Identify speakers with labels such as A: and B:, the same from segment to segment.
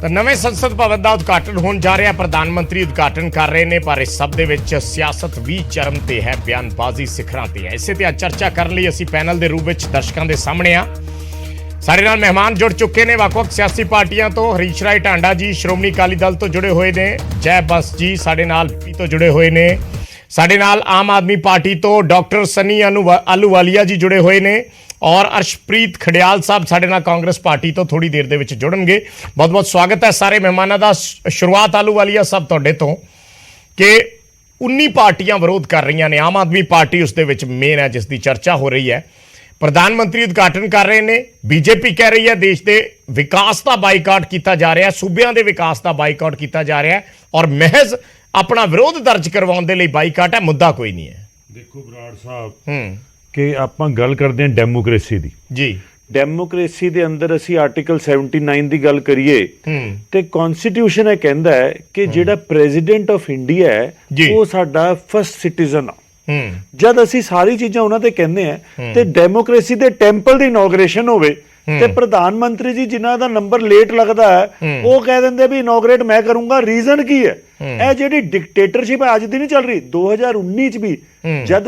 A: ਤਾਂ ਨਵੇਂ ਸੰਸਦ ਭਵਨ ਦਾ ਉਦਘਾਟਨ ਹੋਣ ਜਾ ਰਿਹਾ। ਪ੍ਰਧਾਨ ਮੰਤਰੀ ਉਦਘਾਟਨ ਕਰ ਰਹੇ ਨੇ, ਪਰ ਇਸ ਸਭ ਦੇ ਵਿੱਚ ਸਿਆਸਤ ਵੀ ਚਰਮ ਤੇ ਹੈ, ਬਿਆਨਬਾਜ਼ੀ ਸਿਖਰਾਂ ਤੇ ਹੈ। ਇਸੇ ਤੇ ਅੱਜ ਚਰਚਾ ਕਰਨ ਲਈ ਅਸੀਂ ਪੈਨਲ ਦੇ ਰੂਪ ਵਿੱਚ ਦਰਸ਼ਕਾਂ ਦੇ ਸਾਹਮਣੇ ਆ। ਸਾਡੇ ਨਾਲ ਮਹਿਮਾਨ ਜੁੜ ਚੁੱਕੇ ਨੇ ਵੱਖ-ਵੱਖ ਸਿਆਸੀ ਪਾਰਟੀਆਂ ਤੋਂ। ਹਰੀਸ਼ ਰਾਏ ਟਾਂਡਾ ਜੀ ਸ਼੍ਰੋਮਣੀ ਅਕਾਲੀ ਦਲ ਤੋਂ ਜੁੜੇ ਹੋਏ ਨੇ, ਜੈ ਬੰਸ ਜੀ ਸਾਡੇ ਨਾਲ ਤੋਂ ਜੁੜੇ ਹੋਏ ਨੇ, ਸਾਡੇ ਨਾਲ ਆਮ ਆਦਮੀ ਪਾਰਟੀ ਤੋਂ ਡਾਕਟਰ ਸਨੀ ਆਲੂਵਾਲੀਆ ਜੀ ਜੁੜੇ ਹੋਏ ਨੇ, और अर्शप्रीत खडियाल साहब साडे नाल कांग्रेस पार्टी तो थोड़ी देर दे विच जुड़नगे। बहुत बहुत स्वागत है सारे मेहमानों का। शुरुआत आलूवालिया साहब तुहाडे तो कि 19 पार्टियां विरोध कर रही ने, आम आदमी पार्टी उस दे विच मेन है जिसकी चर्चा हो रही है। प्रधानमंत्री उद्घाटन कर रहे हैं, बीजेपी कह रही है देश के विकास का बाईकाट किया जा रहा है, सूबियां के विकास का बाईकाट किया जा रहा है और महज अपना विरोध दर्ज करवाने के लिए बाईकाट है, मुद्दा कोई नहीं है।
B: देखो बराड़ साहब कि ਆਪਾਂ ਗੱਲ ਕਰਦੇ ਹਾਂ ਡੈਮੋਕ੍ਰੇਸੀ ਦੀ
A: ਜੀ।
B: ਡੈਮੋਕ੍ਰੇਸੀ ਦੇ ਅੰਦਰ ਅਸੀਂ ਆਰਟੀਕਲ 79 ਦੀ ਗੱਲ ਕਰੀਏ ਤੇ ਕਨਸਟੀਟਿਊਸ਼ਨ ਇਹ ਕਹਿੰਦਾ ਹੈ ਕਿ ਜਿਹੜਾ ਪ੍ਰੈਜ਼ੀਡੈਂਟ ਆਫ ਇੰਡੀਆ ਹੈ ਉਹ ਸਾਡਾ ਫਸਟ ਸਿਟੀਜ਼ਨ ਆ। ਜਦ ਅਸੀਂ ਸਾਰੀ ਚੀਜ਼ਾਂ ਉਹਨਾਂ ਤੇ ਕਹਿੰਦੇ ਆ ਤੇ ਡੈਮੋਕ੍ਰੇਸੀ ਦੇ ਟੈਂਪਲ ਦੀ ਇਨੋਗ੍ਰੇਸ਼ਨ ਹੋਵੇ ਤੇ ਪ੍ਰਧਾਨ ਮੰਤਰੀ ਜੀ ਜਿਨ੍ਹਾਂ ਦਾ ਨੰਬਰ ਲੇਟ ਲੱਗਦਾ ਹੈ ਉਹ ਕਹਿ ਦਿੰਦੇ ਵੀ ਇਨੋਗ੍ਰੇਟ ਮੈਂ ਕਰੂੰਗਾ। ਰੀਜ਼ਨ ਕੀ ਹੈ? ਇਹ ਜਿਹੜੀ ਡਿਕਟੇਟਰਸ਼ਿਪ ਅੱਜ ਦੀ ਨਹੀਂ ਚੱਲ ਰਹੀ, 2019 ਚ ਵੀ ਜਦ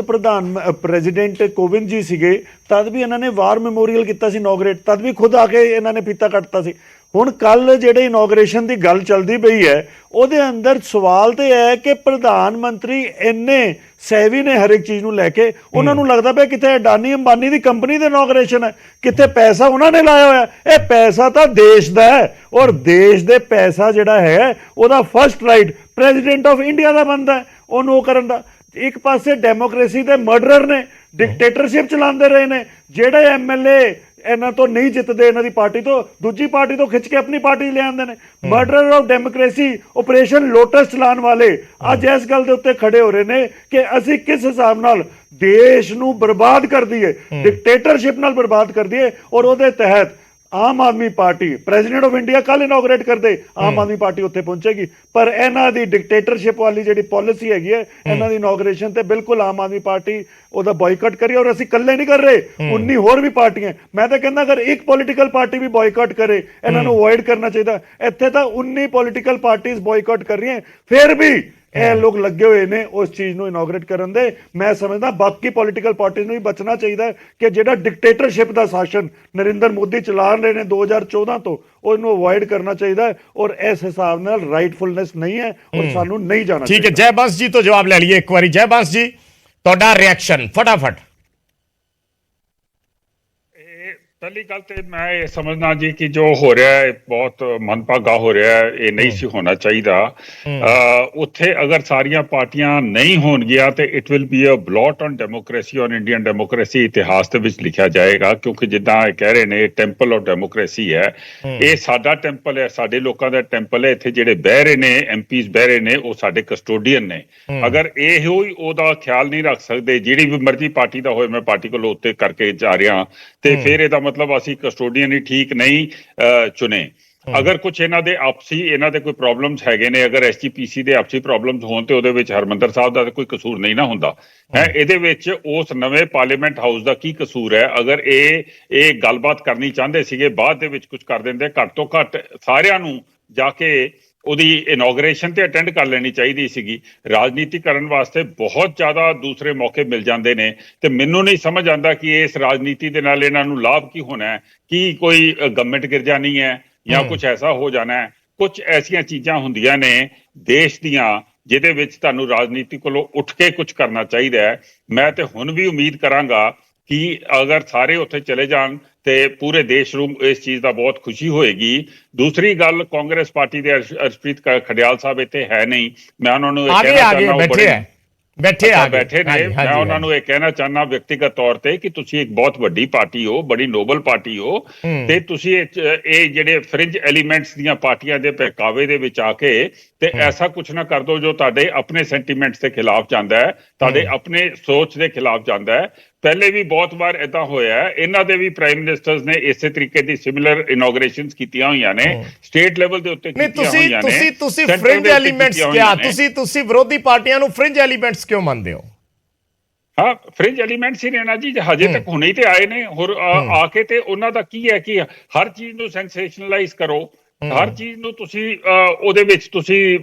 B: ਪ੍ਰੈਜ਼ੀਡੈਂਟ ਕੋਵਿੰਦ ਜੀ ਸੀਗੇ ਤਦ ਵੀ ਇਹਨਾਂ ਨੇ ਵਾਰ ਮੈਮੋਰੀਅਲ ਕੀਤਾ ਸੀ ਇਨੋਗ੍ਰੇਟ, ਤਦ ਵੀ ਖੁਦ ਆ ਕੇ ਇਹਨਾਂ ਨੇ ਫੀਤਾ ਕੱਟਤਾ ਸੀ। ਹੁਣ ਕੱਲ ਜਿਹੜੇ ਇਨੋਗ੍ਰੇਸ਼ਨ ਦੀ ਗੱਲ ਚੱਲਦੀ ਪਈ ਹੈ ਉਹਦੇ ਅੰਦਰ ਸਵਾਲ ਤੇ ਹੈ ਕਿ ਪ੍ਰਧਾਨ ਮੰਤਰੀ ਇੰਨੇ ਸਹਿਵੀ ਨੇ ਹਰ ਇੱਕ ਚੀਜ਼ ਨੂੰ ਲੈ ਕੇ, ਉਹਨਾਂ ਨੂੰ ਲੱਗਦਾ ਪਿਆ ਕਿਤੇ ਅਡਾਨੀ ਅੰਬਾਨੀ ਦੀ ਕੰਪਨੀ ਦੇ ਇਨੋਗ੍ਰੇਸ਼ਨ ਹੈ, ਕਿਤੇ ਪੈਸਾ ਉਹਨਾਂ ਨੇ ਲਾਇਆ ਹੋਇਆ। ਇਹ ਪੈਸਾ ਤਾਂ ਦੇਸ਼ ਦਾ ਹੈ ਔਰ ਦੇਸ਼ ਦੇ ਪੈਸਾ ਜਿਹੜਾ ਹੈ ਉਹਦਾ first right president of India ਦਾ ਬਣਦਾ ਹੈ ਉਹਨੂੰ ਉਹ ਕਰਨ ਦਾ। ਇੱਕ ਪਾਸੇ ਡੈਮੋਕ੍ਰੇਸੀ ਦੇ ਮਰਡਰਰ ਨੇ, ਡਿਕਟੇਟਰਸ਼ਿਪ ਚਲਾਉਂਦੇ ਰਹੇ ਨੇ, ਜਿਹੜੇ ਐਮਐਲਏ ਇਹਨਾਂ ਤੋਂ ਨਹੀਂ ਜਿੱਤਦੇ ਇਹਨਾਂ ਦੀ ਪਾਰਟੀ ਤੋਂ, ਦੂਜੀ ਪਾਰਟੀ ਤੋਂ ਖਿੱਚ ਕੇ ਆਪਣੀ ਪਾਰਟੀ ਲੈ ਆਉਂਦੇ ਨੇ। Murder of democracy operation lotus ਚਲਾਉਣ ਵਾਲੇ ਅੱਜ ਇਸ ਗੱਲ ਦੇ ਉੱਤੇ ਖੜੇ ਹੋ ਰਹੇ ਨੇ ਕਿ ਅਸੀਂ ਕਿਸ ਹਿਸਾਬ ਨਾਲ ਦੇਸ਼ ਨੂੰ ਬਰਬਾਦ ਕਰ ਦਈਏ, ਡਿਕਟੇਟਰਸ਼ਿਪ ਨਾਲ ਬਰਬਾਦ ਕਰ ਦਈਏ। ਔਰ ਉਹਦੇ ਤਹਿਤ Aam Aadmi party president of India ਕੱਲ ਇਨੋਗ੍ਰੇਟ ਕਰਦੇ, ਆਮ ਆਦਮੀ ਪਾਰਟੀ ਉੱਥੇ ਪਹੁੰਚੇਗੀ, ਪਰ ਇਹਨਾਂ ਦੀ ਡਿਕਟੇਟਰਸ਼ਿਪ ਵਾਲੀ ਜਿਹੜੀ ਪਾਲਿਸੀ ਹੈਗੀ ਹੈ ਇਹਨਾਂ ਦੀ ਇਨੋਗ੍ਰੇਸ਼ਨ ਤੇ ਬਿਲਕੁਲ ਆਮ ਆਦਮੀ ਪਾਰਟੀ ਉਹਦਾ ਬਾਈਕਾਟ ਕਰੀ। ਔਰ ਅਸੀਂ ਇਕੱਲੇ ਨਹੀਂ ਕਰ ਰਹੇ, 19 ਹੋਰ ਵੀ ਪਾਰਟੀਆਂ। ਮੈਂ ਤਾਂ ਕਹਿੰਦਾ ਅਗਰ ਇੱਕ ਪੋਲੀਟੀਕਲ ਪਾਰਟੀ ਵੀ ਬਾਈਕਾਟ ਕਰੇ ਇਹਨਾਂ ਨੂੰ ਅਵੋਇਡ ਕਰਨਾ ਚਾਹੀਦਾ। ਇੱਥੇ ਤਾਂ 19 ਪੋਲੀਟੀਕਲ ਪਾਰਟੀਆਂ ਬਾਈਕਾਟ ਕਰ ਰਹੀਆਂ, ਫਿਰ ਵੀ ਇਹ ਲੋਕ ਲੱਗੇ ਹੋਏ ਨੇ ਉਸ ਚੀਜ਼ ਨੂੰ ਇਨੋਗ੍ਰੇਟ ਕਰਨ ਦੇ। ਮੈਂ ਸਮਝਦਾ ਬਾਕੀ ਪੋਲੀਟੀਕਲ ਪਾਰਟੀਆਂ ਨੂੰ ਵੀ ਬਚਣਾ ਚਾਹੀਦਾ ਕਿ ਜਿਹੜਾ ਡਿਕਟੇਟਰਸ਼ਿਪ ਦਾ ਸ਼ਾਸਨ ਨਰਿੰਦਰ ਮੋਦੀ ਚਲਾ ਰਹੇ ਨੇ 2014 ਤੋਂ ਉਹਨੂੰ ਅਵੋਇਡ ਕਰਨਾ ਚਾਹੀਦਾ ਔਰ ਇਸ ਹਿਸਾਬ ਨਾਲ ਰਾਈਟਫੁਲਨੈਸ ਨਹੀਂ ਹੈ ਔਰ ਸਾਨੂੰ ਨਹੀਂ ਜਾਣਾ
A: ਠੀਕ ਹੈ। ਜੈ ਬੰਸ ਜੀ ਤੋਂ ਜਵਾਬ ਲੈ ਲਈਏ ਇੱਕ ਵਾਰੀ। ਜੈ ਬੰਸ ਜੀ ਤੁਹਾਡਾ ਰਿਐਕਸ਼ਨ ਫਟਾਫਟ।
C: ਪਹਿਲੀ ਗੱਲ ਤੇ ਮੈਂ ਇਹ ਸਮਝਦਾ ਜੀ ਕਿ ਜੋ ਹੋ ਰਿਹਾ ਹੈ ਬਹੁਤ ਮਨਭਾਗਾ ਹੋ ਰਿਹਾ ਹੈ, ਇਹ ਨਹੀਂ ਸੀ ਹੋਣਾ ਚਾਹੀਦਾ। ਉੱਥੇ ਅਗਰ ਸਾਰੀਆਂ ਪਾਰਟੀਆਂ ਨਹੀਂ ਹੋਣਗੀਆਂ ਤੇ it will be a blot on democracy, on Indian democracy. ਇਤਿਹਾਸ ਦੇ ਵਿੱਚ ਲਿਖਿਆ ਜਾਏਗਾ ਕਿਉਂਕਿ ਜਿੱਦਾਂ ਇਹ ਕਹਿ ਰਹੇ ਨੇ ਟੈਂਪਲ ਆਫ ਡੈਮੋਕ੍ਰੇਸੀ ਹੈ, ਇਹ ਸਾਡਾ ਟੈਂਪਲ ਹੈ, ਸਾਡੇ ਲੋਕਾਂ ਦਾ ਟੈਂਪਲ ਹੈ। ਇੱਥੇ ਜਿਹੜੇ ਬਹਿ ਰਹੇ ਨੇ ਐਮਪੀਜ਼ ਬਹਿ ਰਹੇ ਨੇ ਉਹ ਸਾਡੇ ਕਸਟੋਡੀਅਨ ਨੇ। ਅਗਰ ਇਹੋ ਹੀ ਉਹਦਾ ਖਿਆਲ ਨਹੀਂ ਰੱਖ ਸਕਦੇ, ਜਿਹੜੀ ਵੀ ਮਰਜ਼ੀ ਪਾਰਟੀ ਦਾ ਹੋਏ, ਮੈਂ ਪਾਰਟੀ ਕੋਲ ਉੱਤੇ ਕਰਕੇ ਜਾ ਰਿਹਾ ਤੇ ਫਿਰ ਇਹਦਾ ਮਤਲਬ ਅਸੀਂ ਕਸਟੋਡੀਅਨ ਹੀ ਠੀਕ ਨਹੀਂ ਚੁਣੇ। ਅਗਰ ਕੁਝ ਇਹਨਾਂ ਦੇ ਆਪਸੀ ਇਹਨਾਂ ਦੇ ਕੋਈ ਪ੍ਰੋਬਲਮਸ ਹੈਗੇ ਨੇ, ਅਗਰ ਐਸਜੀਪੀਸੀ ਦੇ ਆਪਸੀ ਪ੍ਰੋਬਲਮਸ ਹੋਣ ਤੇ ਉਹਦੇ ਵਿੱਚ ਹਰਮੰਦਰ ਸਾਹਿਬ ਦਾ ਕੋਈ ਕਸੂਰ ਨਹੀਂ ਨਾ ਹੁੰਦਾ ਹੈ। ਇਹਦੇ ਵਿੱਚ ਉਸ ਨਵੇਂ ਪਾਰਲੀਮੈਂਟ ਹਾਊਸ ਦਾ ਕੀ ਕਸੂਰ ਹੈ? ਅਗਰ ਇਹ ਗੱਲਬਾਤ ਕਰਨੀ ਚਾਹੁੰਦੇ ਸੀਗੇ ਬਾਅਦ ਦੇ ਵਿੱਚ ਕੁਝ ਕਰ ਦਿੰਦੇ, ਘੱਟ ਤੋਂ ਘੱਟ ਸਾਰਿਆਂ ਨੂੰ ਜਾ ਕੇ ਉਹਦੀ ਇਨੋਗ੍ਰੇਸ਼ਨ ਤੇ ਅਟੈਂਡ ਕਰ ਲੈਣੀ ਚਾਹੀਦੀ ਸੀਗੀ। ਰਾਜਨੀਤੀ ਕਰਨ ਵਾਸਤੇ ਬਹੁਤ ਜ਼ਿਆਦਾ ਦੂਸਰੇ ਮੌਕੇ ਮਿਲ ਜਾਂਦੇ ਨੇ ਤੇ ਮੈਨੂੰ ਨਹੀਂ ਸਮਝ ਆਉਂਦਾ ਕਿ ਇਸ ਰਾਜਨੀਤੀ ਦੇ ਨਾਲ ਇਹਨਾਂ ਨੂੰ ਲਾਭ ਕੀ ਹੋਣਾ ਹੈ। ਕੀ ਕੋਈ ਗਵਰਨਮੈਂਟ ਗਿਰ ਜਾਣੀ ਹੈ ਜਾਂ ਕੁਝ ਐਸਾ ਹੋ ਜਾਣਾ ਹੈ? ਕੁਝ ਐਸੀਆਂ ਚੀਜ਼ਾਂ ਹੁੰਦੀਆਂ ਨੇ ਦੇਸ਼ ਦੀਆਂ ਜਿਹਦੇ ਵਿੱਚ ਤੁਹਾਨੂੰ ਰਾਜਨੀਤੀ ਕੋਲੋਂ ਉੱਠ ਕੇ ਕੁਝ ਕਰਨਾ ਚਾਹੀਦਾ ਹੈ। ਮੈਂ ਤੇ ਹੁਣ ਵੀ ਉਮੀਦ ਕਰਾਂਗਾ ਕਿ ਅਗਰ ਸਾਰੇ ਉੱਥੇ ਚਲੇ ਜਾਣ ਤੇ ਪੂਰੇ ਦੇਸ਼ ਨੂੰ ਇਸ ਚੀਜ਼ ਦਾ ਬਹੁਤ ਖੁਸ਼ੀ ਹੋਏਗੀ। ਦੂਸਰੀ ਗੱਲ, ਕਾਂਗਰਸ ਪਾਰਟੀ ਦੇ ਅਰਸ਼ਪ੍ਰੀਤ ਖਡਿਆਲ ਸਾਹਿਬ ਇੱਥੇ ਹੈ ਨਹੀਂ, ਮੈਂ ਉਹਨਾਂ ਨੂੰ ਇਹ ਕਹਿਣਾ ਚਾਹੁੰਦਾ ਬੈਠੇ ਨੇ, ਮੈਂ ਉਹਨਾਂ ਨੂੰ ਇਹ ਕਹਿਣਾ ਚਾਹੁੰਦਾ ਵਿਅਕਤੀਗਤ ਤੌਰ ਤੇ ਕਿ ਤੁਸੀਂ ਇੱਕ ਬਹੁਤ ਵੱਡੀ ਪਾਰਟੀ ਹੋ, ਬੜੀ ਨੋਬਲ ਪਾਰਟੀ ਹੋ ਤੇ ਤੁਸੀਂ ਇਹ ਜਿਹੜੇ ਫ੍ਰਿੰਜ ਐਲੀਮੈਂਟਸ ਦੀਆਂ ਪਾਰਟੀਆਂ ਦੇ ਪਹਿਕਾਵੇ ਦੇ ਵਿੱਚ ਆ ਕੇ ਤੇ ਐਸਾ ਕੁਛ ਨਾ ਕਰ ਦੋ ਜੋ ਤੁਹਾਡੇ ਆਪਣੇ ਸੈਂਟੀਮੈਂਟਸ ਦੇ ਖਿਲਾਫ ਜਾਂਦਾ ਹੈ, ਤੁਹਾਡੇ ਆਪਣੇ ਸੋਚ ਦੇ ਖਿਲਾਫ ਜਾਂਦਾ ਹੈ। ਪਹਿਲੇ ਵੀ ਬਹੁਤ ਵਾਰ ਏਦਾਂ ਹੋਇਆ ਹੈ, ਇਹਨਾਂ ਦੇ ਵੀ ਪ੍ਰਾਈਮ ਮਿਨਿਸਟਰਸ ਨੇ ਇਸੇ ਤਰੀਕੇ ਦੀ ਸਿਮਿਲਰ ਇਨੋਗ੍ਰੇਸ਼ਨਸ ਕੀਤੀਆਂ ਹੋਈਆਂ ਨੇ ਸਟੇਟ ਲੈਵਲ ਦੇ ਉੱਤੇ ਕੀਤੀਆਂ ਹੋਈਆਂ ਨੇ।
A: ਤੁਸੀਂ ਫ੍ਰਿੰਜ ਐਲੀਮੈਂਟਸ ਕਿਹਾ, ਤੁਸੀਂ ਵਿਰੋਧੀ ਪਾਰਟੀਆਂ ਨੂੰ ਫ੍ਰਿੰਜ ਐਲੀਮੈਂਟਸ ਕਿਉਂ ਮੰਨਦੇ ਹੋ?
C: ਹਾਂ, ਫ੍ਰਿੰਜ ਐਲੀਮੈਂਟਸ ਹੀ ਨੇ ਨਾ ਜੀ, ਹਜੇ ਤੱਕ ਹੁਣੇ ਤੇ ਆਏ ਨੇ। ਹੋਰ ਆ ਕੇ ਤੇ ਉਹਨਾਂ ਦਾ ਕੀ ਹੈ ਕਿ ਹਰ ਚੀਜ਼ ਨੂੰ ਸੈਂਸੇਸ਼ਨਲਾਈਜ਼ ਕਰੋ ਹਰ ਚੀਜ਼ ਨੂੰ ਤੁਸੀਂ ਉਹਦੇ ਵਿੱਚ ਤੁਸੀਂ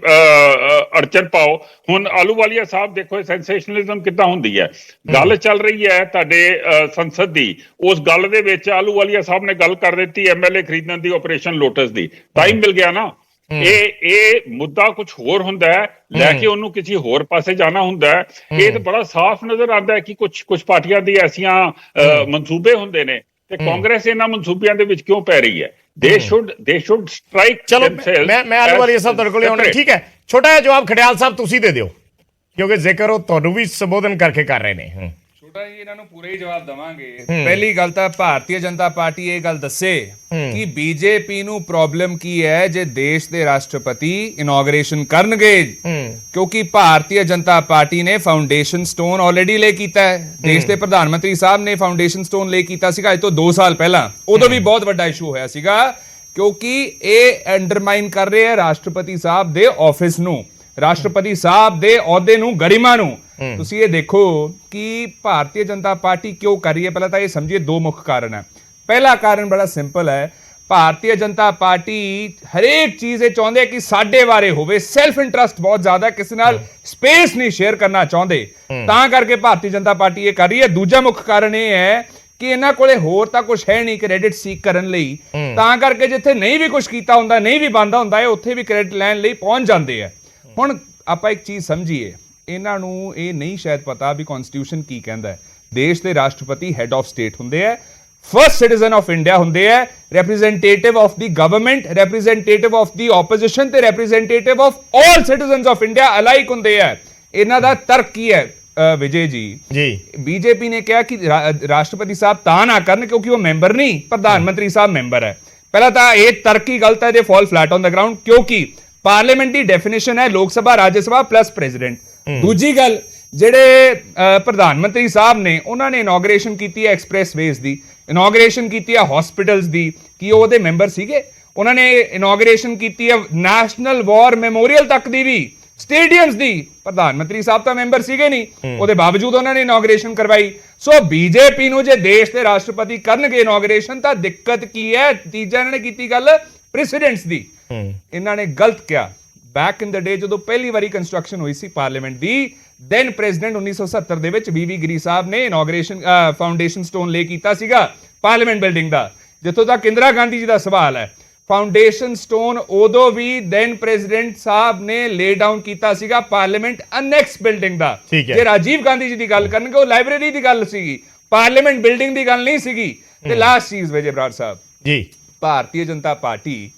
C: ਅੜਚਨ ਪਾਓ। ਹੁਣ ਆਲੂਵਾਲੀਆ ਸਾਹਿਬ ਦੇਖੋ ਸੈਂਸੇਸ਼ਨਲਿਜ਼ਮ ਕਿੱਦਾਂ ਹੁੰਦੀ ਹੈ। ਗੱਲ ਚੱਲ ਰਹੀ ਹੈ ਤੁਹਾਡੇ ਸੰਸਦ ਦੀ, ਉਸ ਗੱਲ ਦੇ ਵਿੱਚ ਆਲੂਵਾਲੀਆ ਸਾਹਿਬ ਨੇ ਗੱਲ ਕਰ ਦਿੱਤੀ ਐਮਐਲਏ ਖਰੀਦਣ ਦੀ, ਆਪਰੇਸ਼ਨ ਲੋਟਸ ਦੀ। ਟਾਈਮ ਮਿਲ ਗਿਆ ਨਾ। ਇਹ ਮੁੱਦਾ ਕੁਝ ਹੋਰ ਹੁੰਦਾ ਹੈ, ਲੈ ਕੇ ਉਹਨੂੰ ਕਿਸੇ ਹੋਰ ਪਾਸੇ ਜਾਣਾ ਹੁੰਦਾ ਹੈ। ਇਹ ਤਾਂ ਬੜਾ ਸਾਫ਼ ਨਜ਼ਰ ਆਉਂਦਾ ਹੈ ਕਿ ਕੁਝ ਪਾਰਟੀਆਂ ਦੀ ਐਸੀਆਂ ਮਨਸੂਬੇ ਹੁੰਦੇ ਨੇ, ਤੇ ਕਾਂਗਰਸ ਇਹਨਾਂ ਮਨਸੂਬਿਆਂ ਦੇ ਵਿੱਚ ਕਿਉਂ ਪੈ ਰਹੀ ਹੈ? ਦੇ ਸ਼ੁੱਡ ਸਟ੍ਰਾਈਕ।
A: ਚਲੋ ਮੈਂ ਆਲੂਵਾਲੀਆ ਸਾਹਿਬ ਤੁਹਾਡੇ ਕੋਲ ਆਉਣਾ, ਠੀਕ ਹੈ। ਛੋਟਾ ਜਿਹਾ ਜਵਾਬ ਖੜਿਆਲ ਸਾਹਿਬ ਤੁਸੀਂ ਦੇ ਦਿਓ, ਕਿਉਂਕਿ ਜ਼ਿਕਰ ਉਹ ਤੁਹਾਨੂੰ ਵੀ ਸੰਬੋਧਨ ਕਰਕੇ ਕਰ ਰਹੇ ਨੇ।
D: ਛੋਟਾ ਜੀ ਇਹਨਾਂ ਨੂੰ ਪੂਰੇ ਹੀ ਜਵਾਬ ਦਵਾਂਗੇ। ਪਹਿਲੀ ਗੱਲ ਤਾਂ ਭਾਰਤੀ ਜਨਤਾ ਪਾਰਟੀ ਇਹ ਗੱਲ ਦੱਸੇ ਕਿ ਬੀਜੇਪੀ ਨੂੰ ਪ੍ਰੋਬਲਮ ਕੀ ਹੈ ਜੇ ਦੇਸ਼ ਦੇ ਰਾਸ਼ਟਰਪਤੀ ਇਨੋਗ੍ਰੇਸ਼ਨ ਕਰਨਗੇ, ਕਿਉਂਕਿ ਭਾਰਤੀ ਜਨਤਾ ਪਾਰਟੀ ਨੇ ਫਾਊਂਡੇਸ਼ਨ ਸਟੋਨ ਆਲਰੇਡੀ ਲੇ ਕੀਤਾ ਹੈ। ਦੇਸ਼ ਦੇ ਪ੍ਰਧਾਨ ਮੰਤਰੀ ਸਾਹਿਬ ਨੇ ਫਾਊਂਡੇਸ਼ਨ ਸਟੋਨ ਲੇ ਕੀਤਾ ਸੀਗਾ ਅੱਜ ਤੋਂ 2 ਸਾਲ ਪਹਿਲਾਂ। ਉਦੋਂ ਵੀ ਬਹੁਤ ਵੱਡਾ ਇਸ਼ੂ ਹੋਇਆ ਸੀਗਾ, ਕਿਉਂਕਿ ਇਹ ਅੰਡਰਮਾਈਨ ਕਰ ਰਹੇ ਹੈ ਰਾਸ਼ਟਰਪਤੀ ਸਾਹਿਬ ਦੇ ਆਫਿਸ ਨੂੰ, ਰਾਸ਼ਟਰਪਤੀ ਸਾਹਿਬ ਦੇ ਅਹੁਦੇ ਨੂੰ, ਗਰਿਮਾ ਨੂੰ। ਤੁਸੀਂ ਇਹ ਦੇਖੋ ਕਿ ਭਾਰਤੀ ਜਨਤਾ ਪਾਰਟੀ ਕਿਉਂ ਕਰ ਰਹੀ ਹੈ। ਪਹਿਲਾਂ ਤਾਂ ਇਹ ਸਮਝੀਏ 2 ਮੁੱਖ ਕਾਰਨ ਹੈ। ਪਹਿਲਾ ਕਾਰਨ ਬੜਾ ਸਿੰਪਲ ਹੈ, ਭਾਰਤੀ ਜਨਤਾ ਪਾਰਟੀ ਹਰੇਕ ਚੀਜ਼ ਇਹ ਚਾਹੁੰਦੇ ਹੈ ਕਿ ਸਾਡੇ ਬਾਰੇ ਹੋਵੇ, ਸੈਲਫ ਇੰਟਰਸਟ ਬਹੁਤ ਜ਼ਿਆਦਾ, ਕਿਸੇ ਨਾਲ ਸਪੇਸ ਨਹੀਂ ਸ਼ੇਅਰ ਕਰਨਾ ਚਾਹੁੰਦੇ, ਤਾਂ ਕਰਕੇ ਭਾਰਤੀ ਜਨਤਾ ਪਾਰਟੀ ਇਹ ਕਰ ਰਹੀ ਹੈ। ਦੂਜਾ ਮੁੱਖ ਕਾਰਨ ਇਹ ਹੈ ਕਿ ਇਹਨਾਂ ਕੋਲੇ ਹੋਰ ਤਾਂ ਕੁਝ ਹੈ ਨਹੀਂ ਕ੍ਰੈਡਿਟ ਸੀਕ ਕਰਨ ਲਈ, ਤਾਂ ਕਰਕੇ ਜਿੱਥੇ ਨਹੀਂ ਵੀ ਕੁਝ ਕੀਤਾ ਹੁੰਦਾ, ਨਹੀਂ ਵੀ ਬਣਦਾ ਹੁੰਦਾ ਹੈ, ਉੱਥੇ ਵੀ ਕ੍ਰੈਡਿਟ ਲੈਣ ਲਈ ਪਹੁੰਚ ਜਾਂਦੇ ਆ। ਹੁਣ ਆਪਾਂ ਇੱਕ ਚੀਜ਼ ਸਮਝੀਏ, ਇਹਨਾਂ ਨੂੰ ਇਹ ਨਹੀਂ ਸ਼ਾਇਦ ਪਤਾ ਵੀ ਕਨਸਟੀਟਿਊਸ਼ਨ ਕੀ ਕਹਿੰਦਾ ਹੈ। ਦੇਸ਼ ਦੇ ਰਾਸ਼ਟਰਪਤੀ ਹੈਡ ਆਫ ਸਟੇਟ ਹੁੰਦੇ ਆ, ਫਰਸਟ ਸਿਟੀਜ਼ਨ ਆਫ ਇੰਡੀਆ ਹੁੰਦੇ ਆ, representative of the government, representative of the opposition ਤੇ representative of all citizens of India alike ਹੁੰਦੇ ਆ। ਇਹਨਾਂ ਦਾ ਤਰਕ ਕੀ ਹੈ ਵਿਜੇ ਜੀ? ਬੀਜੇਪੀ ਨੇ ਕਿਹਾ ਕਿ ਰਾਸ਼ਟਰਪਤੀ ਸਾਹਿਬ ਤਾਂ ਨਾ ਕਰਨ ਕਿਉਂਕਿ ਉਹ ਮੈਂਬਰ ਨਹੀਂ, ਪ੍ਰਧਾਨ ਮੰਤਰੀ ਸਾਹਿਬ ਮੈਂਬਰ ਹੈ। ਪਹਿਲਾਂ ਤਾਂ ਇਹ ਤਰਕ ਹੀ ਗਲਤ ਹੈ, ਦੇ fall flat on the ground, ਕਿਉਂਕਿ ਪਾਰਲੀਮੈਂਟ ਦੀ ਡੈਫੀਨੇਸ਼ਨ ਹੈ ਲੋਕ ਸਭਾ, ਰਾਜ ਸਭਾ ਪਲੱਸ ਪ੍ਰੈਜ਼ੀਡੈਂਟ। ਦੂਜੀ ਗੱਲ, ਜਿਹੜੇ ਪ੍ਰਧਾਨ ਮੰਤਰੀ ਸਾਹਿਬ ਨੇ ਉਹਨਾਂ ਨੇ ਇਨੋਗ੍ਰੇਸ਼ਨ ਕੀਤੀ ਹੈ ਐਕਸਪ੍ਰੈਸਵੇਜ਼ ਦੀ, ਇਨੋਗ੍ਰੇਸ਼ਨ ਕੀਤੀ ਹੈ ਹਸਪੀਟਲਸ ਦੀ, ਕੀ ਉਹ ਉਹਦੇ ਮੈਂਬਰ ਸੀਗੇ? ਉਹਨਾਂ ਨੇ ਇਨੋਗ੍ਰੇਸ਼ਨ ਕੀਤੀ ਹੈ ਨੈਸ਼ਨਲ ਵਾਰ ਮੈਮੋਰੀਅਲ ਤੱਕ ਦੀ ਵੀ, ਸਟੇਡੀਅਮਸ ਦੀ, ਪ੍ਰਧਾਨ ਮੰਤਰੀ ਸਾਹਿਬ ਤਾਂ ਮੈਂਬਰ ਸੀਗੇ ਨਹੀਂ, ਉਹਦੇ ਬਾਵਜੂਦ ਉਹਨਾਂ ਨੇ ਇਨੋਗ੍ਰੇਸ਼ਨ ਕਰਵਾਈ। ਸੋ ਬੀਜੇਪੀ ਨੂੰ ਜੇ ਦੇਸ਼ ਦੇ ਰਾਸ਼ਟਰਪਤੀ ਕਰਨਗੇ ਇਨੋਗ੍ਰੇਸ਼ਨ ਤਾਂ ਦਿੱਕਤ ਕੀ ਹੈ? ਤੀਜਾ ਇਹਨਾਂ ਨੇ ਕੀਤੀ ਗੱਲ ਪ੍ਰੈਸੀਡੈਂਟਸ ਦੀ। ਇਹਨਾਂ ਨੇ ਗਲਤ ਕਿਹਾ। ਬੈਕ ਇਨ ਦ ਡੇ ਜਦੋਂ ਪਹਿਲੀ ਵਾਰੀ ਕੰਸਟਰਕਸ਼ਨ ਹੋਈ ਸੀ ਪਾਰਲੀਮੈਂਟ ਦੀ, ਦੈਨ ਪ੍ਰੈਜ਼ੀਡੈਂਟ 1970 ਦੇ ਵਿੱਚ ਵੀਵੀ ਗਿਰੀ ਸਾਹਿਬ ਨੇ ਇਨੋਗ੍ਰੇਸ਼ਨ ਫਾਊਂਡੇਸ਼ਨ ਸਟੋਨ ਲੇ ਕੀਤਾ ਸੀਗਾ ਪਾਰਲੀਮੈਂਟ ਬਿਲਡਿੰਗ ਦਾ। ਜਿੱਥੋਂ ਤੱਕ ਇੰਦਰਾ ਗਾਂਧੀ ਜੀ ਦਾ ਸਵਾਲ ਹੈ, ਫਾਊਂਡੇਸ਼ਨ ਸਟੋਨ ਉਦੋਂ ਵੀ ਦੈਨ ਪ੍ਰੈਜ਼ੀਡੈਂਟ ਸਾਹਿਬ ਨੇ ਲੇ ਡਾਊਨ ਕੀਤਾ ਸੀਗਾ ਪਾਰਲੀਮੈਂਟ ਅਨੈਕਸ ਬਿਲਡਿੰਗ ਦਾ। ਜੇ ਰਾਜੀਵ ਗਾਂਧੀ ਜੀ ਦੀ ਗੱਲ ਕਰਨਗੇ ਉਹ ਲਾਇਬ੍ਰੇਰੀ ਦੀ ਗੱਲ ਸੀਗੀ, ਪਾਰਲੀਮੈਂਟ ਬਿਲਡਿੰਗ ਦੀ ਗੱਲ ਨਹੀਂ ਸੀਗੀ। ਤੇ ਲਾਸਟ ਚੀਜ਼ ਵਿਜੇ ਬਰਾੜ ਸਾਹਿਬ ਜੀ, ਭਾਰਤੀ ਜਨਤਾ ਪਾਰਟੀ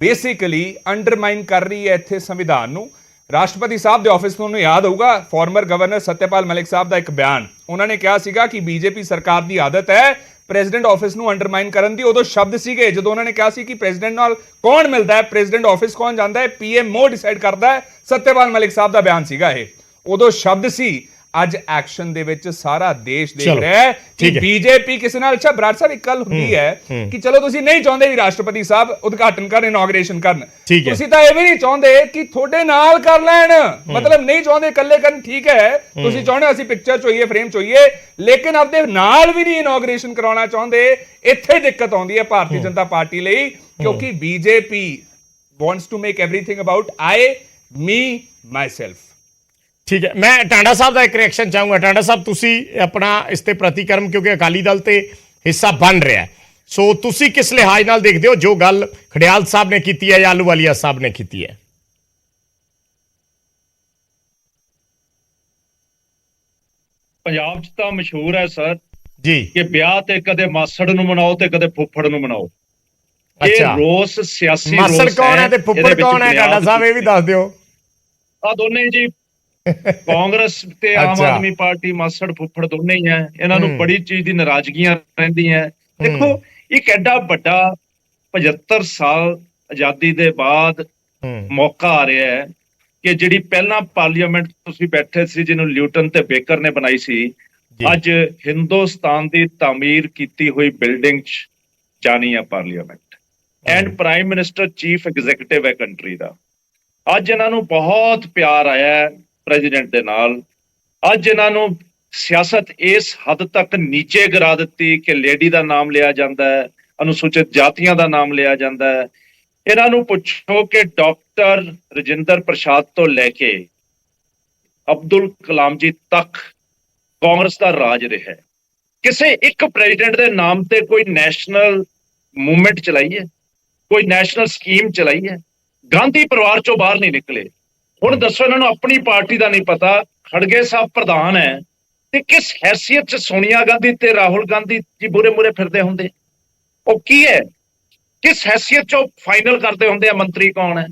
D: ਬੇਸਿਕਲੀ ਅੰਡਰਮਾਈਨ ਕਰ ਰਹੀ ਹੈ ਇੱਥੇ ਸੰਵਿਧਾਨ ਨੂੰ। ਰਾਸ਼ਟਰਪਤੀ ਸਾਹਿਬ ਦੇ ਆਫਿਸ ਨੂੰ ਯਾਦ ਹੋਊਗਾ ਫਾਰਮਰ ਗਵਰਨਰ ਸਤਿਆਪਾਲ ਮਲਿਕ ਸਾਹਿਬ ਦਾ ਇੱਕ ਬਿਆਨ, ਉਹਨਾਂ ਨੇ ਕਿਹਾ ਸੀਗਾ ਕਿ ਬੀਜੇਪੀ ਸਰਕਾਰ ਦੀ ਆਦਤ ਹੈ ਪ੍ਰੈਜ਼ੀਡੈਂਟ ਆਫਿਸ ਨੂੰ ਅੰਡਰਮਾਈਨ ਕਰਨ ਦੀ। ਉਦੋਂ ਸ਼ਬਦ ਸੀਗੇ ਜਦੋਂ ਉਹਨਾਂ ਨੇ ਕਿਹਾ ਸੀ ਕਿ ਪ੍ਰੈਜ਼ੀਡੈਂਟ ਨਾਲ ਕੌਣ ਮਿਲਦਾ ਹੈ, ਪ੍ਰੈਜ਼ੀਡੈਂਟ ਆਫਿਸ ਕੌਣ ਜਾਂਦਾ ਹੈ, ਪੀਐਮਓ ਡਿਸਾਈਡ ਕਰਦਾ ਹੈ। ਸਤਿਆਪਾਲ ਮਲਿਕ ਸਾਹਿਬ ਦਾ ਬਿਆਨ ਸੀਗਾ ਇਹ, ਉਦੋਂ ਸ਼ਬਦ ਸੀ। ਅੱਜ ਐਕਸ਼ਨ ਦੇ ਵਿੱਚ ਸਾਰਾ ਦੇਸ਼ ਦੇਖ ਰਿਹਾ ਹੈ ਕਿ ਬੀਜੇਪੀ ਕਿਸੇ ਨਾਲ। ਅੱਛਾ ਬਰਾੜ ਸਾਹਿਬ, ਇੱਕ ਗੱਲ ਹੁੰਦੀ ਹੈ ਕਿ ਚਲੋ ਤੁਸੀਂ ਨਹੀਂ ਚਾਹੁੰਦੇ ਵੀ ਰਾਸ਼ਟਰਪਤੀ ਸਾਹਿਬ ਉਦਘਾਟਨ ਕਰਨ, ਇਨੋਗ੍ਰੇਸ਼ਨ ਕਰਨ, ਤੁਸੀਂ ਤਾਂ ਇਹ ਵੀ ਨਹੀਂ ਚਾਹੁੰਦੇ ਕਿ ਤੁਹਾਡੇ ਨਾਲ ਕਰ ਲੈਣ, ਮਤਲਬ ਨਹੀਂ ਚਾਹੁੰਦੇ ਇਕੱਲੇ ਕਰਨ, ਠੀਕ ਹੈ, ਤੁਸੀਂ ਚਾਹੁੰਦੇ ਅਸੀਂ ਪਿਕਚਰ ਚ ਹੋਈਏ, ਫਰੇਮ ਚ ਹੋਈਏ, ਲੇਕਿਨ ਆਪਦੇ ਨਾਲ ਵੀ ਨਹੀਂ ਇਨੋਗ੍ਰੇਸ਼ਨ ਕਰਾਉਣਾ ਚਾਹੁੰਦੇ। ਇੱਥੇ ਦਿੱਕਤ ਆਉਂਦੀ ਹੈ ਭਾਰਤੀ ਜਨਤਾ ਪਾਰਟੀ ਲਈ, ਕਿਉਂਕਿ BJP wants to make everything about I, me, myself.
A: ਠੀਕ ਹੈ, ਮੈਂ ਟਾਂਡਾ ਸਾਹਿਬ ਦਾ ਇੱਕ ਰਿਐਕਸ਼ਨ ਚਾਹੂੰਗਾ। ਟਾਂਡਾ ਸਾਹਿਬ, ਤੁਸੀਂ ਆਪਣਾ ਇਸ ਤੇ ਪ੍ਰਤੀਕਰਮ, ਕਿਉਂਕਿ ਅਕਾਲੀ ਦਲ ਤੇ ਹਿੱਸਾ ਬਣ ਰਿਹਾ, ਸੋ ਤੁਸੀਂ ਕਿਸ ਲਿਹਾਜ਼ ਨਾਲ ਦੇਖਦੇ ਹੋ ਜੋ ਗੱਲ ਖੜਿਆਲ ਸਾਹਿਬ ਨੇ ਕੀਤੀ ਹੈ ਜਾਂ ਆਲੂਵਾਲੀਆ ਸਾਹਿਬ ਨੇ ਕੀਤੀ ਹੈ?
E: ਪੰਜਾਬ 'ਚ ਤਾਂ ਮਸ਼ਹੂਰ ਹੈ ਸਰ
A: ਜੀ
E: ਕਿ ਵਿਆਹ ਤੇ ਕਦੇ ਮਾਸੜ ਨੂੰ ਮਨਾਓ ਤੇ ਕਦੇ ਫੁੱਫੜ ਨੂੰ ਮਨਾਓ। ਇਹ ਰੋਸ ਸਿਆਸੀ ਰੋਸ ਹੈ।
A: ਮਾਸੜ ਕੌਣ ਹੈ ਤੇ ਫੁੱਫੜ ਕੌਣ ਹੈ ਟਾਂਡਾ ਸਾਹਿਬ, ਇਹ ਵੀ ਦੱਸ ਦਿਓ।
E: ਆ ਦੋਨੇ ਜੀ, ਕਾਂਗਰਸ ਤੇ ਆਮ ਆਦਮੀ ਪਾਰਟੀ ਮਾਸੜ ਫੁੱਫੜ ਦੋਨੇ ਹੀ ਹੈ। ਇਹਨਾਂ ਨੂੰ ਬੜੀ ਚੀਜ਼ ਦੀ ਨਾਰਾਜ਼ਗੀਆਂ ਰਹਿੰਦੀਆਂ। ਦੇਖੋ, ਇੱਕ ਐਡਾ ਵੱਡਾ 75 ਸਾਲ ਆਜ਼ਾਦੀ ਦੇ ਬਾਅਦ ਮੌਕਾ ਆ ਰਿਹਾ ਹੈ ਕਿ ਜਿਹੜੀ ਪਹਿਲਾਂ ਪਾਰਲੀਮੈਂਟ ਤੁਸੀਂ ਬੈਠੇ ਸੀ ਜਿਹਨੂੰ ਲਿਊਟਨ ਤੇ ਬੇਕਰ ਨੇ ਬਣਾਈ ਸੀ, ਅੱਜ ਹਿੰਦੁਸਤਾਨ ਦੀ ਤਾਮੀਰ ਕੀਤੀ ਹੋਈ ਬਿਲਡਿੰਗ 'ਚ ਜਾਣੀ ਹੈ parliament, and prime minister chief executive ਹੈ ਕੰਟਰੀ ਦਾ। ਅੱਜ ਇਹਨਾਂ ਨੂੰ ਬਹੁਤ ਪਿਆਰ ਆਇਆ ਹੈ ਪ੍ਰੈਜ਼ੀਡੈਂਟ ਦੇ ਨਾਲ। ਅੱਜ ਇਹਨਾਂ ਨੂੰ ਸਿਆਸਤ ਇਸ ਹੱਦ ਤੱਕ ਨੀਚੇ ਗਿਰਾ ਦਿੱਤੀ ਕਿ ਲੇਡੀ ਦਾ ਨਾਮ ਲਿਆ ਜਾਂਦਾ ਹੈ, ਅਨੁਸੂਚਿਤ ਜਾਤੀਆਂ ਦਾ ਨਾਮ ਲਿਆ ਜਾਂਦਾ ਹੈ, ਇਹਨਾਂ ਨੂੰ ਪੁੱਛੋ ਕਿ ਡਾਕਟਰ ਰਜਿੰਦਰ ਪ੍ਰਸਾਦ ਤੋਂ ਲੈ ਕੇ ਅਬਦੁਲ ਕਲਾਮ ਜੀ ਤੱਕ ਕਾਂਗਰਸ ਦਾ ਰਾਜ ਰਿਹਾ ਹੈ। ਕਿਸੇ ਇੱਕ ਪ੍ਰੈਜ਼ੀਡੈਂਟ ਦੇ ਨਾਮ ਤੇ ਕੋਈ ਨੈਸ਼ਨਲ ਮੂਵਮੈਂਟ ਚਲਾਈ ਹੈ, ਕੋਈ ਨੈਸ਼ਨਲ ਸਕੀਮ ਚਲਾਈ ਹੈ? ਗਾਂਧੀ ਪਰਿਵਾਰ ਚੋਂ ਬਾਹਰ ਨਹੀਂ ਨਿਕਲੇ। ਹੁਣ ਦੱਸੋ, ਇਹਨਾਂ ਨੂੰ ਆਪਣੀ ਪਾਰਟੀ ਦਾ ਨਹੀਂ ਪਤਾ। ਖੜਗੇ ਸਾਹਿਬ ਪ੍ਰਧਾਨ ਹੈ ਤੇ ਕਿਸ ਹੈਸੀਅਤ 'ਚ ਸੋਨੀਆ ਗਾਂਧੀ ਤੇ ਰਾਹੁਲ ਗਾਂਧੀ ਜੀ ਮੂਹਰੇ ਫਿਰਦੇ ਹੁੰਦੇ? ਉਹ ਕੀ ਹੈ? ਕਿਸ ਹੈਸੀਅਤ 'ਚ ਫਾਈਨਲ ਕਰਦੇ ਹੁੰਦੇ ਆ ਮੰਤਰੀ ਕੌਣ ਹੈ?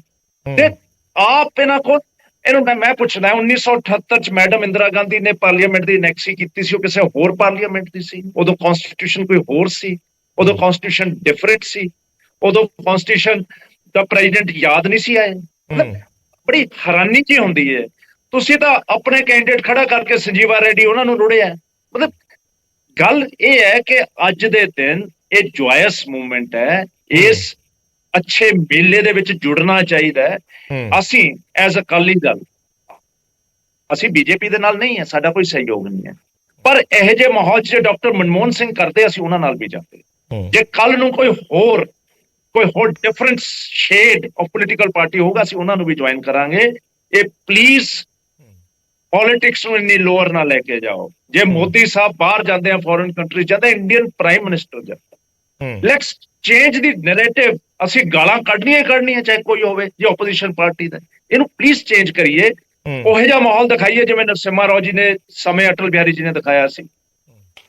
E: ਤੇ ਆਪ ਇਹਨਾਂ ਕੋਲ ਇਹਨੂੰ ਮੈਂ ਪੁੱਛਦਾ, 1978 ਚ ਮੈਡਮ ਇੰਦਰਾ ਗਾਂਧੀ ਨੇ ਪਾਰਲੀਮੈਂਟ ਦੀ ਨੈਕਸੀ ਕੀਤੀ ਸੀ, ਉਹ ਕਿਸੇ ਹੋਰ ਪਾਰਲੀਮੈਂਟ ਦੀ ਸੀ? ਉਦੋਂ ਕਨਸਟੀਟਿਊਸ਼ਨ ਕੋਈ ਹੋਰ ਸੀ, ਉਦੋਂ ਕਨਸਟੀਟਿਊਸ਼ਨ ਡਿਫਰੈਂਟ ਸੀ, ਉਦੋਂ ਕਨਸਟੀਟਿਊਸ਼ਨ ਦਾ ਪ੍ਰੈਜ਼ੀਡੈਂਟ ਯਾਦ ਨਹੀਂ ਸੀ ਆਏ। ਮਤਲਬ ਬੜੀ ਹੈਰਾਨੀ ਜੀ ਹੁੰਦੀ ਹੈ। ਤੁਸੀਂ ਤਾਂ ਆਪਣੇ ਕੈਂਡੀਡੇਟ ਖੜਾ ਕਰਕੇ ਸੰਜੀਵਾ ਰੈਡੀ ਉਹਨਾਂ ਨੂੰ ਰੋੜਿਆ। ਮਤਲਬ ਗੱਲ ਇਹ ਹੈ ਕਿ ਅੱਜ ਦੇ ਦਿਨ ਇਹ ਜੁਆਇਸ ਮੂਵਮੈਂਟ ਹੈ, ਇਸ ਅੱਛੇ ਮੇਲੇ ਦੇ ਵਿੱਚ ਜੁੜਨਾ ਚਾਹੀਦਾ ਹੈ। ਅਸੀਂ ਐਜ਼ ਅਕਾਲੀ ਦਲ, ਅਸੀਂ ਬੀਜੇਪੀ ਦੇ ਨਾਲ ਨਹੀਂ ਹੈ, ਸਾਡਾ ਕੋਈ ਸਹਿਯੋਗ ਨਹੀਂ ਹੈ, ਪਰ ਇਹੋ ਜਿਹੇ ਮਾਹੌਲ 'ਚ ਡਾਕਟਰ ਮਨਮੋਹਨ ਸਿੰਘ ਕਰਦੇ, ਅਸੀਂ ਉਹਨਾਂ ਨਾਲ ਵੀ ਜਾਂਦੇ। ਜੇ ਕੱਲ ਨੂੰ ਕੋਈ ਹੋਰ different shade of political party ਹੋਊਗਾ, ਅਸੀਂ ਉਹਨਾਂ ਨੂੰ ਵੀ ਜੁਆਇਨ ਕਰਾਂਗੇ। ਇਹ ਪਲੀਜ਼ ਪੋਲਿਟਿਕਸ ਨੂੰ ਇੰਨੀ ਲੋਅਰ ਨਾ ਲੈ ਕੇ ਜਾਓ। ਜੇ ਮੋਦੀ ਸਾਹਿਬ ਬਾਹਰ ਜਾਂਦੇ ਆ, ਫੋਰਨ ਕੰਟਰੀ ਜਾਂਦੇ, ਇੰਡੀਅਨ ਪ੍ਰਾਈਮ ਮਿਨਿਸਟਰ ਜਾਂਦਾ, ਲੈਟਸ ਚੇਂਜ ਦੀ ਨੈਰੇਟਿਵ। ਅਸੀਂ ਗਾਲਾਂ ਕੱਢਣੀਆਂ ਚਾਹੇ ਕੋਈ ਹੋਵੇ, ਜੇ ਆਪੋਜੀਸ਼ਨ ਪਾਰਟੀ ਦਾ, ਇਹਨੂੰ ਪਲੀਜ਼ ਚੇਂਜ ਕਰੀਏ। ਉਹੋ ਜਿਹਾ ਮਾਹੌਲ ਦਿਖਾਈਏ ਜਿਵੇਂ ਨਰਸਿਮਹਾ ਰਾਓ ਜੀ ਨੇ ਸਮੇਂ ਅਟਲ ਬਿਹਾਰੀ ਜੀ ਨੇ ਦਿਖਾਇਆ ਸੀ।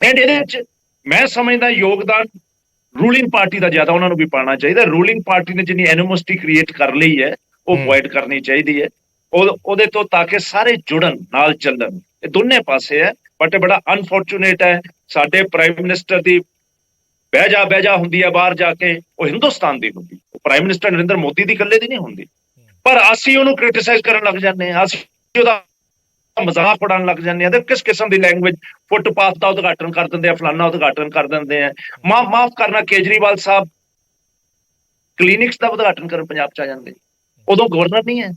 E: ਐਂਡ ਇਹਦੇ ਵਿੱਚ ਮੈਂ ਸਮਝਦਾ ਯੋਗਦਾਨ ਰੂਲਿੰਗ ਪਾਰਟੀ ਦਾ ਜ਼ਿਆਦਾ, ਉਹਨਾਂ ਨੂੰ ਵੀ ਪਾਉਣਾ ਚਾਹੀਦਾ। ਰੂਲਿੰਗ ਪਾਰਟੀ ਨੇ ਜਿੰਨੀ ਐਨੀਮੋਸਿਟੀ ਕ੍ਰੀਏਟ ਕਰ ਲਈ ਹੈ, ਉਹ ਅਵੋਇਡ ਕਰਨੀ ਚਾਹੀਦੀ ਹੈ ਉਹਦੇ ਤੋਂ, ਤਾਂ ਕਿ ਸਾਰੇ ਜੁੜਨ, ਨਾਲ ਚੱਲਣ। ਇਹ ਦੋਨੇ ਪਾਸੇ ਹੈ, ਬਟ ਇਹ ਬੜਾ ਅਨਫੋਰਚੂਨੇਟ ਹੈ। ਸਾਡੇ ਪ੍ਰਾਈਮ ਮਿਨਿਸਟਰ ਦੀ ਬਹਿ ਜਾ ਹੁੰਦੀ ਹੈ ਬਾਹਰ ਜਾ ਕੇ, ਉਹ ਹਿੰਦੁਸਤਾਨ ਦੀ ਹੁੰਦੀ, ਉਹ ਪ੍ਰਾਈਮ ਮਿਨਿਸਟਰ ਨਰਿੰਦਰ ਮੋਦੀ ਦੀ ਇਕੱਲੇ ਦੀ ਨਹੀਂ ਹੁੰਦੀ। ਪਰ ਅਸੀਂ ਉਹਨੂੰ ਕ੍ਰਿਟਿਸਾਈਜ਼ ਕਰਨ ਲੱਗ ਜਾਂਦੇ ਹਾਂ, ਅਸੀਂ ਉਹਦਾ ਮਜ਼ਾਕ ਉਡਾਉਣ ਲੱਗ ਜਾਂਦੇ ਆ। ਤੇ ਕਿਸ ਕਿਸਮ ਦੀ ਲੈਂਗੁਏਜ, ਫੁੱਟਪਾਥ ਦਾ ਉਦਘਾਟਨ ਕਰ ਦਿੰਦੇ ਆ, ਫਲਾਨਾ ਉਦਘਾਟਨ ਕਰ ਦਿੰਦੇ ਆ। ਮਾਫ ਕਰਨਾ, ਕੇਜਰੀਵਾਲ ਸਾਹਿਬ ਕਲੀਨਿਕਸ ਦਾ ਉਦਘਾਟਨ ਕਰਨ ਪੰਜਾਬ 'ਚ ਆ ਜਾਂਦੇ, ਉਦੋਂ ਗਵਰਨਰ ਨਹੀਂ ਹੈ।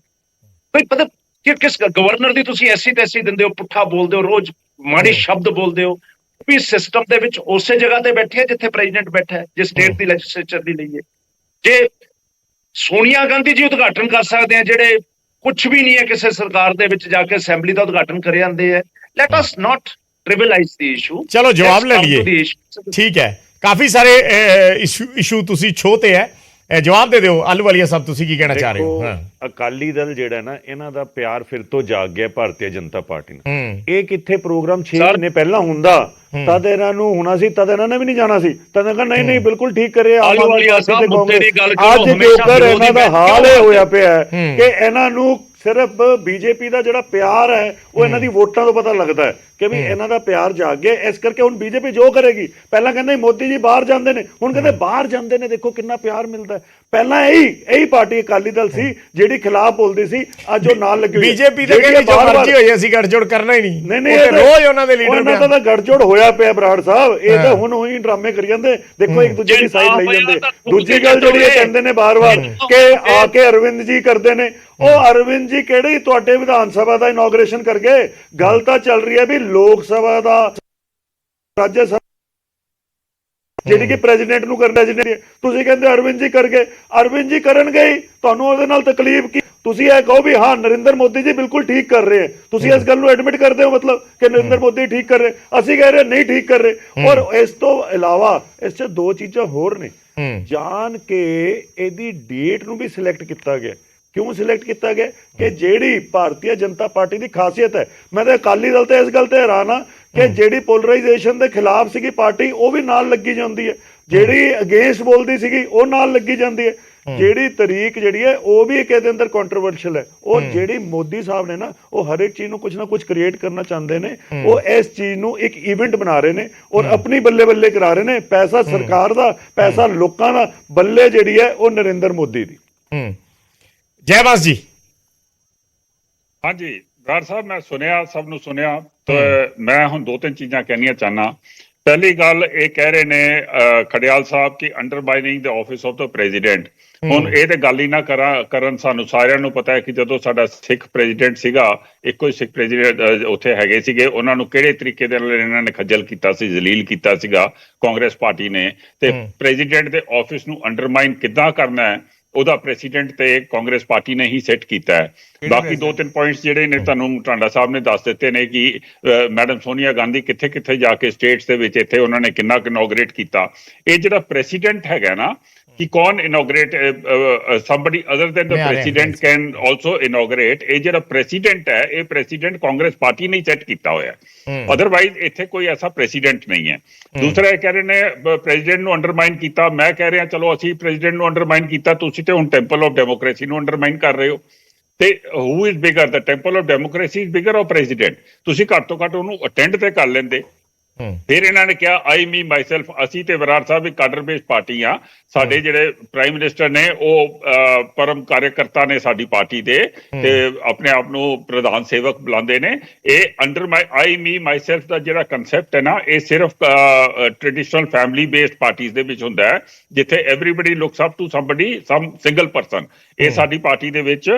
E: ਕੋਈ ਪਤਾ ਕਿ ਕਿਸ ਗਵਰਨਰ ਦੀ ਤੁਸੀਂ ਐਸੀ ਤੈਸੀ ਦਿੰਦੇ ਹੋ, ਪੁੱਠਾ ਬੋਲਦੇ ਹੋ, ਰੋਜ਼ ਮਾੜੇ ਸ਼ਬਦ ਬੋਲਦੇ ਹੋ। ਵੀ ਸਿਸਟਮ ਦੇ ਵਿੱਚ ਉਸੇ ਜਗ੍ਹਾ ਤੇ ਬੈਠੇ ਆ ਜਿੱਥੇ ਪ੍ਰੈਜ਼ੀਡੈਂਟ ਬੈਠਾ ਹੈ, ਜੇ ਸਟੇਟ ਦੀ ਲੈਜਿਸਲੇਚਰ ਦੀ ਲਈਏ। ਜੇ ਸੋਨੀਆ ਗਾਂਧੀ ਜੀ ਉਦਘਾਟਨ ਕਰ ਸਕਦੇ ਆ, ਜਿਹੜੇ ਕੁਝ ਵੀ ਨਹੀਂ ਹੈ ਕਿਸੇ ਸਰਕਾਰ ਦੇ ਵਿੱਚ, ਜਾ ਕੇ ਅਸੈਂਬਲੀ ਦਾ ਉਦਘਾਟਨ ਕਰ ਜਾਂਦੇ ਆ। ਲੈਟ ਅਸ ਨਾਟ ਟ੍ਰਿਵਲਾਈਜ਼ ਦੀ ਇਸ਼ੂ।
A: ਚਲੋ ਜਵਾਬ ਲੈ ਲਈਏ, ਠੀਕ ਹੈ। ਕਾਫੀ ਸਾਰੇ ਇਸ਼ੂ ਤੁਸੀਂ ਛੋਹ ਤੇ ਹੈ, ਜਵਾਬ ਦੇ ਦਿਓ। ਆਲੂਵਾਲੀਆ ਸਾਹਿਬ, ਤੁਸੀਂ ਕੀ ਕਹਿਣਾ ਚਾਹ ਰਹੇ ਹੋ?
B: ਅਕਾਲੀ ਦਲ ਜਿਹੜਾ ਨਾ, ਇਹਨਾਂ ਦਾ ਪਿਆਰ ਫਿਰ ਤੋਂ ਜਾਗ ਗਿਆ ਭਾਰਤੀ ਜਨਤਾ ਪਾਰਟੀ ਨਾਲ। ਇਹ ਕਿੱਥੇ ਪ੍ਰੋਗਰਾਮ 6 ਮਹੀਨੇ ਪਹਿਲਾਂ ਹੁੰਦਾ, ਤਦ ਇਹਨਾਂ ਨੂੰ ਹੋਣਾ ਸੀ, ਤਦ ਇਹਨਾਂ ਨੇ ਵੀ ਨਹੀਂ ਜਾਣਾ ਸੀ। ਤਦ ਕਹਿੰਦਾ ਨਹੀਂ ਬਿਲਕੁਲ ਠੀਕ ਕਰੇ ਆਮ ਆਦਮੀ ਪਾਰਟੀ ਤੇ ਕਾਂਗਰਸ। ਅੱਜ ਜੋਕਰ ਇਹਨਾਂ ਦਾ ਹਾਲ ਇਹ ਹੋਇਆ ਪਿਆ ਕਿ ਇਹਨਾਂ ਨੂੰ ਸਿਰਫ ਬੀਜੇਪੀ ਦਾ ਜਿਹੜਾ ਪਿਆਰ ਹੈ, ਉਹ ਇਹਨਾਂ ਦੀ ਵੋਟਾਂ ਤੋਂ ਪਤਾ ਲੱਗਦਾ ਹੈ ਕਿ ਵੀ ਇਹਨਾਂ ਦਾ ਪਿਆਰ ਜਾਗ ਗਿਆ। ਇਸ ਕਰਕੇ ਹੁਣ ਬੀਜੇਪੀ ਜੋ ਕਰੇਗੀ, ਪਹਿਲਾਂ ਕਹਿੰਦੇ ਮੋਦੀ ਜੀ ਬਾਹਰ ਜਾਂਦੇ ਨੇ, ਹੁਣ ਕਹਿੰਦੇ ਬਾਹਰ ਜਾਂਦੇ ਨੇ, ਦੇਖੋ ਕਿੰਨਾ ਪਿਆਰ ਮਿਲਦਾ। ਪਹਿਲਾਂ ਇਹੀ ਪਾਰਟੀ ਅਕਾਲੀ ਦਲ ਸੀ ਜਿਹੜੀ ਖਿਲਾਫ ਬੋਲਦੀ ਸੀ, ਅੱਜ ਉਹ ਨਾਲ ਲੱਗੀ ਹੋਈ।
A: ਬੀਜੇਪੀ ਦੇ ਕਹਿੰਦੇ ਜੋ ਮਰਜ਼ੀ ਹੋਈ, ਅਸੀਂ ਗੱਠਜੋੜ ਕਰਨਾ ਹੀ ਨਹੀਂ। ਰੋਜ਼ ਉਹਨਾਂ ਦੇ ਲੀਡਰ
B: ਉਹਨਾਂ ਦਾ ਗੱਠਜੋੜ ਹੋਇਆ ਪਿਆ ਬਰਾੜ ਸਾਹਿਬ। ਇਹ ਤਾਂ ਹੁਣ ਉਹੀ ਡਰਾਮੇ ਕਰੀ ਜਾਂਦੇ, ਦੇਖੋ ਇੱਕ ਦੂਜੇ ਦੀ ਸਾਈਡ ਲਈ ਜਾਂਦੇ। ਦੂਜੀ ਗੱਲ ਜਿਹੜੀ ਇਹ ਕਹਿੰਦੇ ਨੇ ਬਾਰ-ਬਾਰ ਕਿ ਆ ਕੇ ਅਰਵਿੰਦ ਜੀ ਕਰਦੇ ਨੇ, ਉਹ ਅਰਵਿੰਦ ਜੀ ਕਿਹੜੇ ਤੁਹਾਡੇ ਵਿਧਾਨ ਸਭਾ ਦਾ ਇਨੋਗ੍ਰੇਸ਼ਨ ਕਰ ਗਏ? ਗੱਲ ਤਾਂ ਚੱਲ ਰਹੀ ਹੈ ਵੀ ਲੋਕ ਸਭਾ ਦਾ, ਰਾਜ ਸਭਾ ਜਿਹੜੀ ਕਿ ਪ੍ਰੈਜ਼ੀਡੈਂਟ ਨੂੰ ਕਰਨਾ, ਤੁਸੀਂ ਕਹਿੰਦੇ ਅਰਵਿੰਦ ਜੀ ਕਰ ਗਏ। ਅਰਵਿੰਦ ਜੀ ਕਰਨਗੇ ਹੀ, ਤੁਹਾਨੂੰ ਉਹਦੇ ਨਾਲ ਤਕਲੀਫ ਕੀ? ਤੁਸੀਂ ਇਹ ਕਹੋ ਵੀ ਹਾਂ ਨਰਿੰਦਰ ਮੋਦੀ ਜੀ ਬਿਲਕੁਲ ਠੀਕ ਕਰ ਰਹੇ ਹੈ, ਤੁਸੀਂ ਇਸ ਗੱਲ ਨੂੰ ਐਡਮਿਟ ਕਰਦੇ ਹੋ, ਮਤਲਬ ਕਿ ਨਰਿੰਦਰ ਮੋਦੀ ਠੀਕ ਕਰ ਰਹੇ, ਅਸੀਂ ਕਹਿ ਰਹੇ ਨਹੀਂ ਠੀਕ ਕਰ ਰਹੇ। ਔਰ ਇਸ ਤੋਂ ਇਲਾਵਾ ਇਸ 'ਚ ਦੋ ਚੀਜ਼ਾਂ ਹੋਰ ਨੇ। ਜਾਣ ਕੇ ਇਹਦੀ ਡੇਟ ਨੂੰ ਵੀ ਸਿਲੈਕਟ ਕੀਤਾ ਗਿਆ। ਕਿਉਂ ਸਿਲੈਕਟ ਕੀਤਾ ਗਿਆ? ਕਿ ਜਿਹੜੀ ਭਾਰਤੀ ਜਨਤਾ ਪਾਰਟੀ ਦੀ ਖਾਸੀਅਤ ਹੈ, ਮੈਂ ਤਾਂ ਅਕਾਲੀ ਦਲ ਤੇ ਇਸ ਗੱਲ ਤੇ ਹੈਰਾਨ ਹਾਂ ਕਿ ਜਿਹੜੀ ਪੋਲਰਾਈਜੇਸ਼ਨ ਦੇ ਖਿਲਾਫ ਸੀਗੀ ਪਾਰਟੀ, ਉਹ ਵੀ ਨਾਲ ਲੱਗੀ ਜਾਂਦੀ ਹੈ। ਜਿਹੜੀ ਅਗੇਂਸਟ ਬੋਲਦੀ ਸੀਗੀ, ਉਹ ਨਾਲ ਲੱਗੀ ਜਾਂਦੀ ਹੈ। ਜਿਹੜੀ ਤਰੀਕ ਜਿਹੜੀ ਹੈ, ਉਹ ਵੀ ਇਹਦੇ ਅੰਦਰ ਕੰਟਰੋਵਰਸ਼ੀਅਲ ਹੈ। ਔਰ ਜਿਹੜੀ ਮੋਦੀ ਸਾਹਿਬ ਨੇ ਨਾ, ਉਹ ਹਰ ਇੱਕ ਚੀਜ਼ ਨੂੰ ਕੁਝ ਨਾ ਕੁਝ ਕ੍ਰੀਏਟ ਕਰਨਾ ਚਾਹੁੰਦੇ ਨੇ। ਉਹ ਇਸ ਚੀਜ਼ ਨੂੰ ਇੱਕ ਇਵੈਂਟ ਬਣਾ ਰਹੇ ਨੇ ਔਰ ਆਪਣੀ ਬੱਲੇ ਬੱਲੇ ਕਰਾ ਰਹੇ ਨੇ। ਪੈਸਾ ਸਰਕਾਰ ਦਾ, ਪੈਸਾ ਲੋਕਾਂ ਦਾ, ਬੱਲੇ ਜਿਹੜੀ ਹੈ ਉਹ ਨਰਿੰਦਰ ਮੋਦੀ ਦੀ।
A: ਜੈਵਾਸ ਜੀ।
C: ਹਾਂਜੀ ਬਰਾੜ ਸਾਹਿਬ, ਮੈਂ ਸੁਣਿਆ, ਸਭ ਨੂੰ ਸੁਣਿਆ, ਤੇ ਮੈਂ ਹੁਣ ਦੋ ਤਿੰਨ ਚੀਜ਼ਾਂ ਕਹਿਣੀਆਂ ਚਾਹਨਾ। ਪਹਿਲੀ ਗੱਲ, ਇਹ ਕਹਿ ਰਹੇ ਨੇ ਖੜਿਆਲ ਸਾਹਿਬ ਕਿ ਅੰਡਰਮਾਈਨਿੰਗ ਦ ਆਫਿਸ ਆਫ ਦ ਪ੍ਰੈਜ਼ੀਡੈਂਟ। ਹੁਣ ਇਹ ਤੇ ਗੱਲ ਹੀ ਨਾ ਕਰਨ। ਸਾਨੂੰ ਸਾਰਿਆਂ ਨੂੰ ਪਤਾ ਹੈ ਕਿ ਜਦੋਂ ਸਾਡਾ ਸਿੱਖ ਪ੍ਰੈਜ਼ੀਡੈਂਟ ਸੀਗਾ, ਇੱਕੋ ਹੀ ਸਿੱਖ ਪ੍ਰੈਜ਼ੀਡੈਂਟ ਉੱਥੇ ਹੈਗੇ ਸੀਗੇ, ਉਹਨਾਂ ਨੂੰ ਕਿਹੜੇ ਤਰੀਕੇ ਦੇ ਨਾਲ ਇਹਨਾਂ ਨੇ ਖੱਜਲ ਕੀਤਾ ਸੀ, ਜ਼ਲੀਲ ਕੀਤਾ ਸੀਗਾ ਕਾਂਗਰਸ ਪਾਰਟੀ ਨੇ। ਤੇ ਪ੍ਰੈਜ਼ੀਡੈਂਟ ਦੇ ਆਫਿਸ ਨੂੰ ਅੰਡਰਮਾਈਨ ਕਿੱਦਾਂ ਕਰਨਾ ਹੈ, ਉਹਦਾ ਪ੍ਰੈਜ਼ੀਡੈਂਟ ਤੇ ਕਾਂਗਰਸ ਪਾਰਟੀ ਨੇ ਹੀ ਸੈੱਟ ਕੀਤਾ ਹੈ। ਬਾਕੀ 2-3 ਪੁਆਇੰਟਸ ਜਿਹੜੇ ਨੇ ਤੁਹਾਨੂੰ ਟਾਂਡਾ ਸਾਹਿਬ ਨੇ ਦੱਸ ਦਿੱਤੇ ਨੇ ਕਿ ਮੈਡਮ ਸੋਨੀਆ ਗਾਂਧੀ ਕਿੱਥੇ ਕਿੱਥੇ ਜਾ ਕੇ ਸਟੇਟਸ ਦੇ ਵਿੱਚ ਇੱਥੇ ਉਹਨਾਂ ਨੇ ਕਿੰਨਾ ਇਨੋਗਰੇਟ ਕੀਤਾ। ਇਹ ਜਿਹੜਾ ਪ੍ਰੈਜ਼ੀਡੈਂਟ ਹੈਗਾ ਨਾ ਕਿ ਕੌਣ ਇਨੋਗਰੇਟ somebody other than the president can also inaugurate, ਇਹ ਜਿਹੜਾ ਪ੍ਰੈਜ਼ੀਡੈਂਟ ਹੈ ਇਹ ਪ੍ਰੈਜ਼ੀਡੈਂਟ ਕਾਂਗਰਸ ਪਾਰਟੀ ਨੇ ਸੈੱਟ ਕੀਤਾ ਹੋਇਆ ਹੈ। ਅਦਰਵਾਈਜ਼ ਇੱਥੇ ਕੋਈ ਐਸਾ ਪ੍ਰੈਜ਼ੀਡੈਂਟ ਨਹੀਂ ਹੈ। ਦੂਸਰਾ ਇਹ ਕਹਿ ਰਹੇ ਨੇ ਪ੍ਰੈਜ਼ੀਡੈਂਟ ਨੂੰ ਅੰਡਰਮਾਈਨ ਕੀਤਾ। ਮੈਂ ਕਹਿ ਰਿਹਾ ਚਲੋ ਅਸੀਂ ਪ੍ਰੈਜ਼ੀਡੈਂਟ ਨੂੰ ਅੰਡਰਮਾਈਨ ਕੀਤਾ, ਤੁਸੀਂ ਤੇ ਹੁਣ ਟੈਂਪਲ ਆਫ ਡੈਮੋਕ੍ਰੇਸੀ ਨੂੰ ਅੰਡਰਮਾਈਨ ਕਰ ਰਹੇ ਹੋ। ਤੇ who is bigger, the temple of democracy is bigger of president. ਤੁਸੀਂ ਘੱਟ ਤੋਂ ਘੱਟ ਉਹਨੂੰ ਅਟੈਂਡ ਤੇ ਕਰ ਲੈਂਦੇ। ਫਿਰ ਇਹਨਾਂ ਨੇ ਕਿਹਾ ਆਈ ਮੀ ਮਾਈਸੈਲਫ, ਅਸੀਂ ਤੇ ਵਿਰਾਟ ਸਾਹਿਬ ਇੱਕ ਕਾਡਰ ਬੇਸਡ ਪਾਰਟੀ ਆ। ਸਾਡੇ ਜਿਹੜੇ ਪ੍ਰਾਈਮ ਮਿਨਿਸਟਰ ਨੇ ਉਹ ਪਰਮ ਕਾਰਜਕਰਤਾ ਨੇ ਸਾਡੀ ਪਾਰਟੀ ਦੇ, ਤੇ ਆਪਣੇ ਆਪ ਨੂੰ ਪ੍ਰਧਾਨ ਸੇਵਕ ਬੁਲਾਉਂਦੇ ਨੇ। ਇਹ ਅੰਡਰ ਆਈ ਮੀ ਮਾਈਸੈਲਫ ਦਾ ਜਿਹੜਾ ਕਨਸੈਪਟ ਹੈ ਨਾ, ਇਹ ਸਿਰਫ ਟ੍ਰੈਡੀਸ਼ਨਲ ਫੈਮਿਲੀ ਬੇਸਡ ਪਾਰਟੀਜ਼ ਦੇ ਵਿੱਚ ਹੁੰਦਾ ਹੈ, ਜਿੱਥੇ everybody looks up to somebody, some single person. ਇਹ ਸਾਡੀ ਪਾਰਟੀ ਦੇ ਵਿੱਚ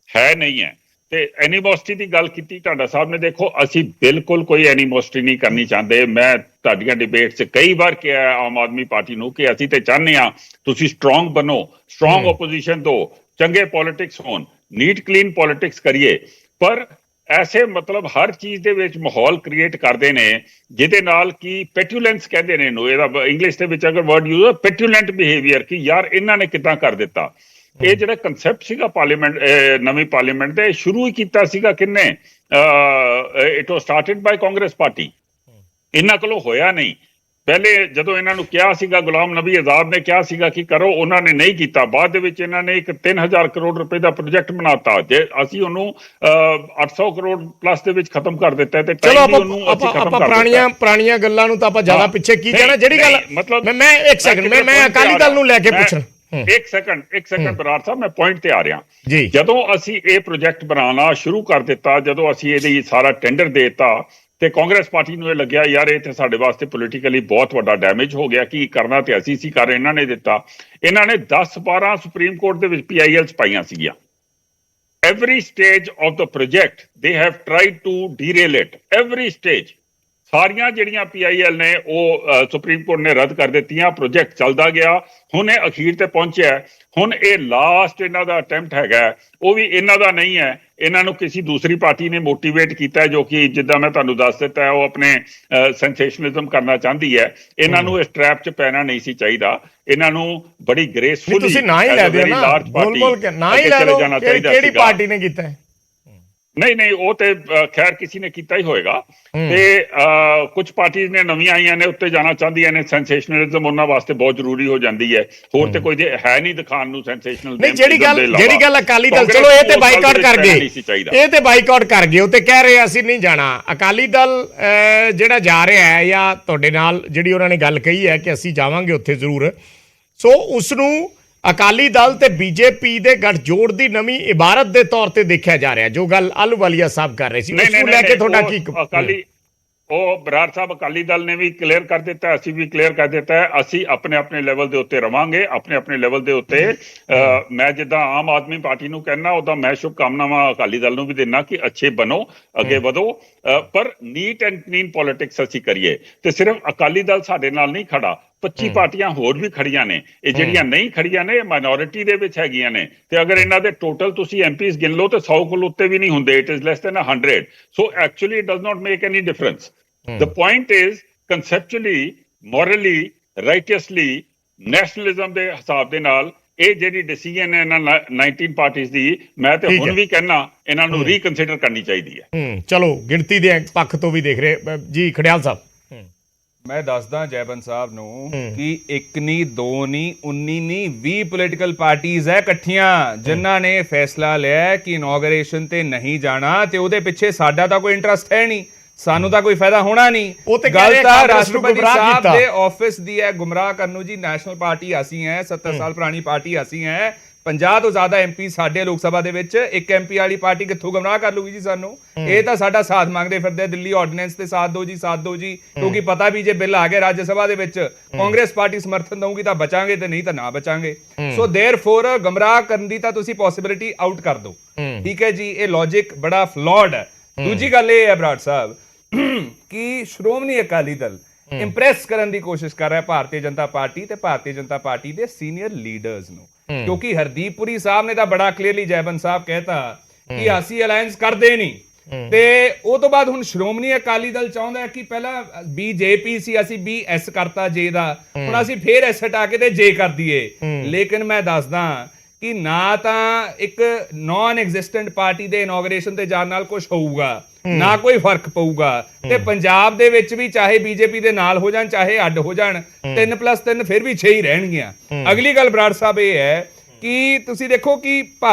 C: ਹੈ ਨਹੀਂ ਹੈ। ਤੇ ਐਨੀਮੋਸਿਟੀ ਦੀ ਗੱਲ ਕੀਤੀ ਟਾਂਡਾ ਸਾਹਿਬ ਨੇ, ਦੇਖੋ ਅਸੀਂ ਬਿਲਕੁਲ ਕੋਈ ਐਨੀਮੋਸਿਟੀ ਨਹੀਂ ਕਰਨੀ ਚਾਹੁੰਦੇ। ਮੈਂ ਤੁਹਾਡੀਆਂ ਡਿਬੇਟ 'ਚ ਕਈ ਵਾਰ ਕਿਹਾ ਆਮ ਆਦਮੀ ਪਾਰਟੀ ਨੂੰ ਕਿ ਅਸੀਂ ਤੇ ਚਾਹੁੰਦੇ ਹਾਂ ਤੁਸੀਂ ਸਟਰੋਂਗ ਬਣੋ, ਸਟਰੋਂਗ ਓਪੋਜੀਸ਼ਨ ਦਿਓ, ਚੰਗੇ ਪੋਲਿਟਿਕਸ ਹੋਣ, ਨੀਟ ਕਲੀਨ ਪੋਲਿਟਿਕਸ ਕਰੀਏ। ਪਰ ਐਸੇ ਮਤਲਬ ਹਰ ਚੀਜ਼ ਦੇ ਵਿੱਚ ਮਾਹੌਲ ਕ੍ਰੀਏਟ ਕਰਦੇ ਨੇ ਜਿਹਦੇ ਨਾਲ ਕਿ ਪੈਟੂਲੈਂਸ ਕਹਿੰਦੇ ਨੇ ਇਹਨੂੰ, ਇਹਦਾ ਇੰਗਲਿਸ਼ ਦੇ ਵਿੱਚ ਅਗਰ ਵਰਡ ਯੂਜ਼ ਹੈ ਪੈਟੂਲੈਂਟ ਬਿਹੇਵੀਅਰ, ਕਿ ਯਾਰ ਇਹਨਾਂ ਨੇ ਕਿੱਦਾਂ ਕਰ ਦਿੱਤਾ। ਇਹ ਜਿਹੜਾ ਕੰਸੈਪਟ ਸੀਗਾ ਪਾਰਲੀਮੈਂਟ, ਨਵੀਂ ਪਾਰਲੀਮੈਂਟ ਦੇ ਸ਼ੁਰੂ ਹੀ ਕੀਤਾ ਸੀਗਾ ਕਿੰਨੇ, it was started by Congress party. ਇਹਨਾਂ ਕੋਲੋਂ ਹੋਇਆ ਨਹੀਂ। ਪਹਿਲੇ ਜਦੋਂ ਇਹਨਾਂ ਨੂੰ ਕਿਹਾ ਸੀਗਾ, ਗੁਲਾਮ ਨਬੀ ਆਜ਼ਾਦ ਨੇ ਕਿਹਾ ਸੀਗਾ ਕਿ ਕਰੋ, ਉਹਨਾਂ ਨੇ ਨਹੀਂ ਕੀਤਾ। ਬਾਅਦ ਦੇ ਵਿੱਚ ਇਹਨਾਂ ਨੇ ਇੱਕ 3000 ਕਰੋੜ ਰੁਪਏ ਦਾ ਪ੍ਰੋਜੈਕਟ ਬਣਾਤਾ, ਜੇ ਅਸੀਂ ਉਹਨੂੰ 800 ਕਰੋੜ ਪਲੱਸ ਦੇ ਵਿੱਚ ਖਤਮ ਕਰ ਦਿੱਤਾ। ਤੇ
A: ਚਲੋ ਆਪਾਂ ਪੁਰਾਣੀਆਂ ਗੱਲਾਂ ਨੂੰ ਤਾਂ ਆਪਾਂ ਜ਼ਿਆਦਾ ਪਿੱਛੇ ਕੀ ਕਹਿਣਾ। ਜਿਹੜੀ ਗੱਲ ਮਤਲਬ ਮੈਂ ਇੱਕ ਸੈਕਿੰਡ ਮੈਂ ਅਕਾਲੀ ਦਲ ਨੂੰ ਲੈ ਕੇ ਪੁੱਛਣਾ,
C: ਇੱਕ ਸੈਕਿੰਡ ਬਰਾੜ ਸਾਹਿਬ, ਮੈਂ ਪੁਆਇੰਟ ਤੇ ਆ ਰਿਹਾ। ਜਦੋਂ ਅਸੀਂ ਇਹ ਪ੍ਰੋਜੈਕਟ ਬਣਾਉਣਾ ਸ਼ੁਰੂ ਕਰ ਦਿੱਤਾ, ਜਦੋਂ ਅਸੀਂ ਇਹਦੀ ਸਾਰਾ ਟੈਂਡਰ ਦੇਤਾ, ਤੇ ਕਾਂਗਰਸ ਪਾਰਟੀ ਨੂੰ ਇਹ ਲੱਗਿਆ ਯਾਰ ਇਹ ਤੇ ਸਾਡੇ ਵਾਸਤੇ ਪੋਲੀਟੀਕਲੀ ਬਹੁਤ ਵੱਡਾ ਡੈਮੇਜ ਹੋ ਗਿਆ, ਕੀ ਕਰਨਾ ਤੇ ਅਸੀਂ ਸੀ ਕਰ, ਇਹਨਾਂ ਨੇ ਦਿੱਤਾ। ਇਹਨਾਂ ਨੇ 10-12 ਸੁਪਰੀਮ ਕੋਰਟ ਦੇ ਵਿੱਚ PILs ਪਾਈਆਂ ਸੀਗੀਆਂ। Every stage of the project they have tried to derail it, every stage. ਸਾਰੀਆਂ ਜਿਹੜੀਆਂ PIL ਨੇ ਉਹ ਸੁਪਰੀਮ ਕੋਰਟ ਨੇ ਰੱਦ ਕਰ ਦਿੱਤੀਆਂ। ਪ੍ਰੋਜੈਕਟ ਚੱਲਦਾ ਗਿਆ, ਹੁਣ ਇਹ ਅਖੀਰ ਤੇ ਪਹੁੰਚਿਆ। ਹੁਣ ਇਹ ਲਾਸਟ ਇਹਨਾਂ ਦਾ ਅਟੈਂਪਟ ਹੈਗਾ, ਉਹ ਵੀ ਇਹਨਾਂ ਦਾ ਨਹੀਂ ਹੈ। ਇਹਨਾਂ ਨੂੰ ਕਿਸੇ ਦੂਸਰੀ ਪਾਰਟੀ ਨੇ ਮੋਟੀਵੇਟ ਕੀਤਾ, ਜੋ ਕਿ ਜਿੱਦਾਂ ਮੈਂ ਤੁਹਾਨੂੰ ਦੱਸ ਦਿੱਤਾ ਹੈ ਉਹ ਆਪਣੇ ਸੈਂਸੇਸ਼ਨਲਿਜ਼ਮ ਕਰਨਾ ਚਾਹੁੰਦੀ ਹੈ। ਇਹਨਾਂ ਨੂੰ ਇਸ ਟ੍ਰੈਪ 'ਚ ਪੈਣਾ ਨਹੀਂ ਸੀ ਚਾਹੀਦਾ। ਇਹਨਾਂ ਨੂੰ ਬੜੀ ਗ੍ਰੇਸਫੁਲੀ
A: ਤੁਸੀਂ ਨਾ ਹੀ ਲੈ ਦਿਓ ਨਾ, ਬੋਲ ਕੇ ਨਾ ਹੀ ਲੈ ਲਓ। ਕਿਹੜੀ ਪਾਰਟੀ ਨੇ ਕੀਤਾ ਹੈ?
C: ਨਹੀਂ, ਉਹ ਤੇ ਖੈਰ ਕਿਸੇ ਨੇ ਕੀਤਾ ਹੀ ਹੋਏਗਾ। ਤੇ ਕੁਝ ਪਾਰਟੀਆਂ ਨੇ ਨਵੀਆਂ ਆਈਆਂ ਨੇ ਉੱਤੇ ਜਾਣਾ ਚਾਹੁੰਦੀਆਂ ਨੇ। ਸੈਂਸੇਸ਼ਨਲਿਜ਼ਮ ਉਹਨਾਂ ਵਾਸਤੇ ਬਹੁਤ ਜ਼ਰੂਰੀ ਹੋ ਜਾਂਦੀ ਹੈ। ਹੋਰ ਤੇ ਕੋਈ ਹੈ ਨਹੀਂ ਦਿਖਾਉਣ ਨੂੰ ਸੈਂਸੇਸ਼ਨਲ।
A: ਨਹੀਂ, ਜਿਹੜੀ ਗੱਲ ਅਕਾਲੀ ਦਲ, ਚਲੋ ਇਹ ਤੇ ਬਾਈਕਾਟ ਕਰ ਗਏ, ਇਹ ਤੇ ਬਾਈਕਾਟ ਕਰ ਗਏ। ਉਹ ਤੇ ਕਹਿ ਰਹੇ ਅਸੀਂ ਨਹੀਂ ਜਾਣਾ। ਅਕਾਲੀ ਦਲ ਜਿਹੜਾ ਜਾ ਰਿਹਾ ਹੈ, ਜਾਂ ਤੁਹਾਡੇ ਨਾਲ ਜਿਹੜੀ ਉਹਨਾਂ ਨੇ ਗੱਲ ਕਹੀ ਹੈ ਕਿ ਅਸੀਂ ਜਾਵਾਂਗੇ ਉੱਥੇ ਜ਼ਰੂਰ, ਸੋ ਉਸ ਨੂੰ ਅਕਾਲੀ ਦਲ ਤੇ BJP ਦੇ ਗੱਠਜੋੜ ਦੀ ਨਵੀਂ ਇਬਾਰਤ ਦੇ ਤੌਰ ਤੇ ਦੇਖਿਆ ਜਾ ਰਿਹਾ, ਜੋ ਗੱਲ ਆਹਲੂਵਾਲੀਆ ਸਾਹਿਬ ਕਰ ਰਹੇ ਸੀ। ਉਸ ਨੂੰ ਲੈ ਕੇ ਤੁਹਾਡਾ ਕੀ?
C: ਅਕਾਲੀ ਉਹ ਬਰਾੜ ਸਾਹਿਬ ਅਕਾਲੀ ਦਲ ਨੇ ਵੀ ਕਲੀਅਰ ਕਰ ਦਿੱਤਾ, ਅਸੀਂ ਵੀ ਕਲੀਅਰ ਕਰ ਦਿੱਤਾ, ਅਸੀਂ ਆਪਣੇ ਆਪਣੇ ਲੈਵਲ ਦੇ ਉੱਤੇ ਰਵਾਂਗੇ। ਆਪਣੇ ਆਪਣੇ ਲੈਵਲ ਦੇ ਉੱਤੇ ਮੈਂ ਜਿੱਦਾਂ ਆਮ ਆਦਮੀ ਪਾਰਟੀ ਨੂੰ ਕਹਿਣਾ, ਉਦਾਂ ਮੈਂ ਸ਼ੁਭ ਕਾਮਨਾਵਾਂ ਅਕਾਲੀ ਦਲ ਨੂੰ ਵੀ ਦੇਣਾ ਕਿ ਅੱਛੇ ਬਣੋ, ਅੱਗੇ ਵਧੋ, ਪਰ ਨੀਟ ਐਂਡ ਕਲੀਨ ਪੋਲਿਟਿਕਸ ਅਸੀਂ ਕਰੀਏ। ਤੇ ਸਿਰਫ ਅਕਾਲੀ ਦਲ ਸਾਡੇ ਨਾਲ ਨਹੀਂ ਖੜਾ, 25 ਪਾਰਟੀਆਂ ਹੋਰ ਵੀ ਖੜੀਆਂ ਨੇ। ਇਹ ਜਿਹੜੀਆਂ ਨਹੀਂ ਖੜੀਆਂ ਨੇ ਮਾਈਨੋਰਿਟੀ ਦੇ ਵਿੱਚ ਹੈਗੀਆਂ ਨੇ। ਤੇ ਅਗਰ ਇਹਨਾਂ ਦੇ ਟੋਟਲ ਤੁਸੀਂ MPs ਗਿਣ ਲਓ ਤੇ 100 ਕੋਲ ਉੱਤੇ ਵੀ ਨਹੀਂ ਹੁੰਦੇ। It is less than 100। So actually it does not make any difference. The point is conceptually, morally, righteously, nationalism ਦੇ ਹਿਸਾਬ ਦੇ ਨਾਲ ਇਹ ਜਿਹੜੀ ਡਿਸੀਜਨ ਹੈ ਇਹਨਾਂ 19 ਪਾਰਟੀਜ਼ ਦੀ, ਮੈਂ ਤੇ ਹੁਣ ਵੀ ਕਹਿਣਾ ਇਹਨਾਂ ਨੂੰ ਰੀਕਨਸੀਡਰ ਕਰਨੀ ਚਾਹੀਦੀ ਹੈ।
A: ਚਲੋ ਗਿਣਤੀ ਦੇ ਪੱਖ ਤੋਂ ਵੀ ਦੇਖ ਰਹੇ ਜੀ ਖੜਿਆਲ ਸਾਹਿਬ।
D: ਮੈਂ ਦੱਸਦਾ ਜੈਬਨ ਸਾਹਿਬ ਨੂੰ ਕਿ 1 ਨਹੀਂ 2 ਨਹੀਂ 19 ਨਹੀਂ 20 ਪੋਲੀਟੀਕਲ ਪਾਰਟੀਆਂ ਹੈ ਇਕੱਠੀਆਂ, ਜਿਨ੍ਹਾਂ ਨੇ ਫੈਸਲਾ ਲਿਆ ਕਿ ਇਨੋਗਰੇਸ਼ਨ ਤੇ ਨਹੀਂ ਜਾਣਾ, ਤੇ ਉਹਦੇ ਪਿੱਛੇ ਸਾਡਾ ਤਾਂ ਕੋਈ ਇੰਟਰਸਟ ਹੈ ਨਹੀਂ, ਸਾਨੂੰ ਤਾਂ ਕੋਈ ਫਾਇਦਾ ਹੋਣਾ ਨਹੀਂ। ਗੱਲ ਤਾਂ ਰਾਸ਼ਟਰਪਤੀ ਸਾਹਿਬ ਦੇ ਆਫਿਸ ਦੀ ਹੈ ਗੁੰਮਰਾਹ ਕਰਨ ਨੂੰ ਜੀ। ਨੈਸ਼ਨਲ ਪਾਰਟੀ ਅਸੀਂ ਹੈ, 70 ਸਾਲ ਪੁਰਾਣੀ ਪਾਰਟੀ ਅਸੀਂ ਹੈ, 50 ਤੋਂ ਜ਼ਿਆਦਾ MP ਸਾਡੇ ਲੋਕ ਸਭਾ ਦੇ ਵਿੱਚ, ਇੱਕ MP ਵਾਲੀ ਪਾਰਟੀ ਕਿੱਥੋਂ ਗੁੰਮਰਾਹ ਕਰ ਲੂਗੀ ਜੀ ਸਾਨੂੰ? ਇਹ ਤਾਂ ਸਾਡਾ ਸਾਥ ਮੰਗਦੇ ਫਿਰਦੇ ਦਿੱਲੀ ਆਰਡੀਨੈਂਸ ਤੇ ਸਾਥ ਦਿਓ ਜੀ, ਸਾਥ ਦਿਓ ਜੀ, ਕਿਉਂਕਿ ਪਤਾ ਵੀ ਜੇ ਬਿੱਲ ਆ ਗਿਆ ਰਾਜ ਸਭਾ ਦੇ ਵਿੱਚ ਕਾਂਗਰਸ ਪਾਰਟੀ ਸਮਰਥਨ ਦਊਗੀ ਤਾਂ ਬਚਾਂਗੇ, ਤੇ ਨਹੀਂ ਤਾਂ ਨਾ ਬਚਾਂਗੇ। ਸੋ ਦੇਅਰਫੋਰ ਗੁੰਮਰਾਹ ਕਰਨ ਦੀ ਤਾਂ ਤੁਸੀਂ ਪੋਸਿਬਿਲਿਟੀ ਆਊਟ ਕਰ ਦਿਓ, ਠੀਕ ਹੈ ਜੀ। ਇਹ ਲੌਜਿਕ ਬੜਾ ਫਲॉड ਹੈ। ਦੂਜੀ ਗੱਲ ਇਹ ਹੈ ਬਰਾੜ ਸਾਹਿਬ ਕਿ ਸ਼੍ਰੋਮਣੀ ਅਕਾਲੀ ਦਲ ਇੰਪ੍ਰੈਸ ਕਰਨ ਦੀ ਕੋਸ਼ਿਸ਼ ਕਰ ਰਿਹਾ ਭਾਰਤੀ ਜਨਤਾ ਪਾਰਟੀ ਤੇ ਭਾਰਤੀ ਜਨਤਾ ਪਾਰਟੀ ਦੇ ਸੀਨੀਅਰ ਲੀਡਰਸ ਨੂੰ, ਕਿਉਂਕਿ ਹਰਦੀਪ ਪੁਰੀ ਸਾਹਿਬ ਨੇ ਤਾਂ ਬੜਾ ਕਲੀਅਰਲੀ ਜੈਬਨ ਸਾਹਿਬ ਕਹਿਤਾ ਕਿ ਅਸੀਂ ਅਲਾਈਅੰਸ ਕਰਦੇ ਨਹੀਂ, ਤੇ ਉਹ ਤੋਂ ਬਾਅਦ ਹੁਣ ਸ਼੍ਰੋਮਣੀ ਅਕਾਲੀ ਦਲ ਚਾਹੁੰਦਾ ਹੈ ਕਿ ਪਹਿਲਾਂ ਬੀਜੇਪੀ ਸੀ, ਅਸੀਂ BS ਕਰਤਾ ਜੇ ਦਾ, ਹੁਣ ਅਸੀਂ ਫੇਰ ਐਸ ਹਟਾ ਕੇ ਤੇ ਜੇ ਕਰ ਦਈਏ। ਲੇਕਿਨ ਮੈਂ ਦੱਸਦਾ ਕਿ ਨਾ ਤਾਂ ਇੱਕ ਨਾਨ ਐਗਜ਼ਿਸਟੈਂਟ ਪਾਰਟੀ ਦੇ ਇਨੋਗ੍ਰੇਸ਼ਨ ਤੇ ਜਾਣ ਨਾਲ ਕੁਝ ਹੋਊਗਾ, ਨਾ ਕੋਈ ਫਰਕ ਪਊਗਾ, ਤੇ ਪੰਜਾਬ ਦੇ ਵਿੱਚ ਵੀ ਚਾਹੇ ਬੀਜੇਪੀ ਦੇ ਨਾਲ ਹੋ ਜਾਣ ਚਾਹੇ ਅੱਡ ਹੋ ਜਾਣ 3+3 ਫਿਰ ਵੀ 6 ਹੀ ਰਹਿਣਗੀਆਂ। ਅਗਲੀ ਗੱਲ ਬਰਾੜ ਸਾਹਿਬ ਇਹ ਹੈ ਕਿ ਤੁਸੀਂ ਦੇਖੋ ਕਿ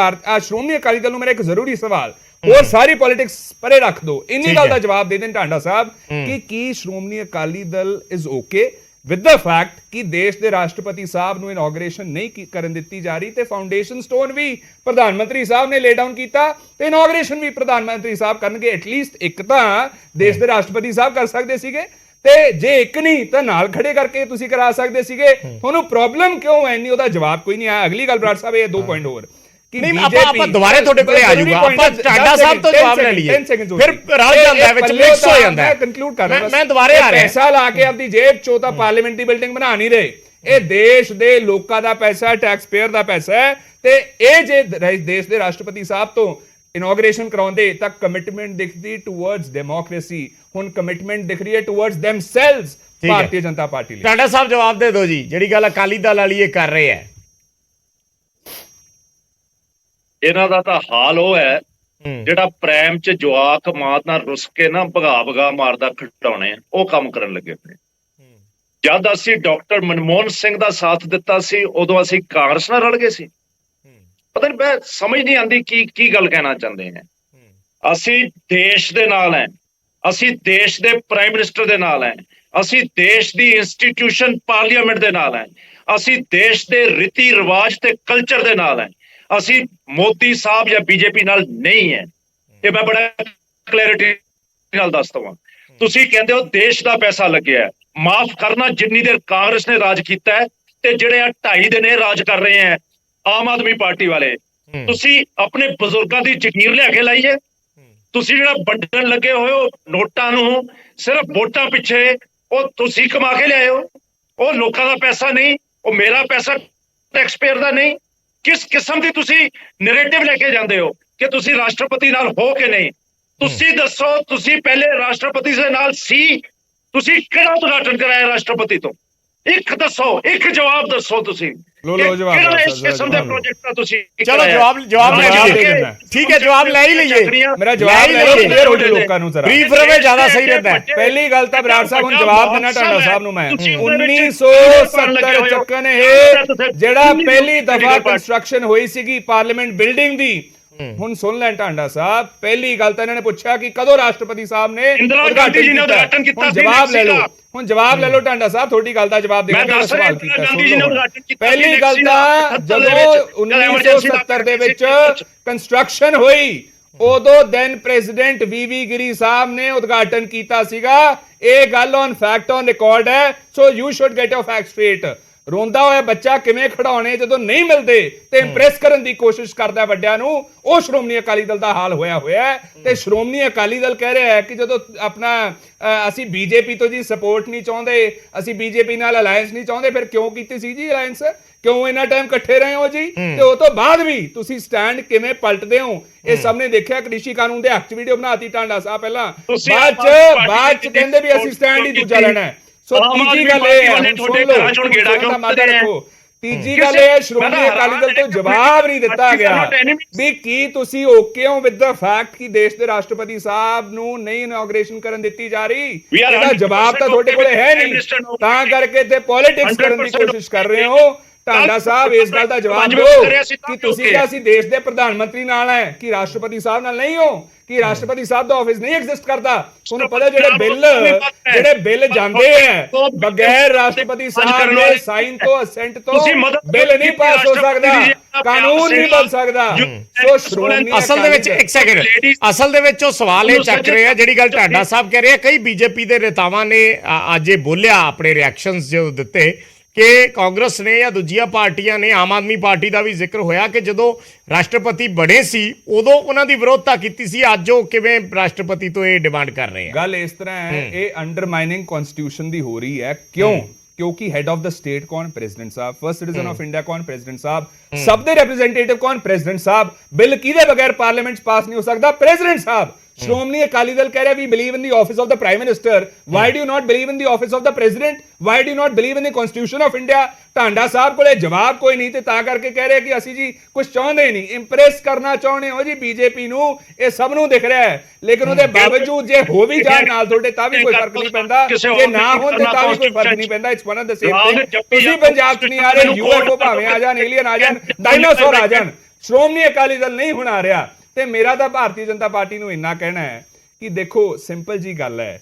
D: ਸ਼੍ਰੋਮਣੀ ਅਕਾਲੀ ਦਲ ਨੂੰ ਮੇਰਾ ਇੱਕ ਜ਼ਰੂਰੀ ਸਵਾਲ, ਹੋਰ ਸਾਰੀ ਪੋਲਿਟਿਕਸ ਪਰੇ ਰੱਖ ਦੋ, ਇੰਨੀ ਗੱਲ ਦਾ ਜਵਾਬ ਦੇ ਦੇਣ ਟਾਂਡਾ ਸਾਹਿਬ ਕਿ ਕੀ Shiromani Akali Dal is okay with the fact ਕਿ ਦੇਸ਼ ਦੇ ਰਾਸ਼ਟਰਪਤੀ ਸਾਹਿਬ ਨੂੰ ਇਨੋਗ੍ਰੇਸ਼ਨ ਨਹੀਂ ਕਰਨ ਦਿੱਤੀ ਜਾ ਰਹੀ, ਤੇ ਫਾਊਂਡੇਸ਼ਨ ਸਟੋਨ ਵੀ ਪ੍ਰਧਾਨ ਮੰਤਰੀ ਸਾਹਿਬ ਨੇ ਲੇ ਡਾਊਨ ਕੀਤਾ ਤੇ ਇਨੋਗ੍ਰੇਸ਼ਨ ਵੀ ਪ੍ਰਧਾਨ ਮੰਤਰੀ ਸਾਹਿਬ ਕਰਨਗੇ। ਐਟਲੀਸਟ ਇੱਕ ਤਾਂ ਦੇਸ਼ ਦੇ ਰਾਸ਼ਟਰਪਤੀ ਸਾਹਿਬ ਕਰ ਸਕਦੇ ਸੀਗੇ, ਤੇ ਜੇ ਇੱਕ ਨਹੀਂ ਤਾਂ ਨਾਲ ਖੜੇ ਕਰਕੇ ਤੁਸੀਂ ਕਰਾ ਸਕਦੇ ਸੀਗੇ। ਤੁਹਾਨੂੰ ਪ੍ਰੋਬਲਮ ਕਿਉਂ ਹੈ ਨਹੀਂ, ਉਹਦਾ ਜਵਾਬ ਕੋਈ ਨਹੀਂ ਆਇਆ। ਅਗਲੀ ਗੱਲ ਬਰਾੜ ਸਾਹਿਬ ਇਹ 2 ਪੁਆਇੰਟ ਹੋਰ
A: ਨਹੀਂ, ਆਪਾਂ ਦੁਬਾਰੇ ਤੁਹਾਡੇ ਕੋਲੇ ਆ ਜਾਊਗਾ, ਆਪਾਂ ਟਾਂਡਾ ਸਾਹਿਬ ਤੋਂ ਜਵਾਬ ਲੈ ਲਈਏ, ਫਿਰ ਰਲ ਜਾਂਦਾ ਵਿੱਚ ਮਿਕਸ ਹੋ ਜਾਂਦਾ ਹੈ।
D: ਕੰਕਲੂਡ ਕਰ ਰਿਹਾ,
A: ਮੈਂ ਦੁਬਾਰੇ ਆ ਰਿਹਾ,
D: ਪੈਸਾ ਲਾ ਕੇ ਆਪਣੀ ਜੇਬ ਚੋਂ ਤਾਂ ਪਾਰਲੀਮੈਂਟ ਦੀ ਬਿਲਡਿੰਗ ਬਣਾ ਨਹੀਂ ਰਹੇ, ਇਹ ਦੇਸ਼ ਦੇ ਲੋਕਾਂ ਦਾ ਪੈਸਾ, ਟੈਕਸ ਪੇਅਰ ਦਾ ਪੈਸਾ ਹੈ, ਤੇ ਇਹ ਜੇ ਦੇਸ਼ ਦੇ ਰਾਸ਼ਟਰਪਤੀ ਸਾਹਿਬ ਤੋਂ ਇਨੋਗ੍ਰੇਸ਼ਨ ਕਰਾਉਂਦੇ ਤਾਂ ਕਮਿਟਮੈਂਟ ਦਿਖਦੀ ਟੂਵਰਡਸ ਡੈਮੋਕ੍ਰੇਸੀ, ਹੁਣ ਕਮਿਟਮੈਂਟ ਦਿਖ ਰਹੀ ਹੈ ਟੂਵਰਡਸ ਦੈਮਸੈਲਵਸ ਭਾਰਤੀ ਜਨਤਾ ਪਾਰਟੀ ਲਈ।
A: ਟਾਂਡਾ ਸਾਹਿਬ ਜਵਾਬ ਦੇ ਦਿਓ ਜੀ, ਜਿਹੜੀ ਗੱਲ ਅਕਾਲੀ ਦਲ ਵਾਲੀ ਇਹ ਕਰ ਰਹੇ ਹੈ।
E: ਇਹਨਾਂ ਦਾ ਤਾਂ ਹਾਲ ਉਹ ਹੈ ਜਿਹੜਾ ਪ੍ਰੈਮ ਚ ਜਵਾਕ ਮਾਂ ਨਾਲ ਰੁੱਸ ਕੇ ਨਾ ਭਗਾ ਮਾਰਦਾ ਖਟਾਉਣੇ, ਉਹ ਕੰਮ ਕਰਨ ਲੱਗੇ ਪਏ। ਜਦ ਅਸੀਂ ਡਾਕਟਰ ਮਨਮੋਹਨ ਸਿੰਘ ਦਾ ਸਾਥ ਦਿੱਤਾ ਸੀ, ਉਦੋਂ ਅਸੀਂ ਕਾਂਗਰਸ ਨਾਲ ਰਲ ਗਏ ਸੀ। ਪਤਾ ਨਹੀਂ, ਮੈਂ ਸਮਝ ਨਹੀਂ ਆਉਂਦੀ ਕੀ ਗੱਲ ਕਹਿਣਾ ਚਾਹੁੰਦੇ ਆ। ਅਸੀਂ ਦੇਸ਼ ਦੇ ਨਾਲ ਹੈ, ਅਸੀਂ ਦੇਸ਼ ਦੇ ਪ੍ਰਾਈਮ ਮਿਨਿਸਟਰ ਦੇ ਨਾਲ ਹੈ, ਅਸੀਂ ਦੇਸ਼ ਦੀ ਇੰਸਟੀਟਿਊਸ਼ਨ ਪਾਰਲੀਮੈਂਟ ਦੇ ਨਾਲ ਹੈ, ਅਸੀਂ ਦੇਸ਼ ਦੇ ਰੀਤੀ ਰਿਵਾਜ ਤੇ ਕਲਚਰ ਦੇ ਨਾਲ ਹੈ, ਅਸੀਂ ਮੋਦੀ ਸਾਹਿਬ ਜਾਂ ਬੀਜੇਪੀ ਨਾਲ ਨਹੀਂ ਹੈ। ਇਹ ਮੈਂ ਬੜਾ ਕਲੈਰਿਟੀ ਨਾਲ ਦੱਸ ਦਵਾਂ। ਤੁਸੀਂ ਕਹਿੰਦੇ ਹੋ ਦੇਸ਼ ਦਾ ਪੈਸਾ ਲੱਗਿਆ, ਮਾਫ ਕਰਨਾ, ਜਿੰਨੀ ਦੇਰ ਕਾਂਗਰਸ ਨੇ ਰਾਜ ਕੀਤਾ ਹੈ ਤੇ ਜਿਹੜੇ 2.5 ਦਿਨ ਇਹ ਰਾਜ ਕਰ ਰਹੇ ਹੈ ਆਮ ਆਦਮੀ ਪਾਰਟੀ ਵਾਲੇ, ਤੁਸੀਂ ਆਪਣੇ ਬਜ਼ੁਰਗਾਂ ਦੀ ਜ਼ਗੀਰ ਲਿਆ ਕੇ ਲਾਈਏ। ਤੁਸੀਂ ਜਿਹੜਾ ਵੰਡਣ ਲੱਗੇ ਹੋਏ ਹੋ ਨੋਟਾਂ ਨੂੰ ਸਿਰਫ ਵੋਟਾਂ ਪਿੱਛੇ, ਉਹ ਤੁਸੀਂ ਕਮਾ ਕੇ ਲਿਆਏ ਹੋ, ਉਹ ਲੋਕਾਂ ਦਾ ਪੈਸਾ ਨਹੀਂ, ਉਹ ਮੇਰਾ ਪੈਸਾ ਟੈਕਸ ਪੇਅਰ ਦਾ ਨਹੀਂ। ਕਿਸ ਕਿਸਮ ਦੀ ਤੁਸੀਂ ਨੈਰੇਟਿਵ ਲੈ ਕੇ ਜਾਂਦੇ ਹੋ ਕਿ ਤੁਸੀਂ ਰਾਸ਼ਟਰਪਤੀ ਨਾਲ ਹੋ ਕੇ ਨਹੀਂ? ਤੁਸੀਂ ਦੱਸੋ, ਤੁਸੀਂ ਪਹਿਲੇ ਰਾਸ਼ਟਰਪਤੀ ਦੇ ਨਾਲ ਸੀ, ਤੁਸੀਂ ਕਿਹੜਾ ਉਦਘਾਟਨ ਕਰਾਇਆ ਰਾਸ਼ਟਰਪਤੀ ਤੋਂ? ਇੱਕ ਦੱਸੋ, ਇੱਕ ਜਵਾਬ ਦੱਸੋ ਤੁਸੀਂ। ਕਿਹੜਾ ਇਸ ਕਿਸਮ ਦੇ ਪ੍ਰੋਜੈਕਟ ਦਾ ਤੁਸੀਂ?
A: ਚਲੋ ਜਵਾਬ ਲੈ ਲਈਏ, ਠੀਕ ਹੈ, ਜਵਾਬ ਲੈ ਹੀ ਲਈਏ।
D: ਮੇਰਾ ਜਵਾਬ ਲੈ ਲਓ, ਕਲੀਅਰ ਹੋ ਜਾਏ ਲੋਕਾਂ ਨੂੰ ਜ਼ਰਾ,
A: ਬਰੀਫ ਰਵੇ, ਜ਼ਿਆਦਾ ਸਹੀ ਰਹਿੰਦਾ ਹੈ।
D: ਪਹਿਲੀ ਗੱਲ ਤਾਂ ਬਰਾੜ ਸਾਹਿਬ ਹੁਣ ਜਵਾਬ ਦੇਣਾ ਟਾਂਡਾ ਸਾਹਿਬ ਨੂੰ ਮੈਂ। 1970 ਚੱਕਨ ਇਹ ਜਿਹੜਾ ਪਹਿਲੀ ਦਫਾ ਕੰਸਟਰਕਸ਼ਨ ਹੋਈ ਸੀਗੀ ਪਾਰਲੀਮੈਂਟ ਬਿਲਡਿੰਗ ਦੀ, ਹੁਣ ਸੁਣ ਲੈਣ ਟਾਂਡਾ ਸਾਹਿਬ, ਪਹਿਲੀ ਗੱਲ ਤਾਂ ਇਹਨਾਂ ਨੇ ਪੁੱਛਿਆ ਕਿ ਕਦੋਂ ਰਾਸ਼ਟਰਪਤੀ ਸਾਹਿਬ ਨੇ ਉਦਘਾਟਨ ਕੀਤਾ। ਜਵਾਬ ਲੈ ਲਓ, ਹੁਣ ਜਵਾਬ ਲੈ ਲਓ ਟਾਂਡਾ ਸਾਹਿਬ, ਤੁਹਾਡੀ ਗੱਲ ਦਾ ਜਵਾਬ ਦੇਣਾ ਸਵਾਲ ਕੀਤਾ। ਪਹਿਲੀ ਗੱਲ ਤਾਂ ਜਦੋਂ 1970 ਦੇ ਵਿੱਚ ਕੰਸਟਰਕਸ਼ਨ ਹੋਈ, ਉਦੋਂ ਦੈਨ ਪ੍ਰੈਜ਼ੀਡੈਂਟ VV ਗਿਰੀ ਸਾਹਿਬ ਨੇ ਉਦਘਾਟਨ ਕੀਤਾ ਸੀਗਾ। ਇਹ ਗੱਲ ਔਨ ਫੈਕਟ ਔਨ ਰਿਕਾਰਡ ਹੈ, so you should get your fact straight. ਰੋਂਦਾ ਹੋਇਆ ਬੱਚਾ ਕਿਵੇਂ ਖੜਾਉਣੇ ਜਦੋਂ ਨਹੀਂ ਮਿਲਦੇ ਤੇ ਇੰਪ੍ਰੈਸ ਕਰਨ ਦੀ ਕੋਸ਼ਿਸ਼ ਕਰਦਾ ਵੱਡਿਆਂ ਨੂੰ, ਉਹ ਸ਼੍ਰੋਮਣੀ ਅਕਾਲੀ ਦਲ ਦਾ ਹਾਲ ਹੋਇਆ ਹੈ। ਤੇ ਸ਼੍ਰੋਮਣੀ ਅਕਾਲੀ ਦਲ ਕਹਿ ਰਿਹਾ ਹੈ ਕਿ ਜਦੋਂ ਆਪਣਾ ਅਸੀਂ ਬੀਜੇਪੀ ਤੋਂ ਜੀ ਸਪੋਰਟ ਨਹੀਂ ਚਾਹੁੰਦੇ, ਅਸੀਂ ਬੀਜੇਪੀ ਨਾਲ ਅਲਾਈਅੰਸ ਨਹੀਂ ਚਾਹੁੰਦੇ, ਫਿਰ ਕਿਉਂ ਕੀਤੀ ਸੀ ਜੀ ਅਲਾਈਅੰਸ? ਕਿਉਂ ਇੰਨਾ ਟਾਈਮ ਇਕੱਠੇ ਰਹੇ ਹੋ ਜੀ? ਤੇ ਉਹ ਤੋਂ ਬਾਅਦ ਵੀ ਤੁਸੀਂ ਸਟੈਂਡ ਕਿਵੇਂ ਪਲਟਦੇ ਹੋ, ਇਹ ਸਭ ਨੇ ਦੇਖਿਆ। ਕ੍ਰਿਸ਼ੀ ਕਾਨੂੰਨ ਦੇ ਹੱਕ 'ਚ ਵੀਡੀਓ ਬਣਾਤੀ ਟਾਂਡਾ ਸਾਹਿਬ ਪਹਿਲਾਂ, ਬਾਅਦ 'ਚ ਕਹਿੰਦੇ ਵੀ ਅਸੀਂ ਸਟੈਂਡ ਹੀ ਦੂਜਾ ਲੈਣਾ ਹੈ। ਸੋ ਤੀਜੀ ਗੱਲ ਇਹ ਹੈ, ਤੀਜੀ ਗੱਲ ਇਹ ਸ਼੍ਰੋਮਣੀ ਅਕਾਲੀ ਦਲ ਤੋਂ ਜਵਾਬ ਨਹੀਂ ਦਿੱਤਾ ਗਿਆ ਵੀ ਕੀ ਤੁਸੀਂ ਓਕੇ ਹੋ ਵਿਦ ਦਾ ਫੈਕਟ ਕਿ ਦੇਸ਼ ਦੇ ਰਾਸ਼ਟਰਪਤੀ ਸਾਹਿਬ ਨੂੰ ਨਹੀਂ ਇਨੋਗ੍ਰੇਸ਼ਨ ਕਰਨ ਦਿੱਤੀ ਜਾ ਰਹੀ? ਇਹਦਾ ਜਵਾਬ ਤਾਂ ਤੁਹਾਡੇ ਕੋਲੇ ਹੈ ਨਹੀਂ, ਤਾਂ ਕਰਕੇ ਤੇ ਪੋਲਿਟਿਕਸ ਕਰਨ ਦੀ ਕੋਸ਼ਿਸ਼ ਕਰ ਰਹੇ ਹੋ। ਟਾਂਡਾ ਸਾਹਿਬ ਇਸ ਗੱਲ ਦਾ ਜਵਾਬ ਦਿਓ ਕਿ ਤੁਸੀਂ ਕਿਹਾ ਅਸੀਂ ਦੇਸ਼ ਦੇ ਪ੍ਰਧਾਨ ਮੰਤਰੀ ਨਾਲ ਹੈ, ਕਿ ਰਾਸ਼ਟਰਪਤੀ ਸਾਹਿਬ ਨਾਲ ਨਹੀਂ ਹੋ, ਕਿ ਰਾਸ਼ਟਰਪਤੀ ਸਾਹਿਬ ਦਾ ਆਫਿਸ ਨਹੀਂ ਐਗਜ਼ਿਸਟ ਕਰਦਾ? ਤੁਹਾਨੂੰ ਪਤਾ ਜਿਹੜੇ ਬਿੱਲ ਜਾਂਦੇ ਹੈ ਬਗੈਰ ਰਾਸ਼ਟਰਪਤੀ ਸਾਹਿਬ ਦੇ ਸਾਈਨ ਤੋਂ, ਅਸੈਂਟ ਤੋਂ ਬਿੱਲ ਨਹੀਂ ਪਾਸ ਹੋ ਸਕਦਾ, ਕਾਨੂੰਨ ਨਹੀਂ ਬਣ ਸਕਦਾ। ਸੋ ਸ਼੍ਰੋਮਣੀ
A: ਅਸਲ ਦੇ ਵਿੱਚ ਇੱਕ ਸੈਕਿੰਡ, ਅਸਲ ਦੇ ਵਿੱਚ ਉਹ ਸਵਾਲ ਇਹ ਚੱਕ ਰਹੇ ਆ, ਜਿਹੜੀ ਗੱਲ ਟਾਂਡਾ ਸਾਹਿਬ ਕਹਿ ਰਹੇ ਆ, ਕਈ ਬੀਜੇਪੀ ਦੇ ਨੇਤਾਵਾਂ ਨੇ ਅੱਜ ਇਹ ਬੋਲਿਆ, ਆਪਣੇ ਰਿਐਕਸ਼ਨਸ ਜੋ ਦਿੱਤੇ ਕਿ ਕਾਂਗਰਸ ਨੇ ਜਾਂ ਦੂਜੀਆਂ ਪਾਰਟੀਆਂ ਨੇ, ਆਮ ਆਦਮੀ ਪਾਰਟੀ ਦਾ ਵੀ ਜ਼ਿਕਰ ਹੋਇਆ ਕਿ ਜਦੋਂ ਰਾਸ਼ਟਰਪਤੀ ਬਣੇ ਸੀ ਉਦੋਂ ਉਹਨਾਂ ਦੀ ਵਿਰੋਧਤਾ ਕੀਤੀ ਸੀ, ਅੱਜ ਉਹ ਕਿਵੇਂ ਰਾਸ਼ਟਰਪਤੀ ਤੋਂ ਇਹ ਡਿਮਾਂਡ ਕਰ ਰਹੇ ਆ?
D: ਗੱਲ ਇਸ ਤਰ੍ਹਾਂ ਹੈ, ਇਹ ਅੰਡਰਮਾਈਨਿੰਗ ਕਨਸਟੀਟਿਊਸ਼ਨ ਦੀ ਹੋ ਰਹੀ ਹੈ। ਕਿਉਂ? ਕਿਉਂਕਿ ਹੈਡ ਆਫ ਦਾ ਸਟੇਟ ਕੌਣ? President Sahib. First citizen of India ਕੌਣ? ਪ੍ਰੈਜ਼ੀਡੈਂਟ ਸਾਹਿਬ। ਸਭ ਦੇ ਰਿਪਰੈਜ਼ੈਂਟੇਟਿਵ ਕੌਣ? ਪ੍ਰੈਜ਼ੀਡੈਂਟ ਸਾਹਿਬ। ਬਿੱਲ ਕਿਹਦੇ ਬਗੈਰ ਪਾਰਲੀਮੈਂਟ 'ਚ ਪਾਸ ਨਹੀਂ ਹੋ ਸਕਦਾ? ਪ੍ਰੈਜ਼ੀਡੈਂਟ ਸਾਹਿਬ। ਸ਼੍ਰੋਮਣੀ ਅਕਾਲੀ ਦਲ ਕਹਿ ਰਿਹਾ ਵੀ believe in the office of the prime minister. Why do you not believe in the office of the president? Why do you not believe in the constitution of India? Dhanda ਸਾਹਿਬ ਕੋਲੇ ਜਵਾਬ ਕੋਈ ਨਹੀਂ ਤੇ ਤਾਂ ਕਰਕੇ ਕਹਿ ਰਹੇ ਕਿ ਅਸੀਂ ਜੀ ਕੁਝ ਚਾਹੁੰਦੇ ਨਹੀਂ, ਇੰਪ੍ਰੈਸ ਕਰਨਾ ਚਾਹੁੰਦੇ ਹੋ ਜੀ ਬੀਜੇਪੀ ਨੂੰ। ਇਹ ਸਭ ਨੂੰ ਦਿਖ ਰਿਹਾ ਹੈ, ਲੇਕਿਨ ਉਹਦੇ ਬਾਵਜੂਦ ਜੇ ਹੋ ਵੀ ਜਾਣ ਨਾਲ ਤੁਹਾਡੇ ਤਾਂ ਵੀ ਕੋਈ ਫਰਕ ਨਹੀਂ ਪੈਂਦਾ, ਜੇ ਨਾ ਹੋਣ ਤੇ ਤਾਂ ਵੀ ਕੋਈ ਫਰਕ ਨਹੀਂ ਪੈਂਦਾ। It's one of the same thing. ਤੁਸੀਂ ਪੰਜਾਬ 'ਚ ਨਹੀਂ ਆ ਰਹੇ, ਯੂਐਫਓ ਭਾਵੇਂ ਆ ਜਾਣ, ਏਲੀਅਨ ਆ ਜਾਣ, ਡਾਇਨਾਸੌਰ ਆ ਜਾਣ, ਸ਼੍ਰੋਮਣੀ ਅਕਾਲੀ ਦਲ ਨਹੀਂ ਹੁਣ ਆ ਰਿਹਾ। ਤੇ ਮੇਰਾ ਤਾਂ ਭਾਰਤੀ ਜਨਤਾ ਪਾਰਟੀ ਨੂੰ ਇੰਨਾ ਕਹਿਣਾ ਹੈ ਕਿ ਦੇਖੋ ਸਿੰਪਲ ਜੀ ਗੱਲ ਹੈ,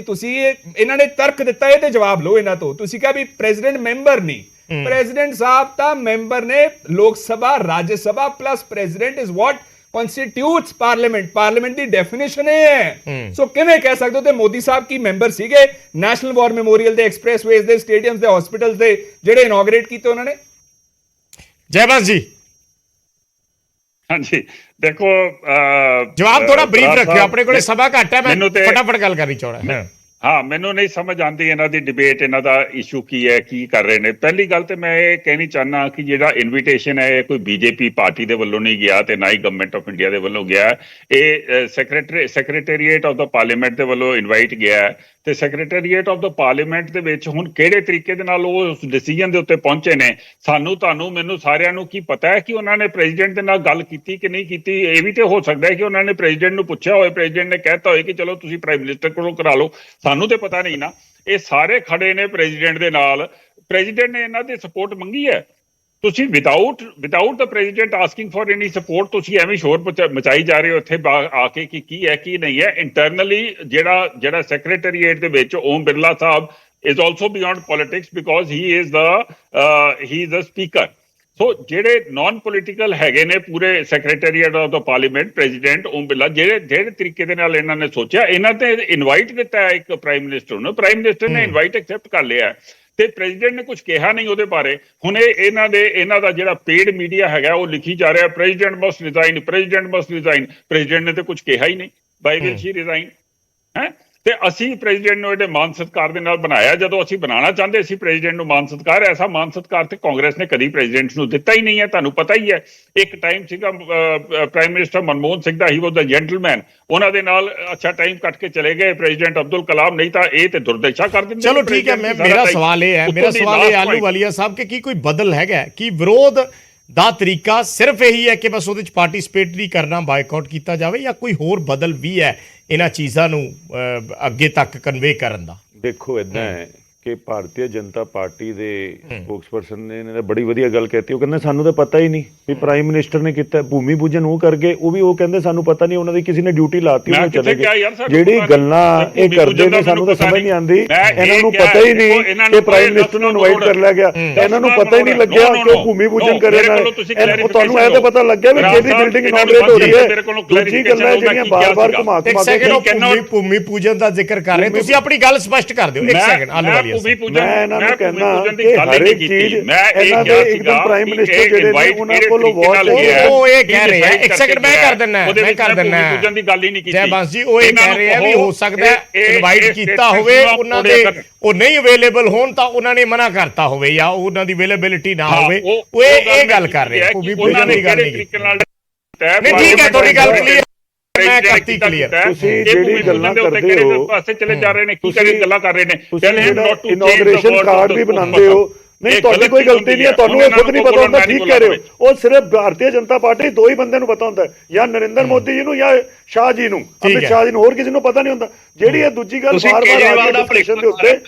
D: ਤੁਸੀਂ ਇਹਨਾਂ ਨੇ ਤਰਕ ਦਿੱਤਾ, ਇਹ ਤੇ ਜਵਾਬ ਲਓ ਇਹਨਾਂ ਤੋਂ। ਤੁਸੀਂ ਕਿਹਾ ਵੀ ਪ੍ਰੈਜ਼ੀਡੈਂਟ ਮੈਂਬਰ ਨਹੀਂ, ਪ੍ਰੈਜ਼ੀਡੈਂਟ ਸਾਹਿਬ ਤਾਂ ਮੈਂਬਰ ਨੇ Lok Sabha, Rajya Sabha plus president is what constitutes parliament। Parliament ਦੀ ਡੈਫੀਨੇਸ਼ਨ ਇਹ ਹੈ। ਸੋ ਕਿਵੇਂ ਕਹਿ ਸਕਦੇ ਹੋ? ਤੇ ਮੋਦੀ ਸਾਹਿਬ ਕੀ ਮੈਂਬਰ ਸੀਗੇ ਨੈਸ਼ਨਲ ਵਾਰ ਮੈਮੋਰੀਅਲ ਦੇ, ਐਕਸਪ੍ਰੈਸਵੇਜ਼ ਦੇ, ਸਟੇਡੀਅਮਸ ਦੇ, ਹਸਪੀਟਲਸ ਦੇ ਜਿਹੜੇ ਇਨੋਗਰੇਟ ਕੀਤੇ ਉਹਨਾਂ ਨੇ?
A: ਜੈਬੰਸ ਜੀ,
C: ਹਾਂਜੀ ਦੇਖੋ,
A: ਜਵਾਬ ਥੋੜਾ ਬਰੀਫ ਰੱਖਿਓ, ਆਪਣੇ ਕੋਲੇ ਸਭਾ ਘੱਟ ਹੈ, ਮੈਂ ਫਟਾਫਟ ਗੱਲ ਕਰਨੀ ਚਾਹੁੰਦਾ।
C: ਹਾਂ, ਮੈਨੂੰ ਨਹੀਂ ਸਮਝ ਆਉਂਦੀ ਇਹਨਾਂ ਦੀ ਡਿਬੇਟ, ਇਹਨਾਂ ਦਾ ਇਸ਼ੂ ਕੀ ਹੈ, ਕੀ ਕਰ ਰਹੇ ਨੇ। ਪਹਿਲੀ ਗੱਲ ਤੇ ਮੈਂ ਇਹ ਕਹਿਣੀ ਚਾਹਨਾ ਕਿ ਜਿਹੜਾ ਇਨਵੀਟੇਸ਼ਨ ਹੈ ਇਹ ਕੋਈ ਬੀਜੇਪੀ ਪਾਰਟੀ ਦੇ ਵੱਲੋਂ ਨਹੀਂ ਗਿਆ ਤੇ ਨਾ ਹੀ ਗਵਰਨਮੈਂਟ ਆਫ ਇੰਡੀਆ ਦੇ ਵੱਲੋਂ ਗਿਆ। ਇਹ ਸੈਕਟਰੀਏਟ ਆਫ ਦਾ ਪਾਰਲੀਮੈਂਟ ਦੇ ਵੱਲੋਂ ਇਨਵਾਈਟ ਗਿਆ ਤੇ ਸੈਕਟਰੀਏਟ ਆਫ ਦਾ ਪਾਰਲੀਮੈਂਟ ਦੇ ਵਿੱਚ ਹੁਣ ਕਿਹੜੇ ਤਰੀਕੇ ਦੇ ਨਾਲ ਉਹ ਉਸ ਡਿਸੀਜਨ ਦੇ ਉੱਤੇ ਪਹੁੰਚੇ ਨੇ, ਤੁਹਾਨੂੰ ਮੈਨੂੰ ਸਾਰਿਆਂ ਨੂੰ ਕੀ ਪਤਾ ਹੈ ਕਿ ਉਹਨਾਂ ਨੇ ਪ੍ਰੈਜ਼ੀਡੈਂਟ ਦੇ ਨਾਲ ਗੱਲ ਕੀਤੀ ਕਿ ਨਹੀਂ ਕੀਤੀ? ਇਹ ਵੀ ਤੇ ਹੋ ਸਕਦਾ ਹੈ ਕਿ ਉਹਨਾਂ ਨੇ ਪ੍ਰੈਜ਼ੀਡੈਂਟ ਨੂੰ ਪੁੱਛਿਆ ਹੋਵੇ, ਪ੍ਰੈਜ਼ੀਡੈਂਟ ਨੇ ਕਹਿਤਾ ਹੋਵੇ ਕਿ ਚਲੋ ਤੁਸੀਂ ਪ੍ਰਾਈਮ ਮਿਨਿਸਟਰ ਕੋਲੋਂ ਕਰਾ ਲਓ। ਸਾਨੂੰ ਤੇ ਪਤਾ ਨਹੀਂ ਨਾ। ਇਹ ਸਾਰੇ ਖੜੇ ਨੇ ਪ੍ਰੈਜ਼ੀਡੈਂਟ ਦੇ ਨਾਲ, ਪ੍ਰੈਜ਼ੀਡੈਂਟ ਨੇ ਇਹਨਾਂ ਦੀ ਸਪੋਰਟ ਮੰਗੀ ਹੈ। ਤੁਸੀਂ without the president asking for any support ਤੁਸੀਂ ਐਵੇਂ ਸ਼ੋਰ ਮਚਾਈ ਜਾ ਰਹੇ ਹੋ ਇੱਥੇ ਆ ਕੇ ਕਿ ਕੀ ਹੈ ਕੀ ਨਹੀਂ ਹੈ। ਇੰਟਰਨਲੀ ਜਿਹੜਾ ਸੈਕਟਰੀਏਟ ਦੇ ਵਿੱਚ ਓਮ ਬਿਰਲਾ ਸਾਹਿਬ is also beyond politics because he is the speaker। ਸੋ ਜਿਹੜੇ ਨਾਨ ਪੋਲੀਟੀਕਲ ਹੈਗੇ ਨੇ ਪੂਰੇ secretariat of the parliament, president Om Birla, ਜਿਹੜੇ ਤਰੀਕੇ ਦੇ ਨਾਲ ਇਹਨਾਂ ਨੇ ਸੋਚਿਆ, ਇਹਨਾਂ ਤੇ ਇਨਵਾਈਟ ਦਿੱਤਾ ਹੈ ਇੱਕ ਪ੍ਰਾਈਮ ਮਿਨਿਸਟਰ ਨੂੰ, ਪ੍ਰਾਈਮ ਮਿਨਿਸਟਰ ਨੇ ਇਨਵਾਈਟ ਐਕਸੈਪਟ ਕਰ ਲਿਆ ਤੇ ਪ੍ਰੈਜ਼ੀਡੈਂਟ ਨੇ ਕੁਝ ਕਿਹਾ ਨਹੀਂ ਉਹਦੇ ਬਾਰੇ। ਹੁਣ ਇਹਨਾਂ ਦਾ ਜਿਹੜਾ ਪੇਡ ਮੀਡੀਆ ਹੈਗਾ ਉਹ ਲਿਖੀ ਜਾ ਰਿਹਾ president must resign, president must resign. President ਨੇ ਤੇ ਕੁਝ ਕਿਹਾ ਹੀ ਨਹੀਂ। ਬਾਈ ਵਿਲ ਸ਼ੀ ਰਿਜ਼ਾਈਨ ਹੈ? ਤੇ ਅਸੀਂ ਪ੍ਰੈਜ਼ੀਡੈਂਟ ਨੂੰ ਇਹਦੇ ਮਾਨ ਸਤਿਕਾਰ ਦੇ ਨਾਲ ਬਣਾਇਆ। ਜਦੋਂ ਅਸੀਂ ਬਣਾਉਣਾ ਚਾਹੁੰਦੇ ਸੀ ਪ੍ਰੈਜ਼ੀਡੈਂਟ ਨੂੰ ਮਾਨ ਸਤਿਕਾਰ, ਐਸਾ ਮਾਨ ਸਤਿਕਾਰ ਤੇ ਕਾਂਗਰਸ ਨੇ ਕਦੀ ਪ੍ਰੈਜ਼ੀਡੈਂਟ ਨੂੰ ਦਿੱਤਾ ਹੀ ਨਹੀਂ ਹੈ। ਤੁਹਾਨੂੰ ਪਤਾ ਹੀ ਹੈ, ਇੱਕ ਟਾਈਮ ਸੀਗਾ ਪ੍ਰਾਈਮ ਮਿਨਿਸਟਰ ਮਨਮੋਹਨ ਸਿੰਘ ਦਾ, ਹੀ ਵਾਸ ਦਾ ਜੈਂਟਲਮੈਨ, ਉਹਨਾਂ ਦੇ ਨਾਲ ਅੱਛਾ ਟਾਈਮ ਕੱਟ ਕੇ ਚਲੇ ਗਏ ਪ੍ਰੈਜ਼ੀਡੈਂਟ ਅਬਦੁਲ ਕਲਾਮ, ਨਹੀਂ ਤਾਂ ਇਹ ਤੇ ਦੁਰਦਸ਼ਾ ਕਰ ਦਿੰਦੇ।
A: ਚਲੋ ਠੀਕ ਹੈ, ਮੇਰਾ ਸਵਾਲ ਇਹ ਹੈ ਆਲੂਵਾਲੀਆ ਸਾਹਿਬ ਕਿ ਕੀ ਕੋਈ ਬਦਲ ਹੈਗਾ ਕਿ ਵਿਰੋਧ ਦਾ ਤਰੀਕਾ ਸਿਰਫ ਇਹੀ ਹੈ ਕਿ ਬਸ ਉਹਦੇ ਚ ਪਾਰਟਿਸਿਪੇਟ ਨਹੀਂ ਕਰਨਾ, ਬਾਈਕਾਟ ਕੀਤਾ ਜਾਵੇ, ਜਾਂ ਕੋਈ ਹੋਰ ਬਦਲ ਵੀ ਹੈ ਇਹਨਾਂ ਚੀਜ਼ਾਂ ਨੂੰ ਅੱਗੇ ਤੱਕ ਕਨਵੇ ਕਰਨ ਦਾ?
B: ਦੇਖੋ ਇਦਾਂ ਹੈ ਕਿ ਭਾਰਤੀ ਜਨਤਾ ਪਾਰਟੀ ਦੇ ਸਪੋਕਸਪਰਸਨ ਨੇ ਇਹਨਾਂ ਨੇ ਬੜੀ ਵਧੀਆ ਗੱਲ ਕਹਿਤੀ। ਉਹ ਕਹਿੰਦੇ ਸਾਨੂੰ ਤਾਂ ਪਤਾ ਹੀ ਨਹੀਂ ਵੀ ਪ੍ਰਾਈਮ ਮਿਨਿਸਟਰ ਨੇ ਕੀਤਾ, ਭੂਮੀ ਪੂਜਨ ਉਹ ਕਰ ਗਏ, ਉਹ ਵੀ ਉਹ ਕਹਿੰਦੇ ਸਾਨੂੰ ਪਤਾ ਨਹੀਂ, ਉਹਨਾਂ ਦੀ ਕਿਸੇ ਨੇ ਡਿਊਟੀ ਲਾਤੀ, ਉਹ ਚਲੇ ਗਏ। ਜਿਹੜੀ ਗੱਲਾਂ ਇਹ ਕਰਦੇ ਨੇ ਸਾਨੂੰ ਤਾਂ ਸਮਝ ਨਹੀਂ ਆਉਂਦੀ। ਇਹਨਾਂ ਨੂੰ ਪਤਾ ਹੀ ਨਹੀਂ ਕਿ ਪ੍ਰਾਈਮ ਮਿਨਿਸਟਰ ਨੂੰ ਇਨਵਾਈਟ ਕਰ ਲਿਆ ਗਿਆ, ਇਹਨਾਂ ਨੂੰ ਪਤਾ ਹੀ ਨਹੀਂ ਲੱਗਿਆ ਕਿ ਉਹ ਭੂਮੀ ਪੂਜਨ ਕਰੇ ਨਾ। ਤੁਹਾਨੂੰ ਇਹ ਤਾਂ ਪਤਾ ਲੱਗਿਆ ਵੀ ਕਿਹਦੀ ਬਿਲਡਿੰਗ ਇਨੋਗਰੇਟ ਹੋ ਰਹੀ ਹੈ। ਦੂਜੀ ਗੱਲਾਂ ਜਿਹੜੀਆਂ ਬਾਰ-ਬਾਰ ਘੁਮਾ
A: ਇੱਕ ਸੈਕਿੰਡ, ਭੂਮੀ ਪੂਜਨ ਦਾ ਜ਼ਿਕਰ ਕਰ ਰਹੇ, ਤੁਸੀਂ ਆਪਣੀ ਗੱਲ ਸਪਸ਼ਟ ਕਰ ਦਿਓ। ਇੱਕ ਸੈਕਿੰਡ ਆਲੂਵਾਲੀਆ,
B: ਮੈਂ ਇਹਨਾਂ ਨੂੰ ਕਹਿੰਦਾ ਕਿ ਹਰ ਇੱਕ ਚੀਜ਼ ਇਹਨਾਂ ਦੇ ਇੱਕਦਮ ਪ੍ਰਾਈਮ ਮਿਨਿਸਟਰ ਜਿਹੜੇ ਨੇ ਉਹਨਾਂ ਕੋਲੋਂ ਵਾਚ
A: ਉਹ ਇਹ ਕਹਿ ਰਹੇ ਆ। ਇੱਕ ਸੈਕਿੰਡ ਮੈਂ ਕਰ ਦਿੰਦਾ
C: ਪੂਜਨ ਦੀ ਗੱਲ ਹੀ ਨਹੀਂ ਕੀਤੀ
A: ਜੈਬੰਸ ਜੀ। ਉਹ ਇਹ ਕਹਿ ਰਹੇ ਆ ਵੀ ਹੋ ਸਕਦਾ ਇਨਵਾਈਟ ਕੀਤਾ ਹੋਵੇ, ਉਹਨਾਂ ਦੇ ਉਹ ਨਹੀਂ ਅਵੇਲੇਬਲ ਹੋਣ ਤਾਂ ਉਹਨਾਂ ਨੇ ਮਨਾ ਕਰਤਾ ਹੋਵੇ ਜਾਂ ਉਹਨਾਂ ਦੀ ਅਵੇਲੇਬਿਲਿਟੀ ਨਾ ਹੋਵੇ। ਉਹ ਇਹ ਗੱਲ ਕਰ ਰਹੇ ਆ, ਭੂਮੀ ਪੂਜਨ ਦੀ ਗੱਲ ਨਹੀਂ ਕੀਤੀ। ਨਹੀਂ ਠੀਕ ਹੈ, ਤੁਹਾਡੀ ਗੱਲ ਕਲੀਅਰ, ਮੈਂ ਕਰਤੀ ਕਲੀਅਰ।
B: ਤੁਸੀਂ ਜਿਹੜੀ ਗੱਲਾਂ ਕਰਦੇ ਹੋ
C: ਪਾਸੇ ਚਲੇ ਜਾ ਰਹੇ ਨੇ, ਕੀ ਕਰੀ ਗੱਲਾਂ ਕਰ ਰਹੇ ਨੇ।
B: ਇਨੋਗ੍ਰੇਸ਼ਨ ਕਾਰਡ ਵੀ ਬਣਾਉਂਦੇ ਹੋ, ਨਹੀਂ ਤੁਹਾਡੀ ਕੋਈ ਗਲਤੀ ਨਹੀਂ ਹੈ, ਤੁਹਾਨੂੰ ਇਹ ਖੁਦ ਨਹੀਂ ਪਤਾ ਹੁੰਦਾ, ਠੀਕ ਕਹਿ ਰਹੇ ਹੋ। ਉਹ ਸਿਰਫ ਭਾਰਤੀ ਜਨਤਾ ਪਾਰਟੀ ਦੋ ਹੀ ਬੰਦੇ ਨੂੰ ਪਤਾ ਹੁੰਦਾ, ਜਾਂ ਨਰਿੰਦਰ ਮੋਦੀ ਜੀ ਨੂੰ ਜਾਂ ਸ਼ਾਹ ਜੀ ਨੂੰ, ਅਮਿਤ ਸ਼ਾਹ ਜੀ ਨੂੰ, ਹੋਰ ਕਿਸੇ ਨੂੰ ਪਤਾ ਨਹੀਂ ਹੁੰਦਾ। ਜਿਹੜੀ ਇਹ ਦੂਜੀ ਗੱਲ ਬਾਰ-ਬਾਰ ਡਿਸਕਸ਼ਨ ਦੇ ਉੱਤੇ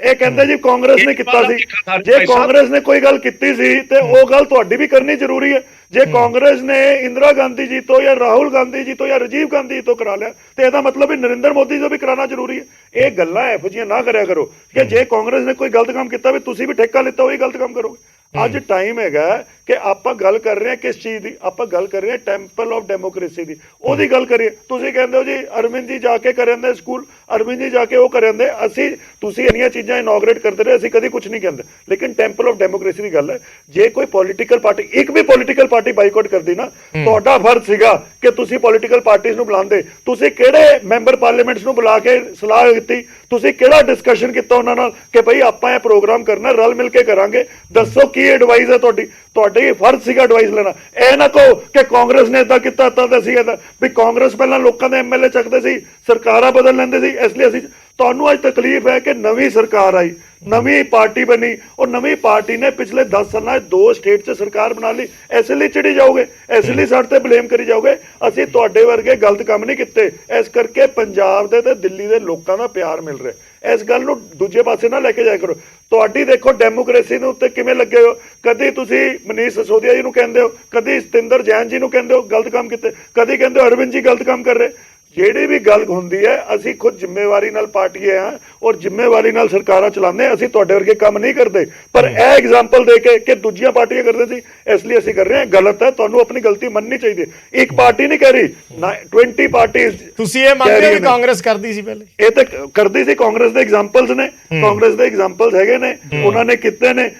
B: ਇਹ ਕਹਿੰਦੇ ਜੀ ਕਾਂਗਰਸ ਨੇ ਕੀਤਾ ਸੀ। ਜੇ ਕਾਂਗਰਸ ਨੇ ਕੋਈ ਗੱਲ ਕੀਤੀ ਸੀ ਤੇ ਉਹ ਗੱਲ ਤੁਹਾਡੀ ਵੀ ਕਰਨੀ ਜ਼ਰੂਰੀ ਹੈ। ਜੇ ਕਾਂਗਰਸ ਨੇ ਇੰਦਰਾ ਗਾਂਧੀ ਜੀ ਤੋਂ ਜਾਂ ਰਾਹੁਲ ਗਾਂਧੀ ਜੀ ਤੋਂ ਜਾਂ ਰਾਜੀਵ ਗਾਂਧੀ ਜੀ ਤੋਂ ਕਰਾ ਲਿਆ ਤੇ ਇਹਦਾ ਮਤਲਬ ਵੀ ਨਰਿੰਦਰ ਮੋਦੀ ਤੋਂ ਵੀ ਕਰਾਉਣਾ ਜ਼ਰੂਰੀ ਹੈ। ਇਹ ਗੱਲਾਂ ਇਹੋ ਜਿਹੀਆਂ ਨਾ ਕਰਿਆ ਕਰੋ ਕਿ ਜੇ ਕਾਂਗਰਸ ਨੇ ਕੋਈ ਗਲਤ ਕੰਮ ਕੀਤਾ ਵੀ ਤੁਸੀਂ ਵੀ ਠੇਕਾ ਲਿੱਤਾ ਉਹੀ ਗਲਤ ਕੰਮ ਕਰੋਗੇ। ਅੱਜ ਟਾਈਮ ਹੈਗਾ ਕਿ ਆਪਾਂ ਗੱਲ ਕਰ ਰਹੇ ਹਾਂ ਕਿਸ ਚੀਜ਼ ਦੀ, ਆਪਾਂ ਗੱਲ ਕਰ ਰਹੇ ਹਾਂ ਟੈਂਪਲ ਆਫ ਡੈਮੋਕ੍ਰੇਸੀ ਦੀ, ਉਹਦੀ ਗੱਲ ਕਰੀਏ। ਤੁਸੀਂ ਕਹਿੰਦੇ ਹੋ ਜੀ ਅਰਵਿੰਦ ਜੀ ਜਾ ਕੇ ਕਰਨ ਦੇ ਸਕੂਲ, ਅਰਵਿੰਦ ਜੀ ਜਾ ਕੇ ਉਹ ਕਰਨ ਦੇ, ਅਸੀਂ ਤੁਸੀਂ ਇੰਨੀਆਂ ਚੀਜ਼ਾਂ ਇਨੋਗਰੇਟ ਕਰਦੇ ਰਹੇ, ਅਸੀਂ ਕਦੀ ਕੁਝ ਨਹੀਂ ਕਹਿੰਦੇ, ਲੇਕਿਨ ਟੈਂਪਲ ਆਫ ਡੈਮੋਕ੍ਰੇਸੀ ਦੀ ਗੱਲ ਹੈ। ਜੇ ਕੋਈ ਪੋਲੀਟੀਕਲ ਪਾਰਟੀ, ਇੱਕ ਵੀ ਪੋਲੀਟੀਕਲ ਪਾਰਟੀ ਬਾਈਕਾਟ ਕਰਦੀ ਨਾ, ਤੁਹਾਡਾ ਫਰਜ਼ ਸੀਗਾ ਕਿ ਤੁਸੀਂ ਪੋਲੀਟੀਕਲ ਪਾਰਟੀਆਂ ਨੂੰ ਬੁਲਾਉਂਦੇ। ਤੁਸੀਂ ਕਿਹੜੇ ਮੈਂਬਰ ਪਾਰਲੀਮੈਂਟਸ ਨੂੰ ਬੁਲਾ ਕੇ ਸਲਾਹ ਦਿੱਤੀ, ਤੁਸੀਂ ਕਿਹੜਾ ਡਿਸਕਸ਼ਨ ਕੀਤਾ ਉਹਨਾਂ ਨਾਲ ਕਿ ਭਈ ਆਪਾਂ ਇਹ ਪ੍ਰੋਗਰਾਮ ਕਰਨਾ, ਰਲ ਮਿਲ ਕੇ ਕਰਾਂਗੇ, ਦੱਸੋ ਕੀ ਐਡਵਾਈਸ ਹੈ ਤੁਹਾਡੀ? ਤੁਹਾਡੇ ਫਰਜ਼ ਸੀਗਾ ਐਡਵਾਈਸ ਲੈਣਾ। ਇਹ ਨਾ ਕਹੋ ਕਿ ਕਾਂਗਰਸ ਨੇ ਇਦਾਂ ਕੀਤਾ ਤਾਂ ਅਸੀਂ ਇਦਾਂ, ਵੀ ਕਾਂਗਰਸ ਪਹਿਲਾਂ ਲੋਕਾਂ ਦੇ ਐਮਐਲਏ ਚੱਕਦੇ ਸੀ, ਸਰਕਾਰਾਂ ਬਦਲ ਲੈਂਦੇ ਸੀ, ਇਸ ਲਈ ਅਸੀਂ, ਤੁਹਾਨੂੰ ਅੱਜ ਤਕਲੀਫ ਹੈ ਕਿ ਨਵੀਂ ਸਰਕਾਰ ਆਈ, ਨਵੀਂ ਪਾਰਟੀ ਬਣੀ, ਉਹ ਨਵੀਂ ਪਾਰਟੀ ਨੇ ਪਿਛਲੇ 10 ਸਾਲਾਂ 'ਚ 2 ਸਟੇਟ 'ਚ ਸਰਕਾਰ ਬਣਾ ਲਈ, ਇਸ ਲਈ ਚਿੜੀ ਜਾਓਗੇ, ਇਸ ਲਈ ਸਾਡੇ ਤੇ ਬਲੇਮ ਕਰੀ ਜਾਓਗੇ। ਅਸੀਂ ਤੁਹਾਡੇ ਵਰਗੇ ਗਲਤ ਕੰਮ ਨਹੀਂ ਕੀਤੇ, ਇਸ ਕਰਕੇ ਪੰਜਾਬ ਦੇ ਤੇ ਦਿੱਲੀ ਦੇ ਲੋਕਾਂ ਦਾ ਪਿਆਰ ਮਿਲ ਰਿਹਾ। ਇਸ ਗੱਲ ਨੂੰ ਦੂਜੇ ਪਾਸੇ ਨਾ ਲੈ ਕੇ ਜਾਇਆ ਕਰੋ। ਤੁਹਾਡੀ ਦੇਖੋ ਡੈਮੋਕ੍ਰੇਸੀ ਨੂੰ ਉੱਤੇ ਕਿਵੇਂ ਲੱਗੇ ਹੋ, ਕਦੀ ਤੁਸੀਂ ਮਨੀਸ਼ ਸਿਸੋਦੀਆ ਜੀ ਨੂੰ ਕਹਿੰਦੇ ਹੋ, ਕਦੀ ਸਤਿੰਦਰ ਜੈਨ ਜੀ ਨੂੰ ਕਹਿੰਦੇ ਹੋ ਗਲਤ ਕੰਮ ਕੀਤੇ, ਕਦੀ ਕਹਿੰਦੇ ਹੋ ਅਰਵਿੰਦ ਜੀ ਗਲਤ ਕੰਮ ਕਰ ਰਹੇ। ਜਿਹੜੀ ਵੀ ਗੱਲ ਹੁੰਦੀ ਹੈ, ਅਸੀਂ ਖੁਦ ਜ਼ਿੰਮੇਵਾਰੀ ਨਾਲ ਪਾਰਟੀ ਹਾਂ ਔਰ ਜ਼ਿੰਮੇਵਾਰੀ ਨਾਲ ਸਰਕਾਰਾਂ ਚਲਾਉਂਦੇ ਹਾਂ, ਅਸੀਂ ਤੁਹਾਡੇ ਵਰਗੇ ਕੰਮ ਨਹੀਂ ਕਰਦੇ। ਪਰ ਇਹ ਐਗਜ਼ਾਮਪਲ ਦੇ ਕੇ ਕਿ ਦੂਜੀਆਂ ਪਾਰਟੀਆਂ ਕਰਦੇ ਸੀ, ਇਸ ਲਈ ਅਸੀਂ ਕਰ ਰਹੇ ਹਾਂ, ਗਲਤ ਹੈ। ਤੁਹਾਨੂੰ ਆਪਣੀ ਗਲਤੀ ਮੰਨਣੀ ਚਾਹੀਦੀ ਹੈ। ਇੱਕ ਪਾਰਟੀ ਨਹੀਂ ਕਹਿ ਰਹੀ, 20 ਪਾਰਟੀਆਂ।
A: ਤੁਸੀਂ ਇਹ ਮੰਨਦੇ ਹੋ ਕਿ ਕਾਂਗਰਸ ਕਰਦੀ ਸੀ ਪਹਿਲੇ?
B: ਇਹ ਤਾਂ ਕਰਦੀ ਸੀ, ਕਾਂਗਰਸ ਦੇ ਐਗਜ਼ਾਮਪਲਸ ਨੇ, ਕਾਂਗਰਸ ਦੇ ਐਗਜ਼ਾਮਪਲਸ ਹੈਗੇ ਨੇ, ਉਹਨਾਂ ਨੇ ਕੀਤੇ ਨੇ।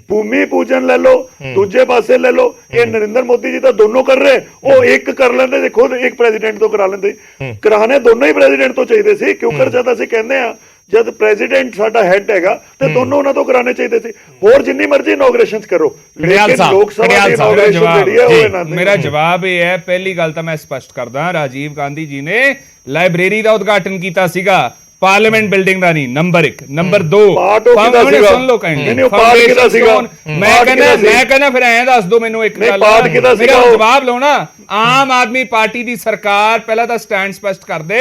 B: ਭੂਮੀ ਪੂਜਨ ਲੈ ਲਓ, ਦੂਜੇ ਪਾਸੇ ਲੈ ਲਓ, ਇਹ ਨਰਿੰਦਰ ਮੋਦੀ ਜੀ ਤਾਂ ਦੋਨੋਂ ਕਰ ਰਹੇ, ਉਹ ਇੱਕ ਕਰ ਲੈਂਦੇ ਸੀ, ਖੁਦ ਇੱਕ ਪ੍ਰੈਜ਼ੀਡੈਂਟ ਤੋਂ ਕਰਾ ਲੈਂਦੇ। ਕਰਾਣੇ ਦੋਨੋਂ ਹੀ ਪ੍ਰੈਜ਼ੀਡੈਂਟ ਤੋਂ ਚਾਹੀਦੇ ਸੀ, ਕਿਉਂਕਿ ਜਦ ਅਸੀਂ ਕਹਿੰਦੇ ਆ ਜਦ ਪ੍ਰੈਜ਼ੀਡੈਂਟ ਸਾਡਾ ਹੈਡ ਹੈਗਾ ਤੇ ਦੋਨੋਂ ਉਹਨਾਂ ਤੋਂ ਕਰਾਣੇ ਚਾਹੀਦੇ ਸੀ। ਹੋਰ ਜਿੰਨੀ ਮਰਜ਼ੀ ਇਨੋਗ੍ਰੇਸ਼ਨਸ ਕਰੋ, ਲੇਕਿਨ ਲੋਕ ਸਭਾ ਦੀ ਇਨੋਗ੍ਰੇਸ਼ਨ ਜਿਹੜੀ ਹੈ ਉਹ ਇਹਨਾਂ ਦੀ।
D: ਮੇਰਾ ਜਵਾਬ ਇਹ ਹੈ, ਪਹਿਲੀ ਗੱਲ ਤਾਂ ਮੈਂ ਸਪਸ਼ਟ ਕਰਦਾ, ਰਾਜੀਵ ਗਾਂਧੀ ਜੀ ਨੇ ਲਾਇਬ੍ਰੇਰੀ ਦਾ ਉਦਘਾਟਨ ਕੀਤਾ ਸੀਗਾ, ਪਾਰਲੀਮੈਂਟ ਬਿਲਡਿੰਗ ਦਾ ਨਹੀਂ। ਨੰਬਰ 1, ਨੰਬਰ 2 ਸੁਣ ਲਓ ਮੈਂ ਕਹਿੰਦਾ ਫਿਰ ਐਂ ਦੱਸ ਦੋ ਮੈਨੂੰ ਇੱਕ ਗੱਲ, ਮੇਰਾ ਜਵਾਬ ਲਓ ਨਾ। ਆਮ ਆਦਮੀ ਪਾਰਟੀ ਦੀ ਸਰਕਾਰ ਪਹਿਲਾਂ ਤਾਂ ਸਟੈਂਡ ਸਪਸ਼ਟ ਕਰ ਦੇ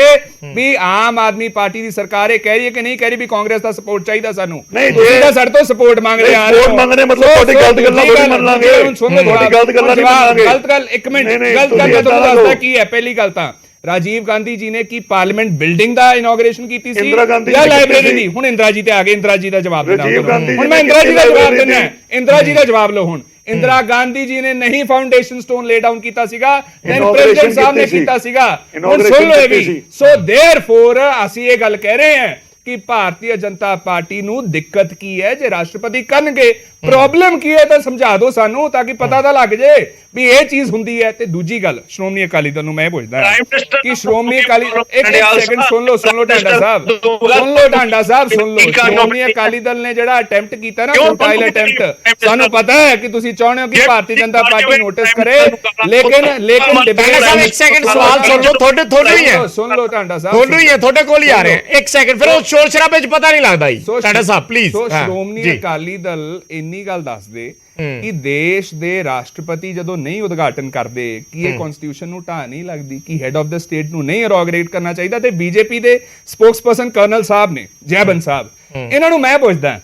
D: ਵੀ ਆਮ ਆਦਮੀ ਪਾਰਟੀ ਦੀ ਸਰਕਾਰ ਇਹ ਕਹਿ ਰਹੀ ਹੈ ਕਿ ਨਹੀਂ ਕਹਿ ਰਹੀ ਵੀ ਕਾਂਗਰਸ ਦਾ ਸਪੋਰਟ ਚਾਹੀਦਾ ਸਾਨੂੰ, ਤੁਸੀਂ ਤਾਂ ਸਾਡੇ ਤੋਂ ਸਪੋਰਟ ਮੰਗ ਰਹੇ ਆ।
B: ਸਪੋਰਟ ਮੰਗ ਰਹੇ ਮਤਲਬ ਤੁਹਾਡੀ ਗਲਤ ਗੱਲਾਂ ਥੋੜੀ ਮੰਨ ਲਾਂਗੇ, ਤੁਹਾਡੀ ਗਲਤ ਗੱਲਾਂ ਨਹੀਂ ਮੰਨਾਂਗੇ।
D: ਗਲਤ ਗੱਲ, ਇੱਕ ਮਿੰਟ, ਗਲਤ ਗੱਲ ਮੈਂ ਤੁਹਾਨੂੰ ਦੱਸਦਾ ਕੀ ਹੈ। ਪਹਿਲੀ ਗੱਲ ਤਾਂ ਰਾਜੀਵ ਗਾਂਧੀ ਜੀ ਨੇ ਕੀ ਪਾਰਲੀਮੈਂਟ ਬਿਲਡਿੰਗ ਦਾ ਇਨੋਗ੍ਰੇਸ਼ਨ ਕੀਤੀ ਸੀ ਜਾਂ ਲਾਇਬ੍ਰੇਰੀ ਦੀ? ਹੁਣ ਇੰਦਰਾ ਜੀ ਤੇ ਆ ਗਏ, ਇੰਦਰਾ ਜੀ ਦਾ ਜਵਾਬ ਦੇਣਾ। ਹੁਣ ਮੈਂ ਇੰਦਰਾ ਜੀ ਦਾ ਜਵਾਬ ਦੇਣਾ, ਇੰਦਰਾ ਜੀ ਦਾ ਜਵਾਬ ਲਓ। ਹੁਣ ਇੰਦਰਾ ਗਾਂਧੀ ਜੀ ਨੇ ਨਹੀਂ ਫਾਊਂਡੇਸ਼ਨ ਸਟੋਨ ਲੇ ਡਾਊਨ ਕੀਤਾ ਸੀਗਾ, ਪ੍ਰੈਜ਼ੀਡੈਂਟ ਸਾਹਿਬ ਨੇ ਕੀਤਾ ਸੀਗਾ। ਹੁਣ ਸੁਣ ਲਓ ਇਹ ਵੀ। ਸੋ ਦੇਅਰਫੋਰ ਅਸੀਂ ਇਹ ਗੱਲ ਕਹਿ ਰਹੇ ਹਾਂ ਕਿ ਭਾਰਤੀ ਜਨਤਾ ਪਾਰਟੀ ਨੂੰ ਦਿੱਕਤ ਕੀ ਹੈ ਜੇ ਰਾਸ਼ਟਰਪਤੀ ਕਰਨਗੇ, ਪ੍ਰੋਬਲਮ ਕੀ ਹੈ ਤਾਂ ਸਮਝਾ ਦਿਓ ਸਾਨੂੰ, ਤਾਂ ਕਿ ਪਤਾ ਤਾਂ ਲੱਗ ਜੇ ਵੀ ਇਹ ਚੀਜ਼ ਹੁੰਦੀ ਹੈ। ਤੇ ਦੂਜੀ ਗੱਲ, ਸ਼੍ਰੋਮਣੀ ਅਕਾਲੀ ਦਲ ਨੂੰ ਮੈਂ ਪੁੱਛਦਾ ਕਿ ਸ਼੍ਰੋਮਣੀ ਅਕਾਲੀ, ਇੱਕ ਸੈਕਿੰਡ ਸੁਣ ਲਓ ਢਾਂਡਾ ਸਾਹਿਬ, ਸ਼੍ਰੋਮਣੀ ਅਕਾਲੀ ਦਲ ਨੇ ਜਿਹੜਾ ਅਟੈਂਪਟ ਕੀਤਾ ਨਾ, ਫੁਟਾਈਲ ਅਟੈਂਪਟ, ਸਾਨੂੰ ਪਤਾ ਹੈ ਕਿ ਤੁਸੀਂ ਚਾਹੁੰਦੇ ਹੋ ਕਿ ਭਾਰਤੀ ਜਨਤਾ ਪਾਰਟੀ ਨੋਟਿਸ ਕਰੇ, ਲੇਕਿਨ
A: ਇੱਕ ਸੈਕਿੰਡ ਸਵਾਲ ਸੁਣ ਲਓ, ਤੁਹਾਡੇ ਹੀ ਹੈ,
D: ਸੁਣ ਲਓ ਢਾਂਡਾ ਸਾਹਿਬ,
A: ਤੁਹਾਨੂੰ ਹੀ ਹੈ, ਤੁਹਾਡੇ ਕੋਲ ਹੀ ਆ ਰਹੇ ਆ। ਇੱਕ ਸੈਕਿੰਡ, ਫਿਰ ਉਹ ਸ਼ੋਰ ਸ਼ਰਾਬੇ ਚ ਪਤਾ ਨਹੀਂ ਲੱਗਦਾ ਜੀ। ਢਾਂਡਾ ਸਾਹਿਬ ਪਲੀਜ਼।
D: ਸ਼੍ਰੋਮਣੀ ਅਕਾਲੀ ਦਲ ਇੰਨੀ ਗੱਲ ਦੱਸ ਦੇ ਕਿ ਦੇਸ਼ ਦੇ ਰਾਸ਼ਟਰਪਤੀ ਜਦੋਂ ਨਹੀਂ ਉਦਘਾਟਨ ਕਰਦੇ ਕਿ ਇਹ ਕਨਸਟੀਟਿਊਸ਼ਨ ਨੂੰ ਢਾਹ ਨਹੀਂ ਲੱਗਦੀ, ਕਿ ਹੈਡ ਆਫ ਦਾ ਸਟੇਟ ਨੂੰ ਨਹੀਂ ਇਨੋਗਰੇਟ ਕਰਨਾ ਚਾਹੀਦਾ, ਤੇ ਬੀਜੇਪੀ ਦੇ ਸਪੋਕਸਪਰਸਨ ਕਰਨਲ ਸਾਹਿਬ ਨੇ, ਜੈਬਨ ਸਾਹਿਬ, ਇਹਨਾਂ ਨੂੰ ਮੈਂ ਪੁੱਛਦਾ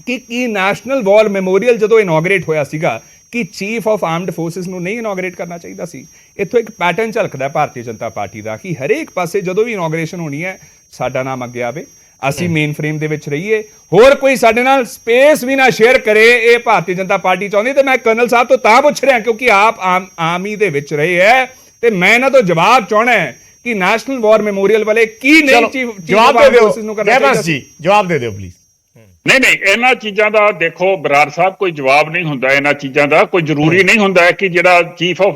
D: ਕਿ ਕੀ ਨੈਸ਼ਨਲ ਵਾਰ ਮੈਮੋਰੀਅਲ ਜਦੋਂ ਇਨੋਗਰੇਟ ਹੋਇਆ ਸੀਗਾ, ਕਿ ਚੀਫ ਆਫ ਆਰਮਡ ਫੋਰਸਿਸ ਨੂੰ ਨਹੀਂ ਇਨੋਗਰੇਟ ਕਰਨਾ ਚਾਹੀਦਾ ਸੀ? ਇੱਥੋਂ ਇੱਕ ਪੈਟਰਨ ਝਲਕਦਾ ਭਾਰਤੀ ਜਨਤਾ ਪਾਰਟੀ ਦਾ ਕਿ ਹਰੇਕ ਪਾਸੇ ਜਦੋਂ ਵੀ ਇਨੋਗਰੇਸ਼ਨ ਹੋਣੀ ਹੈ ਸਾਡਾ ਨਾਮ ਅੱਗੇ ਆਵੇ, ਅਸੀਂ ਮੇਨ ਫਰੇਮ ਦੇ ਵਿੱਚ ਰਹੀਏ, ਹੋਰ ਕੋਈ ਸਾਡੇ ਨਾਲ ਸਪੇਸ ਵੀ ਨਾ ਸ਼ੇਅਰ ਕਰੇ। ਇਹ ਭਾਰਤੀ ਜਨਤਾ ਪਾਰਟੀ ਚਾਹੁੰਦੀ। ਤੇ ਮੈਂ ਕਰਨਲ ਸਾਹਿਬ ਤੋਂ ਤਾਂ ਪੁੱਛ ਰਿਹਾ ਕਿਉਂਕਿ ਆਪ ਆਰਮੀ ਦੇ ਵਿੱਚ ਰਹੇ ਹੈ, ਤੇ ਮੈਂ ਇਹਨਾਂ ਤੋਂ ਜਵਾਬ ਚਾਹਣਾ ਹੈ ਕਿ ਨੈਸ਼ਨਲ ਵਾਰ ਮੈਮੋਰੀਅਲ ਵਾਲੇ ਕੀ ਨਹੀਂ ਚੀਫ
A: ਜਵਾਬ ਦੇ ਦਿਓ ਜੀ, ਜਵਾਬ ਦੇ ਦਿਓ ਪਲੀਜ਼।
C: ਨਹੀਂ ਇਹਨਾਂ ਚੀਜ਼ਾਂ ਦਾ ਦੇਖੋ ਬਰਾੜ ਸਾਹਿਬ, ਕੋਈ ਜਵਾਬ ਨਹੀਂ ਹੁੰਦਾ ਇਹਨਾਂ ਚੀਜ਼ਾਂ ਦਾ। ਕੋਈ ਜ਼ਰੂਰੀ ਨਹੀਂ ਹੁੰਦਾ ਕਿ ਜਿਹੜਾ ਚੀਫ ਆਫ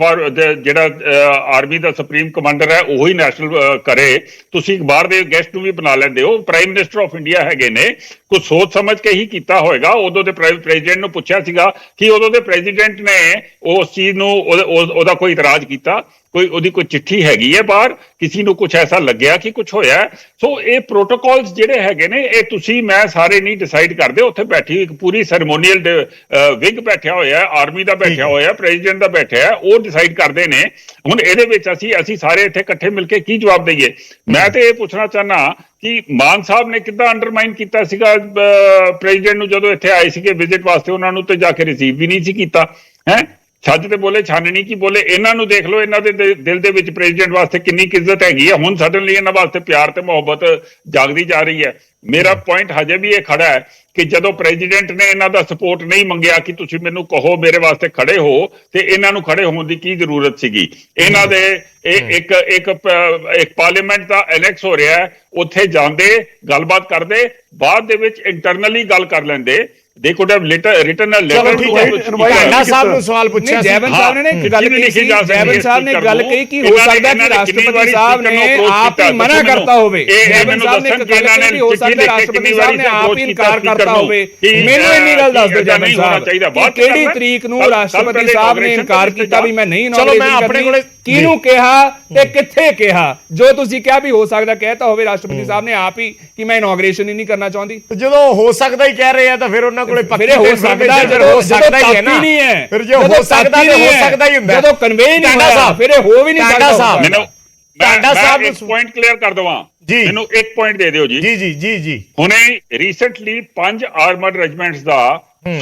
C: ਜਿਹੜਾ ਆਰਮੀ ਦਾ ਸੁਪਰੀਮ ਕਮਾਂਡਰ ਹੈ ਉਹੀ ਨੈਸ਼ਨਲ ਕਰੇ। ਤੁਸੀਂ ਇੱਕ ਬਾਹਰ ਦੇ ਗੈਸਟ ਨੂੰ ਵੀ ਬਣਾ ਲੈਂਦੇ ਹੋ। ਪ੍ਰਾਈਮ ਮਿਨਿਸਟਰ ਆਫ ਇੰਡੀਆ ਹੈਗੇ ਨੇ, ਕੁਝ ਸੋਚ ਸਮਝ ਕੇ ਹੀ ਕੀਤਾ ਹੋਏਗਾ। ਉਦੋਂ ਦੇ ਪ੍ਰੈਜ਼ੀਡੈਂਟ ਨੂੰ ਪੁੱਛਿਆ ਸੀਗਾ ਕਿ ਉਦੋਂ ਦੇ ਪ੍ਰੈਜ਼ੀਡੈਂਟ ਨੇ ਉਸ ਚੀਜ਼ ਨੂੰ ਉਹਦਾ ਕੋਈ ਇਤਰਾਜ਼ ਕੀਤਾ? ਕੋਈ ਉਹਦੀ ਕੋਈ ਚਿੱਠੀ ਹੈਗੀ ਹੈ ਬਾਹਰ? ਕਿਸੇ ਨੂੰ ਕੁਝ ਐਸਾ ਲੱਗਿਆ ਕਿ ਕੁਝ ਹੋਇਆ? ਸੋ ਇਹ ਪ੍ਰੋਟੋਕੋਲਸ ਜਿਹੜੇ ਹੈਗੇ ਨੇ, ਇਹ ਤੁਸੀਂ ਮੈਂ ਸਾਰੇ ਨਹੀਂ ਡਿਸਾਈਡ ਕਰਦੇ। ਉੱਥੇ ਬੈਠੀ ਇੱਕ ਪੂਰੀ ਸੈਰੇਮੋਨੀਅਲ ਵਿੰਗ ਬੈਠਿਆ ਹੋਇਆ, ਆਰਮੀ ਦਾ ਬੈਠਿਆ ਹੋਇਆ, ਪ੍ਰੈਜ਼ੀਡੈਂਟ ਦਾ ਬੈਠਿਆ, ਉਹ ਡਿਸਾਈਡ ਕਰਦੇ ਨੇ। ਹੁਣ ਇਹਦੇ ਵਿੱਚ ਅਸੀਂ ਸਾਰੇ ਇੱਥੇ ਇਕੱਠੇ ਮਿਲ ਕੇ ਕੀ ਜਵਾਬ ਦਈਏ? ਮੈਂ ਤੇ ਇਹ ਪੁੱਛਣਾ ਚਾਹਨਾ ਕਿ ਮਾਨ ਸਾਹਿਬ ਨੇ ਕਿੱਦਾਂ ਅੰਡਰਮਾਈਨ ਕੀਤਾ ਸੀਗਾ ਪ੍ਰੈਜ਼ੀਡੈਂਟ ਨੂੰ ਜਦੋਂ ਇੱਥੇ ਆਏ ਸੀਗੇ ਵਿਜ਼ਿਟ ਵਾਸਤੇ? ਉਹਨਾਂ ਨੂੰ ਤੇ ਜਾ ਕੇ ਰਿਸੀਵ ਵੀ ਨਹੀਂ ਸੀ ਕੀਤਾ ਹੈ। ਛੱਜ ਤੇ ਬੋਲੇ ਛਾਨਣੀ ਕੀ ਬੋਲੇ। ਇਹਨਾਂ ਨੂੰ ਦੇਖ ਲਓ, ਇਹਨਾਂ ਦੇ ਦਿਲ ਦੇ ਵਿੱਚ ਪ੍ਰੈਜ਼ੀਡੈਂਟ ਵਾਸਤੇ ਕਿੰਨੀ ਇੱਜ਼ਤ ਹੈਗੀ ਹੈ। ਹੁਣ ਸਡਨਲੀ ਇਹਨਾਂ ਵਾਸਤੇ ਪਿਆਰ ਤੇ ਮੁਹੱਬਤ ਜਾਗਦੀ ਜਾ ਰਹੀ ਹੈ। ਮੇਰਾ ਪੁਆਇੰਟ ਹਜੇ ਵੀ ਇਹ ਖੜਾ ਹੈ ਕਿ ਜਦੋਂ ਪ੍ਰੈਜ਼ੀਡੈਂਟ ਨੇ ਇਹਨਾਂ ਦਾ ਸਪੋਰਟ ਨਹੀਂ ਮੰਗਿਆ ਕਿ ਤੁਸੀਂ ਮੈਨੂੰ ਕਹੋ ਮੇਰੇ ਵਾਸਤੇ ਖੜੇ ਹੋ, ਤੇ ਇਹਨਾਂ ਨੂੰ ਖੜੇ ਹੋਣ ਦੀ ਕੀ ਜ਼ਰੂਰਤ ਸੀਗੀ। ਇਹਨਾਂ ਦੇ ਇੱਕ ਪਾਰਲੀਮੈਂਟ ਦਾ ਇਲੈਕਸ ਹੋ ਰਿਹਾ ਹੈ, ਉੱਥੇ ਜਾਂਦੇ ਗੱਲਬਾਤ ਕਰਦੇ, ਬਾਅਦ ਦੇ ਵਿੱਚ ਇੰਟਰਨਲੀ ਗੱਲ ਕਰ ਲੈਂਦੇ। they could have written a letter
A: ਚਲੋ ਠੀਕ ਹੈ, ਟਾਂਡਾ ਸਾਹਿਬ ਨੂੰ ਸਵਾਲ ਪੁੱਛਿਆ ਸੀ।
D: ਜੈਵਨ ਸਾਹਿਬ ਨੇ ਇੱਕ ਗੱਲ ਕਹੀ ਸੀ, ਜੈਵਨ ਸਾਹਿਬ ਨੇ ਗੱਲ ਕਹੀ ਕਿ ਹੋ ਸਕਦਾ ਕਿ ਰਾਸ਼ਟਰਪਤੀ ਸਾਹਿਬ ਨੇ ਆਪ ਹੀ ਮਨਾ ਕਰਤਾ ਹੋਵੇ। ਜੈਵਨ ਸਾਹਿਬ ਨੇ ਇੱਕ ਗੱਲ ਕਹੀ ਕਿ ਹੋ ਸਕਦਾ ਰਾਸ਼ਟਰਪਤੀ ਸਾਹਿਬ ਨੇ ਆਪ ਹੀ ਇਨਕਾਰ ਕਰਤਾ ਹੋਵੇ। ਮੈਨੂੰ ਇੰਨੀ ਗੱਲ ਦੱਸ ਦਿਓ ਜੈਵਨ ਸਾਹਿਬ, ਕਿਹੜੀ ਤਰੀਕ ਨੂੰ ਰਾਸ਼ਟਰਪਤੀ ਸਾਹਿਬ ਨੇ ਇਨਕਾਰ ਕੀਤਾ ਵੀ ਮੈਂ ਨਹੀਂ ਇਨੋਗ੍ਰੇਸ਼ਨ ਕਰਨੀ, ਕਿਹਨੂੰ ਕਿਹਾ ਤੇ ਕਿੱਥੇ ਕਿਹਾ? ਜੋ ਤੁਸੀਂ ਕਿਹਾ ਵੀ ਹੋ ਸਕਦਾ ਕਹਿਤਾ ਹੋਵੇ ਰਾਸ਼ਟਰਪਤੀ ਸਾਹਿਬ ਨੇ ਆਪ ਹੀ ਕਿ ਮੈਂ ਇਨੋਗ੍ਰੇਸ਼ਨ ਹੀ ਨਹੀਂ ਕਰਨਾ ਚਾਹੁੰਦੀ।
A: ਜਦੋਂ ਹੋ ਸਕਦਾ ਹੀ ਕਹਿ ਰਹੇ ਆ ਤਾਂ ਫਿਰ ਉਹਨਾਂ ਕੋਲੇ ਪੱਕੀ
D: ਹੋ ਸਕਦਾ,
A: ਹੋ ਸਕਦਾ ਹੀ ਹੈ ਨਾ। ਫਿਰ ਜੇ ਹੋ ਸਕਦਾ ਤੇ ਹੋ ਸਕਦਾ ਹੀ ਹੁੰਦਾ।
D: ਜਦੋਂ ਕਨਵੇ ਨਹੀਂ ਹੋਇਆ ਫਿਰ ਇਹ ਹੋ ਵੀ ਨਹੀਂ ਸਕਦਾ।
C: ਟਾਂਡਾ ਸਾਹਿਬ ਨੂੰ ਪੁਆਇੰਟ ਕਲੀਅਰ ਕਰ ਦਵਾਂ, ਮੈਨੂੰ ਇੱਕ ਪੁਆਇੰਟ ਦੇ ਦਿਓ ਜੀ। ਜੀ ਹੁਣੇ ਰੀਸੈਂਟਲੀ 5 ਆਰਮਡ ਰੈਜੀਮੈਂਟਸ ਦਾ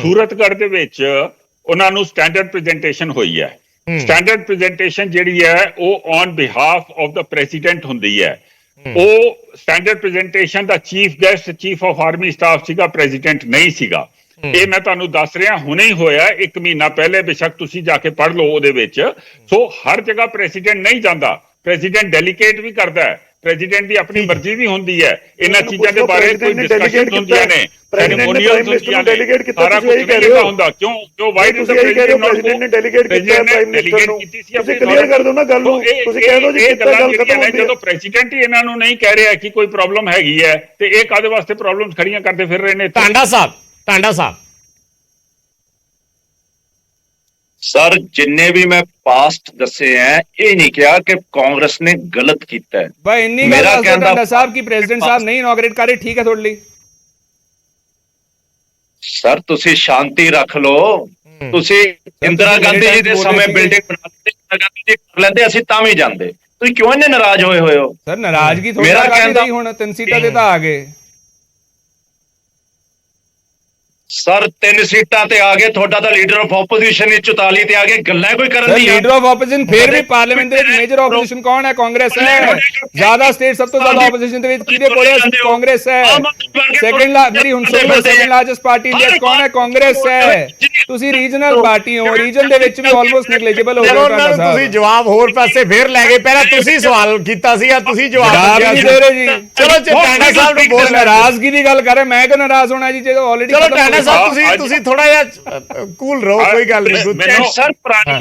C: ਸੂਰਤਗੜ੍ਹ ਦੇ ਵਿੱਚ ਉਹਨਾਂ ਨੂੰ ਸਟੈਂਡਰਡ ਪ੍ਰੈਜੈਂਟੇਸ਼ਨ ਹੋਈ ਹੈ। ਸਟੈਂਡਰਡ ਪ੍ਰੈਜੈਂਟੇਸ਼ਨ ਜਿਹੜੀ ਹੈ ਉਹ on behalf of the president ਹੁੰਦੀ ਹੈ। ਉਹ standard presentation the chief guest chief of army staff ਸੀਗਾ, ਪ੍ਰੈਜ਼ੀਡੈਂਟ ਨਹੀਂ ਸੀਗਾ। ਇਹ ਮੈਂ ਤੁਹਾਨੂੰ ਦੱਸ ਰਿਹਾ, ਹੁਣੇ ਹੀ ਹੋਇਆ 1 ਮਹੀਨਾ ਪਹਿਲੇ, ਬੇਸ਼ੱਕ ਤੁਸੀਂ ਜਾ ਕੇ ਪੜ੍ਹ ਲਓ ਉਹਦੇ ਵਿੱਚ। ਸੋ ਹਰ ਜਗ੍ਹਾ ਪ੍ਰੈਜ਼ੀਡੈਂਟ ਨਹੀਂ ਜਾਂਦਾ, ਪ੍ਰੈਜ਼ੀਡੈਂਟ ਡੈਲੀਗੇਟ ਵੀ ਕਰਦਾ ਹੈ, ਪ੍ਰੈਜ਼ੀਡੈਂਟ ਦੀ ਆਪਣੀ ਮਰਜ਼ੀ ਵੀ ਹੁੰਦੀ ਹੈ। ਇਹਨਾਂ ਚੀਜ਼ਾਂ ਦੇ ਬਾਰੇ ਕੋਈ ਡਿਸਕਸ਼ਨ ਹੁੰਦੀਆਂ ਨੇ, ਸੈਰੇਮੋਨੀਅਲਸ ਹੁੰਦੀਆਂ ਨੇ, ਸਾਰਾ ਕੁਝ ਨਹੀਂ ਹੁੰਦਾ। ਕਿਉਂ ਵਾਈ ਡੂ ਦ ਪ੍ਰੈਜ਼ੀਡੈਂਟ ਨੇ ਡੈਲੀਗੇਟ ਕੀਤੀ ਸੀ? ਤੁਸੀਂ ਕਲੀਅਰ ਕਰ ਦਿਓ ਨਾ ਗੱਲ ਨੂੰ, ਤੁਸੀਂ ਕਹਿ ਦਿਓ ਜੀ ਕਿੱਥੇ ਗੱਲ ਖਤਮ ਹੁੰਦੀ ਹੈ। ਜਦੋਂ ਪ੍ਰੈਜ਼ੀਡੈਂਟ ਹੀ ਇਹਨਾਂ ਨੂੰ ਨਹੀਂ ਕਹਿ ਰਿਹਾ ਕਿ ਕੋਈ ਪ੍ਰੋਬਲਮ ਹੈਗੀ ਹੈ, ਤੇ ਇਹ ਕਾਹਦੇ ਵਾਸਤੇ ਪ੍ਰੋਬਲਮਸ ਖੜੀਆਂ ਕਰਦੇ ਫਿਰ ਰਹੇ ਨੇ?
A: ਟਾਂਡਾ ਸਾਹਿਬ
E: ਸਰ, ਜਿੰਨੇ ਵੀ ਮੈਂ ਪਾਸਟ ਦੱਸੇ ਹੈ, ਇਹ ਨਹੀਂ ਕਿਹਾ ਕਿ ਕਾਂਗਰਸ ਨੇ ਗਲਤ ਕੀਤਾ ਹੈ।
D: ਬਈ ਇੰਨੀ ਗੱਲ ਦੱਸੋ ਟਾਂਡਾ ਸਾਹਿਬ ਕਿ ਪ੍ਰੈਜ਼ੀਡੈਂਟ ਸਾਹਿਬ ਨਹੀਂ ਇਨੋਗ੍ਰੇਟ ਕਰ ਰਹੇ, ਠੀਕ ਹੈ ਤੁਹਾਡੇ ਲਈ?
E: ਸਰ ਤੁਸੀਂ ਸ਼ਾਂਤੀ ਰੱਖ ਲਓ। ਤੁਸੀਂ ਇੰਦਰਾ ਗਾਂਧੀ ਜੀ ਦੇ ਸਮੇਂ ਬਿਲਡਿੰਗ ਬਣਾ ਦਿੱਤੀ, ਇੰਦਰਾ ਗਾਂਧੀ ਜੀ ਕਰ ਲੈਂਦੇ, ਅਸੀਂ ਤਾਂ ਵੀ ਜਾਂਦੇ। ਤੁਸੀਂ ਕਿਉਂ ਇੰਨੇ ਨਾਰਾਜ਼ ਹੋਏ ਹੋ?
D: ਸਰ ਨਾਰਾਜ਼ਗੀ ਥੋੜਾ ਕਹਿੰਦਾ ਹੁਣ 3 ਸੀਟਾਂ ਤੇ ਤਾਂ ਆ ਗਏ।
E: ਸਰ 3 ਸੀਟਾਂ ਤੇ ਆ ਗਏ, ਤੁਹਾਡਾ ਤਾਂ ਲੀਡਰ ਆਫ ਆਪੋਜੀਸ਼ਨ ਹੀ 44 ਤੇ ਆ ਗਏ, ਗੱਲਾਂ ਕੋਈ ਕਰਨ ਦੀਆਂ।
D: ਲੀਡਰ ਆਫ ਆਪੋਜੀਸ਼ਨ ਫਿਰ ਵੀ ਪਾਰਲੀਮੈਂਟ ਦੇ ਵਿੱਚ ਮੇਜਰ ਆਪੋਜੀਸ਼ਨ ਕੌਣ ਹੈ? ਕਾਂਗਰਸ ਹੈ। ਜ਼ਿਆਦਾ ਸਟੇਟ ਸਭ ਤੋਂ ਜ਼ਿਆਦਾ ਆਪੋਜੀਸ਼ਨ ਦੇ ਵਿੱਚ ਕਿਹਦੇ ਕੋਲ ਹੈ? ਕਾਂਗਰਸ ਹੈ। ਮੇਰੀ ਹੁਣ ਸੁਣੋ, ਸੈਕੰਡ ਲਾਰਜੈਸਟ ਪਾਰਟੀ ਇੰਡੀਆ ਚ ਕੌਣ ਹੈ? ਕਾਂਗਰਸ ਹੈ। ਤੁਸੀਂ ਰੀਜਨਲ ਪਾਰਟੀ ਹੋ, ਰੀਜਨ ਦੇ ਵਿੱਚ ਵੀ ਆਲਮੋਸਟ ਨੈਗਲੀਜੀਬਲ ਹੋ ਗਏ।
A: ਉਹਨਾਂ ਨੂੰ ਤੁਸੀਂ ਜਵਾਬ ਹੋਰ ਪਾਸੇ ਫੇਰ ਲੈ ਗਏ। ਪਹਿਲਾਂ ਤੁਸੀਂ ਸਵਾਲ ਕੀਤਾ ਸੀ ਜਾਂ ਤੁਸੀਂ ਜਵਾਬ
D: ਨਹੀਂ ਦੇ ਰਹੇ ਜੀ।
A: ਚਲੋ ਟਾਂਡਾ ਸਾਹਿਬ ਨੂੰ ਬੋਲ,
D: ਨਾਰਾਜ਼ਗੀ ਦੀ ਗੱਲ ਕਰ ਰਹੇ, ਮੈਂ ਕਿਉਂ ਨਾਰਾਜ਼ ਹੋਣਾ ਜੀ ਜਦੋਂ ਆਲਰੇਡੀ।
A: ਚਲੋ ਟਾਂਡਾ ਸਾਹਿਬ ਤੁਸੀਂ ਥੋੜਾ ਜਿਹਾ ਕੂਲ ਰਹੋ, ਕੋਈ ਗੱਲ ਨਹੀਂ।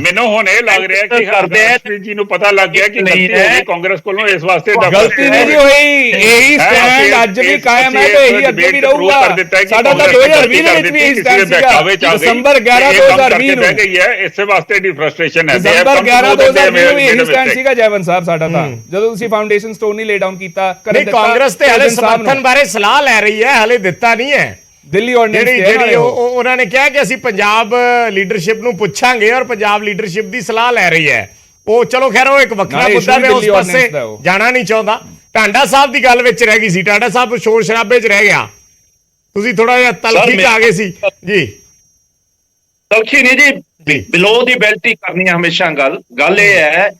C: ਮੈਨੂੰ ਹੁਣ ਇਹ ਲੱਗ ਰਿਹਾ ਕਿ ਹਰਦੀਪ ਜੀ ਨੂੰ ਪਤਾ ਲੱਗ ਗਿਆ ਕਿ ਗਲਤੀ ਹੋ ਗਈ ਕਾਂਗਰਸ ਕੋਲੋਂ, ਇਸ ਵਾਸਤੇ
D: ਗਲਤੀ ਨਹੀਂ ਜੀ ਹੋਈ। ਇਹੀ ਸਟੈਂਡ ਅੱਜ ਵੀ ਕਾਇਮ ਹੈ ਤੇ ਇਹੀ ਅੱਗੇ ਵੀ ਰਹੂਗਾ। ਸਾਡਾ ਤਾਂ 2020 ਦੇ ਵਿੱਚ ਵੀ ਇਹੀ ਸਟੈਂਡ ਸੀਗਾ। ਦਸੰਬਰ 11 2020 ਨੂੰ
C: ਗਈ ਹੈ, ਇਸੇ ਵਾਸਤੇ ਦੀ ਫਰਸਟ੍ਰੇਸ਼ਨ ਹੈ।
D: ਦਸੰਬਰ 11 2020 ਨੂੰ ਇਹੀ ਸਟੈਂਡ ਸੀਗਾ ਜੈਵਨ ਸਾਹਿਬ ਸਾਡਾ ਤਾਂ, ਜਦੋਂ ਤੁਸੀਂ ਫਾਊਂਡੇਸ਼ਨ ਸਟੋਨ ਨਹੀਂ ਲੇ ਡਾਊਨ ਕੀਤਾ।
A: ਕਾਂਗਰਸ ਤੇ ਹਲੇ ਸਮਰਥਨ ਬਾਰੇ ਸਲਾਹ ਲੈ ਰਹੀ ਹੈ, ਹਲੇ ਦਿੱਤਾ ਨਹੀਂ ਹੈ।
D: ਦਿੱਲੀ
A: ਜਿਹੜੀ ਉਹਨਾਂ ਨੇ ਕਿਹਾ ਕਿ ਅਸੀਂ ਪੰਜਾਬ ਲੀਡਰਸ਼ਿਪ ਨੂੰ ਪੁੱਛਾਂਗੇ ਔਰ ਪੰਜਾਬ ਲੀਡਰਸ਼ਿਪ ਦੀ ਸਲਾਹ ਲੈ ਰਹੀ ਹੈ। ਉਹ ਚਲੋ ਖੈਰ ਉਹ ਇੱਕ ਵੱਖਰਾ ਮੁੱਦਾ, ਮੈਂ ਉਸ ਪਾਸੇ ਜਾਣਾ ਨਹੀਂ ਚਾਹੁੰਦਾ। ਟਾਂਡਾ ਸਾਹਿਬ ਦੀ ਗੱਲ ਵਿੱਚ ਰਹਿ ਗਈ ਸੀ, ਟਾਂਡਾ ਸਾਹਿਬ ਸ਼ੋਰ ਸ਼ਰਾਬੇ 'ਚ ਰਹਿ ਗਿਆ, ਤੁਸੀਂ ਥੋੜਾ ਜਿਹਾ ਤਲਖੀ 'ਚ ਆ ਗਏ ਸੀ ਜੀ।
E: ਤਲਖੀ ਨਹੀਂ ਜੀ, ਬਿਲੋ ਦੀ ਬੈਲਟ ਹੀ ਕਰਨੀ ਹੈ ਹਮੇਸ਼ਾ। ਗੱਲ ਇਹ ਹੈ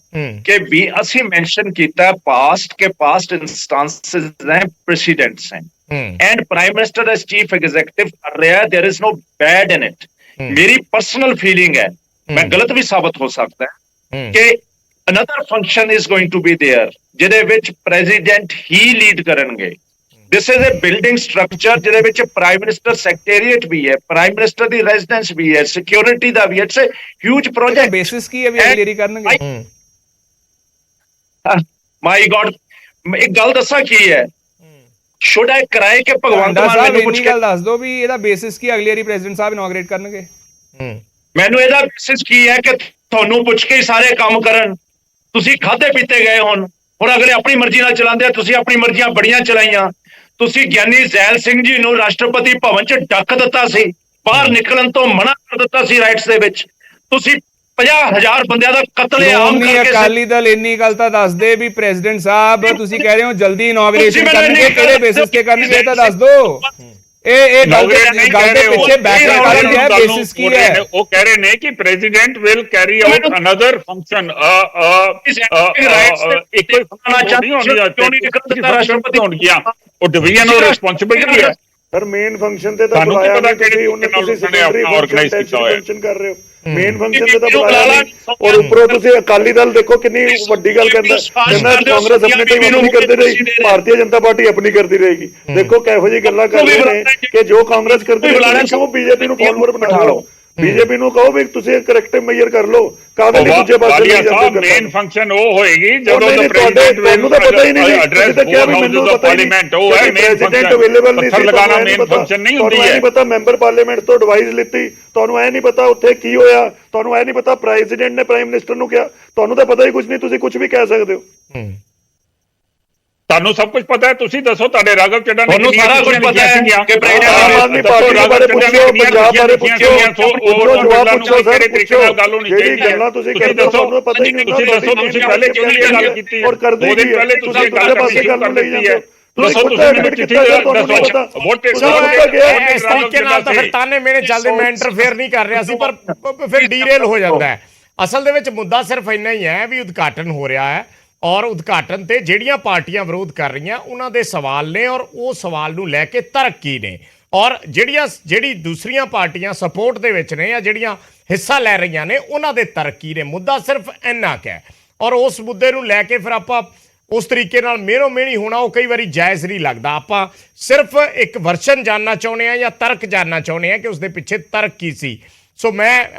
E: ਕਿ ਵੀ ਅਸੀਂ ਮੈਂਸ਼ਨ ਕੀਤਾ ਪਾਸਟ ਕੇ ਪਾਸਟ ਇੰਸਟੈਂਸਸ ਨੇ, ਪ੍ਰੈਸੀਡੈਂਟਸ हैं and prime minister as chief executive कर रहा है, there is no bad in it। मेरी पर्सनल फीलिंग है, मैं गलत भी साबित हो सकता है कि another function is going to be there ਜਿਹਦੇ ਵਿੱਚ president ही लीड ਕਰਨਗੇ। this is a building structure ਜਿਹਦੇ ਵਿੱਚ prime minister secretariat ਵੀ ਹੈ, prime minister ਦੀ residence ਵੀ ਹੈ, security ਦਾ ਵੀ ਹੈ। it's a huge project।
D: basis ਕੀ ਹੈ ਵੀ ਅਗਲੀ ਕਰਨਗੇ?
E: my god, ਇੱਕ ਗੱਲ ਦੱਸਾਂ ਕੀ ਹੈ, should I cry ਕਿ ਭਗਵੰਤ ਮਾਨ ਮੈਨੂੰ ਪੁੱਛ ਕੇ
D: ਗੱਲ ਦੱਸ ਦਿਓ ਵੀ ਇਹਦਾ ਬੇਸਿਸ ਕੀ ਅਗਲੀ ਵਾਰੀ ਪ੍ਰੈਜ਼ੀਡੈਂਟ ਸਾਹਿਬ ਇਨੋਗ੍ਰੇਟ ਕਰਨਗੇ?
E: ਮੈਨੂੰ ਇਹਦਾ ਬੇਸਿਸ ਕੀ ਹੈ ਕਿ ਤੁਹਾਨੂੰ ਪੁੱਛ ਕੇ ਹੀ ਸਾਰੇ ਕੰਮ ਕਰਨ। ਤੁਸੀਂ ਖਾਦੇ ਪੀਤੇ ਗਏ ਹੁਣ ਅਗਲੇ ਆਪਣੀ ਮਰਜ਼ੀ ਨਾਲ ਚਲਾਉਂਦੇ ਆ, ਤੁਸੀਂ ਆਪਣੀ ਮਰਜ਼ੀਆਂ ਬੜੀਆਂ ਚਲਾਈਆਂ। ਤੁਸੀਂ ਗਿਆਨੀ ਜ਼ੈਲ ਸਿੰਘ ਜੀ ਨੂੰ ਰਾਸ਼ਟਰਪਤੀ ਭਵਨ 'ਚ ਡੱਕ ਦਿੱਤਾ ਸੀ, ਬਾਹਰ ਨਿਕਲਣ ਤੋਂ ਮਨਾ ਕਰ ਦਿੱਤਾ ਸੀ ਰਾਈਟਸ ਦੇ ਵਿੱਚ। ਤੁਸੀਂ 50,000 ਬੰਦਿਆਂ ਦਾ ਕਤਲੇਆਮ ਕਰਕੇ।
D: ਅਕਾਲੀ ਦਲ ਇੰਨੀ ਗੱਲ ਤਾਂ ਦੱਸ ਦੇ ਵੀ ਪ੍ਰੈਜ਼ੀਡੈਂਟ ਸਾਹਿਬ ਤੁਸੀਂ ਕਹਿ ਰਹੇ ਹੋ ਜਲਦੀ ਇਨੋਗ੍ਰੇਸ਼ਨ ਕਰਨਗੇ, ਕਿਹੜੇ ਬੇਸਿਸ ਤੇ ਕਰਨਗੇ ਇਹ ਤਾਂ ਦੱਸ ਦਿਓ। ਇਹ ਗੱਲ
C: ਇਨੋਗ੍ਰੇਟ ਨਹੀਂ
D: ਗੱਲ
C: ਕਹਿ
D: ਦੇ
C: ਰਹੇ
D: ਪਿੱਛੇ ਬੈਕਗ੍ਰਾਉਂਡ ਕੀ ਹੈ, ਬੇਸਿਸ ਕੀ ਹੈ?
C: ਉਹ ਕਹਿ ਰਹੇ ਨੇ ਕਿ president will carry out another function ਇੱਕੋ ਹੀ ਫੰਕਸ਼ਨ ਨਹੀਂ ਹੋਣੀ
E: ਕਿਉਂ ਨਹੀਂ ਨਿਕਲ ਦਿੱਤਾ ਰਾਸ਼ਟਰਪਤੀ
C: ਹੋਣਗੀਆਂ, ਉਹ ਡਿਵੀਜ਼ਨ ਆਫ ਰਿਸਪੌਂਸਿਬਿਲਿਟੀ ਹੈ।
B: ਪਰ ਮੇਨ ਫੰਕਸ਼ਨ ਤੇ ਤਾਂ
C: ਤੁਹਾਨੂੰ ਕੀ
B: ਬੁਲਾਇਆ
C: ਪਤਾ
B: ਨਹੀਂ ਤੁਸੀਂ,
C: ਕਿਹੜੇ
B: ਉਹਨੇ ਤੁਸੀਂ
C: ਤਰੀਕੇ ਨਾਲ
B: ਸੈਕੰਡਰੀ
C: ਆਪਣਾ organize ਕੀਤਾ ਹੋਇਆ।
B: ਫੰਕਸ਼ਨ ਕਰ ਰਹੇ ਹੋ, ਮੇਨ ਫੰਕਸ਼ਨ ਤੇ ਤਾਂ ਬੁਲਾਇਆ ਨਹੀਂ। ਔਰ ਉੱਪਰੋਂ ਤੁਸੀਂ ਅਕਾਲੀ ਦਲ ਦੇਖੋ ਕਿੰਨੀ ਵੱਡੀ ਗੱਲ ਕਹਿੰਦਾ ਕਾਂਗਰਸ ਆਪਣੀ ਟੀਮ ਆਪਣੀ ਕਰਦੀ ਰਹੀ, ਭਾਰਤੀ ਜਨਤਾ ਪਾਰਟੀ ਆਪਣੀ ਕਰਦੀ ਰਹੇਗੀ। ਦੇਖੋ ਕਿਹੋ ਜਿਹੀ ਗੱਲਾਂ ਕਰਦੇ ਨੇ ਕਿ ਜੋ ਕਾਂਗਰਸ ਕਰਦੀ ਹੈ ਕਿਉਂ ਬੀਜੇਪੀ ਨੂੰ ਫਾਲੋਅਰ ਬਣਾ ਲਓ, ਬੀਜੇਪੀ ਨੂੰ ਕਹੋ ਵੀ ਤੁਸੀਂ ਕਰੈਕਟਿਵ ਮੇਜਰ ਕਰ ਲਓ, ਕਾਹਦੇ ਲਈ ਦੂਜੇ ਪਾਸੇ ਲੈ ਜਾਂਦੇ ਹੋ।
C: ਮੇਨ ਫੰਕਸ਼ਨ ਉਹ ਹੋਏਗੀ ਜਦੋਂ ਦਾ ਪ੍ਰੈਜ਼ੀਡੈਂਟ
B: ਤੁਹਾਨੂੰ ਤਾਂ ਪਤਾ ਹੀ ਨਹੀਂ
C: ਐਡਰੈਸ
B: ਤੁਸੀਂ ਤਾਂ ਕਿਹਾ ਵੀ ਮੈਨੂੰ ਪਤਾ ਹੀ
C: ਪਾਰਲੀਮੈਂਟ ਉਹ ਹੈ ਮੇਨ
B: ਪ੍ਰੈਜ਼ੀਡੈਂਟ ਅਵੇਲੇਬਲ ਨਹੀਂ ਸੀ,
C: ਲਗਾਣਾ ਮੇਨ ਫੰਕਸ਼ਨ ਨਹੀਂ ਹੁੰਦੀ
B: ਤੁਹਾਨੂੰ
C: ਹੈ।
B: ਨਹੀਂ ਪਤਾ ਮੈਂਬਰ ਪਾਰਲੀਮੈਂਟ ਤੋਂ ਐਡਵਾਈਸ ਲਿੱਤੀ, ਤੁਹਾਨੂੰ ਇਹ ਨਹੀਂ ਪਤਾ ਉੱਥੇ ਕੀ ਹੋਇਆ, ਤੁਹਾਨੂੰ ਇਹ ਨਹੀਂ ਪਤਾ ਪ੍ਰੈਜ਼ੀਡੈਂਟ ਨੇ ਪ੍ਰਾਈਮ ਮਿਨਿਸਟਰ ਨੂੰ ਕਿਹਾ, ਤੁਹਾਨੂੰ ਤਾਂ ਪਤਾ ਹੀ ਕੁਝ ਨਹੀਂ, ਤੁਸੀਂ ਕੁਝ ਵੀ ਕਹਿ ਸਕਦੇ ਹੋ।
C: ਤੁਹਾਨੂੰ ਸਭ ਕੁਝ ਪਤਾ ਹੈ, ਤੁਸੀਂ ਦੱਸੋ ਤੁਹਾਡੇ ਰਾਘਵ ਚੱਡਾ ਨੇ
E: ਤੁਹਾਨੂੰ ਸਾਰਾ ਕੁਝ ਪਤਾ ਹੈ ਕਿ
B: ਆਮ ਆਦਮੀ ਪਾਰਟੀ ਬਾਰੇ ਪੁੱਛੋ, ਪੰਜਾਬ ਬਾਰੇ ਪੁੱਛੋ, ਜਵਾਬ ਪੁੱਛੋ ਸਰ, ਪੁੱਛੋ ਜਿਹੜੀ ਗੱਲਾਂ ਤੁਸੀਂ ਕਰਦੇ ਹੋ ਤੁਹਾਨੂੰ ਪਤਾ ਹੀ ਨਹੀਂ ਹੁੰਦਾ।
C: ਤੁਸੀਂ ਦੱਸੋ ਤੁਸੀਂ ਪਹਿਲੇ ਕਿਉਂ ਨਹੀਂ ਇਹ ਗੱਲ ਕੀਤੀ?
B: ਔਰ ਕਰਦੇ
C: ਦੋ ਦਿਨ ਪਹਿਲੇ ਤੁਸੀਂ ਗੱਲ
B: ਪਾਸੇ ਗੱਲ ਨੂੰ ਲਈ ਜਾਂਦੇ ਹੋ।
C: ਦੱਸੋ ਤੁਸੀਂ ਮੈਨੂੰ ਚਿੱਠੀ ਦੱਸੋ ਵੋਟ
A: ਇਸ ਤਰੀਕੇ ਨਾਲ ਤਾਂ ਫਿਰ ਤਾਨੇ ਮੇਰੇ ਚੱਲਦੇ, ਮੈਂ ਇੰਟਰਫੇਅਰ ਨਹੀਂ ਕਰ ਰਿਹਾ ਸੀ, ਪਰ ਫਿਰ ਡੀਰੇਲ ਹੋ ਜਾਂਦਾ ਹੈ। ਅਸਲ ਦੇ ਵਿੱਚ ਮੁੱਦਾ ਸਿਰਫ ਇੰਨਾ ਹੀ ਹੈ ਵੀ ਉਦਘਾਟਨ ਹੋ ਰਿਹਾ ਹੈ ਔਰ ਉਦਘਾਟਨ ਤੇ ਜਿਹੜੀਆਂ ਪਾਰਟੀਆਂ ਵਿਰੋਧ ਕਰ ਰਹੀਆਂ ਉਹਨਾਂ ਦੇ ਸਵਾਲ ਨੇ ਔਰ ਉਹ ਸਵਾਲ ਨੂੰ ਲੈ ਕੇ ਤਰਕ ਕੀ ਨੇ, ਔਰ ਜਿਹੜੀ ਦੂਸਰੀਆਂ ਪਾਰਟੀਆਂ ਸਪੋਰਟ ਦੇ ਵਿੱਚ ਨੇ ਜਾਂ ਜਿਹੜੀਆਂ ਹਿੱਸਾ ਲੈ ਰਹੀਆਂ ਨੇ ਉਹਨਾਂ ਦੇ ਤਰਕ ਕੀ ਨੇ। ਮੁੱਦਾ ਸਿਰਫ ਇੰਨਾ ਕੁ ਹੈ ਔਰ ਉਸ ਮੁੱਦੇ ਨੂੰ ਲੈ ਕੇ ਫਿਰ ਆਪਾਂ ਉਸ ਤਰੀਕੇ ਨਾਲ ਮੇਰੋ ਮੇਣੀ ਹੋਣਾ ਉਹ ਕਈ ਵਾਰੀ ਜਾਇਜ਼ ਨਹੀਂ ਲੱਗਦਾ। ਆਪਾਂ ਸਿਰਫ ਇੱਕ ਵਰਸ਼ਨ ਜਾਨਣਾ ਚਾਹੁੰਦੇ ਆ ਜਾਂ ਤਰਕ ਜਾਨਣਾ ਚਾਹੁੰਦੇ ਆ ਕਿ ਉਸ ਦੇ ਪਿੱਛੇ ਤਰਕ ਕੀ ਸੀ। ਸੋ ਮੈਂ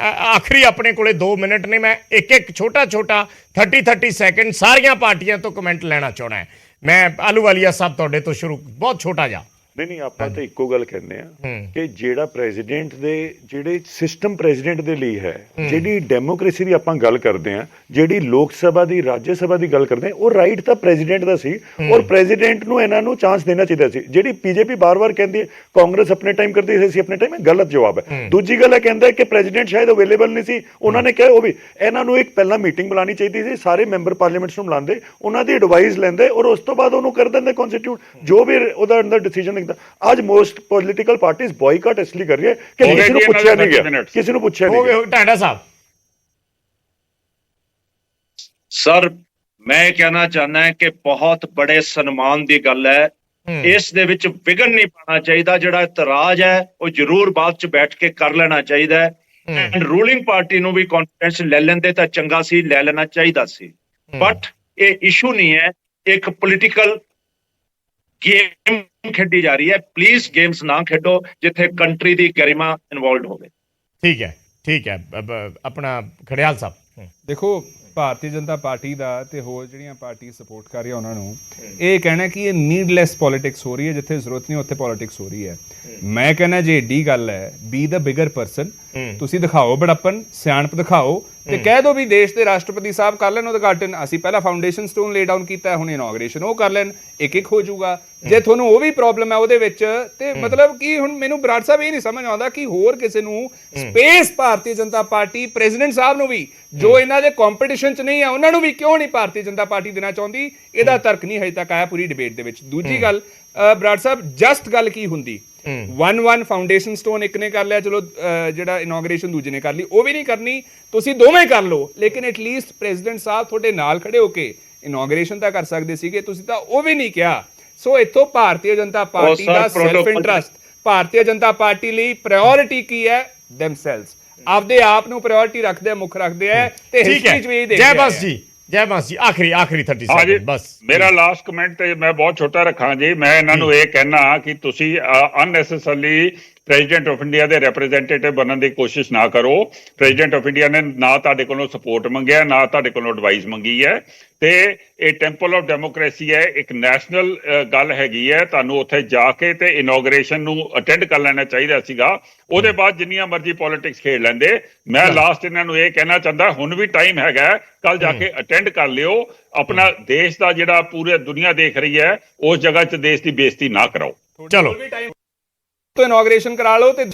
A: ਆਖਰੀ ਆਪਣੇ ਕੋਲੇ 2 ਮਿੰਟ ਨੇ, ਮੈਂ ਇੱਕ ਛੋਟਾ 30 ਸੈਕਿੰਡ ਸਾਰੀਆਂ ਪਾਰਟੀਆਂ ਤੋਂ ਕਮੈਂਟ ਲੈਣਾ ਚਾਹਣਾ। ਮੈਂ ਆਲੂਵਾਲੀਆ ਸਾਹਿਬ ਤੁਹਾਡੇ ਤੋਂ ਸ਼ੁਰੂ, ਬਹੁਤ ਛੋਟਾ ਜਿਹਾ।
B: ਨਹੀਂ ਆਪਾਂ ਤਾਂ ਇੱਕੋ ਗੱਲ ਕਹਿੰਦੇ ਆ ਕਿ ਜਿਹੜਾ ਪ੍ਰੈਜ਼ੀਡੈਂਟ ਦੇ ਜਿਹੜੇ ਸਿਸਟਮ ਪ੍ਰੈਜ਼ੀਡੈਂਟ ਦੇ ਲਈ ਹੈ, ਜਿਹੜੀ ਡੈਮੋਕ੍ਰੇਸੀ ਦੀ ਆਪਾਂ ਗੱਲ ਕਰਦੇ ਆ, ਜਿਹੜੀ ਲੋਕ ਸਭਾ ਦੀ ਰਾਜ ਸਭਾ ਦੀ ਗੱਲ ਕਰਦੇ ਆ, ਉਹ ਰਾਈਟ ਤਾਂ ਪ੍ਰੈਜ਼ੀਡੈਂਟ ਦਾ ਸੀ ਔਰ ਪ੍ਰੈਜ਼ੀਡੈਂਟ ਨੂੰ ਇਹਨਾਂ ਨੂੰ ਚਾਂਸ ਦੇਣਾ ਚਾਹੀਦਾ ਸੀ। ਜਿਹੜੀ ਬੀਜੇਪੀ ਬਾਰ-ਬਾਰ ਕਹਿੰਦੀ ਹੈ ਕਾਂਗਰਸ ਆਪਣੇ ਟਾਈਮ ਕਰਦੀ ਸੀ ਆਪਣੇ ਟਾਈਮ, ਇਹ ਗਲਤ ਜਵਾਬ ਹੈ। ਦੂਜੀ ਗੱਲ ਇਹ ਕਹਿੰਦਾ ਕਿ ਪ੍ਰੈਜ਼ੀਡੈਂਟ ਸ਼ਾਇਦ ਅਵੇਲੇਬਲ ਨਹੀਂ ਸੀ, ਉਹਨਾਂ ਨੇ ਕਿਹਾ ਉਹ ਵੀ ਇਹਨਾਂ ਨੂੰ ਇੱਕ ਪਹਿਲਾਂ ਮੀਟਿੰਗ ਬੁਲਾਉਣੀ ਚਾਹੀਦੀ ਸੀ, ਸਾਰੇ ਮੈਂਬਰ ਪਾਰਲੀਮੈਂਟਸ ਨੂੰ ਬੁਲਾਉਂਦੇ, ਉਹਨਾਂ ਦੀ ਐਡਵਾਈਸ ਲੈਂਦੇ ਔਰ ਉਸ ਤੋਂ ਬਾਅਦ ਉਹਨੂੰ ਕਰ ਦਿੰਦੇ ਕਨਸਟੀਟਿਊਟ ਜੋ ਵੀ ਉਹਦਾ ਅੰਦਰ ਡਿਸੀਜਨ। ਅੱਜ ਮੋਸਟ ਪੋਲੀਟੀਕਲ ਪਾਰਟੀਆਂ ਬਾਈਕਾਟ ਇਸ ਲਈ ਕਰ ਰਹੀ ਹੈ ਕਿ ਕਿਸੇ ਨੂੰ ਪੁੱਛਿਆ ਨਹੀਂ ਗਿਆ, ਕਿਸੇ ਨੂੰ ਪੁੱਛਿਆ ਨਹੀਂ ਗਿਆ।
A: ਟਾਂਡਾ ਸਾਹਿਬ
E: ਸਰ ਮੈਂ ਕਹਿਣਾ ਚਾਹੁੰਦਾ ਹਾਂ ਕਿ ਬਹੁਤ ਬੜੇ ਸਨਮਾਨ ਦੀ ਗੱਲ ਹੈ, ਇਸ ਦੇ ਵਿੱਚ ਵਿਘਨ ਨਹੀਂ ਪਾਉਣਾ ਚਾਹੀਦਾ। ਜਿਹੜਾ ਇਤਰਾਜ਼ ਹੈ ਉਹ ਜ਼ਰੂਰ ਬਾਅਦ ਚ ਬੈਠ ਕੇ ਕਰ ਲੈਣਾ ਚਾਹੀਦਾ ਹੈ। ਐਂਡ ਰੂਲਿੰਗ ਪਾਰਟੀ ਨੂੰ ਵੀ ਕੌਨਫੀਡੈਂਸ ਲੈ ਲੈਂਦੇ ਤਾਂ ਚੰਗਾ ਸੀ, ਲੈ ਲੈਣਾ ਚਾਹੀਦਾ ਸੀ। ਬਟ ਇਹ ਇਸ਼ੂ ਨਹੀਂ ਹੈ, ਇੱਕ ਪੋਲੀਟੀਕਲ ਗੇਮ ਖੇਡੀ ਜਾ ਰਹੀ ਹੈ। ਪਲੀਜ਼ ਗੇਮਸ ਨਾ ਖੇਡੋ ਜਿੱਥੇ ਕੰਟਰੀ ਦੀ ਗਰਿਮਾ ਇਨਵੋਲਵਡ ਹੋਵੇ।
A: ਠੀਕ ਹੈ ਆਪਣਾ ਖੜਿਆਲ ਸਾਹਿਬ।
D: ਦੇਖੋ ਭਾਰਤੀ ਜਨਤਾ ਪਾਰਟੀ ਦਾ ਤੇ ਹੋਰ ਜਿਹੜੀਆਂ ਪਾਰਟੀ ਸਪੋਰਟ ਕਰ ਰਹੀਆਂ ਉਹਨਾਂ ਨੂੰ ਇਹ ਕਹਿਣਾ ਕਿ ਇਹ ਨੀਡਲੈਸ ਪੋਲਿਟਿਕਸ ਹੋ ਰਹੀ ਹੈ, ਜਿੱਥੇ ਜ਼ਰੂਰਤ ਨਹੀਂ ਉੱਥੇ ਪੋਲਿਟਿਕਸ ਹੋ ਰਹੀ ਹੈ। ਮੈਂ ਕਹਿੰਦਾ ਜੇ ਏਡੀ ਗੱਲ ਹੈ, ਬੀ ਦਾ ਬਿਗਰ ਪਰਸਨ, ਤੁਸੀਂ ਦਿਖਾਓ ਬੜੱਪਨ, ਸਿਆਣਪ ਦਿਖਾਓ ਤੇ ਕਹਿ ਦੋ ਵੀ ਦੇਸ਼ ਦੇ ਰਾਸ਼ਟਰਪਤੀ ਸਾਹਿਬ ਕਰ ਲੈਣ ਉਦਘਾਟਨ। ਅਸੀਂ ਪਹਿਲਾਂ ਫਾਊਂਡੇਸ਼ਨ ਸਟੋਨ ਲੇ ਡਾਊਨ ਕੀਤਾ, ਹੁਣ ਇਨੋਗ੍ਰੇਸ਼ਨ ਉਹ ਕਰ ਲੈਣ, ਇੱਕ ਹੋ ਜਾਊਗਾ। ਜੇ ਤੁਹਾਨੂੰ ਉਹ ਵੀ ਪ੍ਰੋਬਲਮ ਹੈ ਉਹਦੇ ਵਿੱਚ ਤੇ ਮਤਲਬ ਕਿ ਹੁਣ ਮੈਨੂੰ ਬਰਾੜ ਸਾਹਿਬ ਇਹ ਨਹੀਂ ਸਮਝ ਆਉਂਦਾ ਕਿ ਹੋਰ ਕਿਸੇ ਨੂੰ space Bharatiya Janata party president ਸਾਹਿਬ ਨੂੰ ਵੀ ਜੋ ਇਹਨਾਂ ਦੇ ਕੰਪੀਟੀਸ਼ਨ ਚ ਨਹੀਂ ਆ ਉਹਨਾਂ ਨੂੰ ਵੀ ਕਿਉਂ ਨਹੀਂ ਭਾਰਤੀ ਜਨਤਾ ਪਾਰਟੀ ਦੇਣਾ ਚਾਹੁੰਦੀ, ਇਹਦਾ ਤਰਕ ਨਹੀਂ ਹਜੇ ਤੱਕ ਆਇਆ ਪੂਰੀ ਡਿਬੇਟ ਦੇ ਵਿੱਚ। ਦੂਜੀ ਗੱਲ ਬਰਾੜ ਸਾਹਿਬ ਜਸਟ ਗੱਲ ਕੀ ਹੁੰਦੀ, 1 ਫਾਊਂਡੇਸ਼ਨ ਸਟੋਨ ਇੱਕ ਨੇ ਕਰ ਲਿਆ, ਚਲੋ ਜਿਹੜਾ ਇਨੋਗ੍ਰੇਸ਼ਨ ਦੂਜੇ ਨੇ ਕਰ ਲਈ, ਉਹ ਵੀ ਨਹੀਂ ਕਰਨੀ, ਤੁਸੀਂ ਦੋਵੇਂ ਕਰ ਲਓ, ਲੇਕਿਨ ਐਟਲੀਸਟ ਪ੍ਰੈਜ਼ੀਡੈਂਟ ਸਾਹਿਬ ਤੁਹਾਡੇ ਨਾਲ ਖੜੇ ਹੋ ਕੇ ਇਨੋਗ੍ਰੇਸ਼ਨ ਤਾਂ ਕਰ ਸਕਦੇ ਸੀਗੇ, ਤੁਸੀਂ ਤਾਂ ਉਹ ਵੀ ਨਹੀਂ ਕਿਹਾ। ਸੋ ਇੱਥੋਂ ਭਾਰਤੀ ਜਨਤਾ ਪਾਰਟੀ ਦਾ self interest, Bharatiya Janata party ਲਈ ਪ੍ਰਾਇੋਰਟੀ ਕੀ ਹੈ? ਦੈਮਸੈਲਵਸ, ਆਪਦੇ ਆਪ ਨੂੰ ਪ੍ਰਾਇੋਰਟੀ ਰੱਖਦੇ ਆ, ਮੁੱਖ ਰੱਖਦੇ ਆ ਤੇ ਹਿਸਟਰੀ ਚ ਵੀ ਦੇਖਦੇ ਆ।
A: ਜੈ ਬਸ ਜੀ ਆਖਰੀ 30 ਸੈਕਿੰਡ ਬਸ।
C: ਮੇਰਾ ਲਾਸਟ ਕਮੈਂਟ ਤੇ ਮੈਂ ਬਹੁਤ ਛੋਟਾ ਰੱਖਾਂ ਜੀ। ਮੈਂ ਇਹਨਾਂ ਨੂੰ ਇਹ ਕਹਿਣਾ ਕਿ ਤੁਸੀਂ ਅਨਨੈਸੈਸਰਲੀ ਪ੍ਰੈਜ਼ੀਡੈਂਟ ਆਫ ਇੰਡੀਆ ਦੇ ਰਿਪਰੈਜ਼ੈਂਟੇਟਿਵ ਬਣਨ ਦੀ ਕੋਸ਼ਿਸ਼ ਨਾ ਕਰੋ। ਪ੍ਰੈਜ਼ੀਡੈਂਟ ਆਫ ਇੰਡੀਆ ਨੇ ਨਾ ਤੁਹਾਡੇ ਕੋਲੋਂ ਸਪੋਰਟ ਮੰਗਿਆ, ਨਾ ਤੁਹਾਡੇ ਕੋਲੋਂ ਐਡਵਾਈਸ ਮੰਗੀ ਹੈ, ਤੇ ਇਹ ਟੈਂਪਲ ਆਫ ਡੈਮੋਕ੍ਰੇਸੀ ਹੈ, ਇੱਕ ਨੈਸ਼ਨਲ ਗੱਲ ਹੈਗੀ ਹੈ। ਤੁਹਾਨੂੰ ਉੱਥੇ ਜਾ ਕੇ ਤੇ ਇਨੋਗ੍ਰੇਸ਼ਨ ਨੂੰ ਅਟੈਂਡ ਕਰ ਲੈਣਾ ਚਾਹੀਦਾ ਸੀਗਾ, ਉਹਦੇ ਬਾਅਦ ਜਿੰਨੀਆਂ ਮਰਜ਼ੀ ਪੋਲਿਟਿਕਸ ਖੇਡ ਲੈਂਦੇ। ਮੈਂ ਲਾਸਟ ਇਹਨਾਂ ਨੂੰ ਇਹ ਕਹਿਣਾ ਚਾਹੁੰਦਾ, ਹੁਣ ਵੀ ਟਾਈਮ ਹੈਗਾ, ਕੱਲ ਜਾ ਕੇ ਅਟੈਂਡ ਕਰ ਲਿਓ। ਆਪਣਾ ਦੇਸ਼ ਦਾ ਜਿਹੜਾ ਪੂਰੇ ਦੁਨੀਆ ਦੇਖ ਰਹੀ ਹੈ, ਉਸ ਜਗ੍ਹਾ 'ਚ ਦੇਸ਼ ਦੀ ਬੇਇੱਜ਼ਤੀ ਨਾ ਕਰਾਓ।
A: ਚਲੋ
D: ਤੋਂ ਇਨੋਗ੍ਰੇਸ਼ਨ ਕਰਾ ਲਓ ਤੇ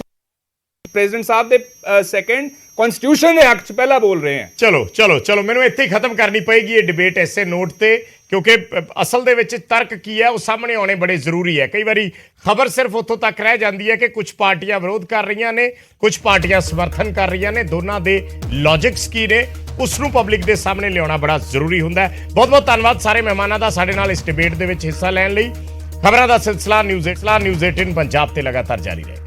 D: ਪ੍ਰੈਜ਼ੀਡੈਂਟ ਸਾਹਿਬ ਦੇ ਸੈਕੰਡ ਕਨਸਟੀਟਿਊਸ਼ਨ ਦੇ ਹੱਕ 'ਚ ਪਹਿਲਾਂ ਬੋਲ ਰਹੇ ਹਾਂ।
A: ਚਲੋ ਮੈਨੂੰ ਇੱਥੇ ਹੀ ਖਤਮ ਕਰਨੀ ਪਏਗੀ ਇਹ ਡਿਬੇਟ ਇਸੇ ਨੋਟ ਤੇ, ਕਿਉਂਕਿ ਅਸਲ ਦੇ ਵਿੱਚ ਤਰਕ ਕੀ ਹੈ ਉਹ ਸਾਹਮਣੇ ਆਉਣੇ ਬੜੇ ਜ਼ਰੂਰੀ ਹੈ। ਕਈ ਵਾਰੀ ਖਬਰ ਸਿਰਫ ਉੱਥੋਂ ਤੱਕ ਰਹਿ ਜਾਂਦੀ ਹੈ ਕਿ ਕੁਝ ਪਾਰਟੀਆਂ ਵਿਰੋਧ ਕਰ ਰਹੀਆਂ ਨੇ, ਕੁਝ ਪਾਰਟੀਆਂ ਸਮਰਥਨ ਕਰ ਰਹੀਆਂ ਨੇ, ਦੋਨਾਂ ਦੇ ਲੌਜਿਕਸ ਕੀ ਨੇ ਉਸ ਨੂੰ ਪਬਲਿਕ ਦੇ ਸਾਹਮਣੇ ਲਿਆਉਣਾ ਬੜਾ ਜ਼ਰੂਰੀ ਹੁੰਦਾ ਹੈ। ਬਹੁਤ ਬਹੁਤ ਧੰਨਵਾਦ ਸਾਰੇ ਮਹਿਮਾਨਾਂ ਦਾ ਸਾਡੇ ਨਾਲ ਇਸ ਡਿਬੇਟ ਦੇ ਵਿੱਚ ਹਿੱਸਾ ਲੈਣ ਲਈ। ਖਬਰਾਂ ਦਾ ਸਿਲਸਿਲਾ ਨਿਊਜ਼ 18 ਪੰਜਾਬ ਤੇ ਲਗਾਤਾਰ ਜਾਰੀ ਰਹੇ।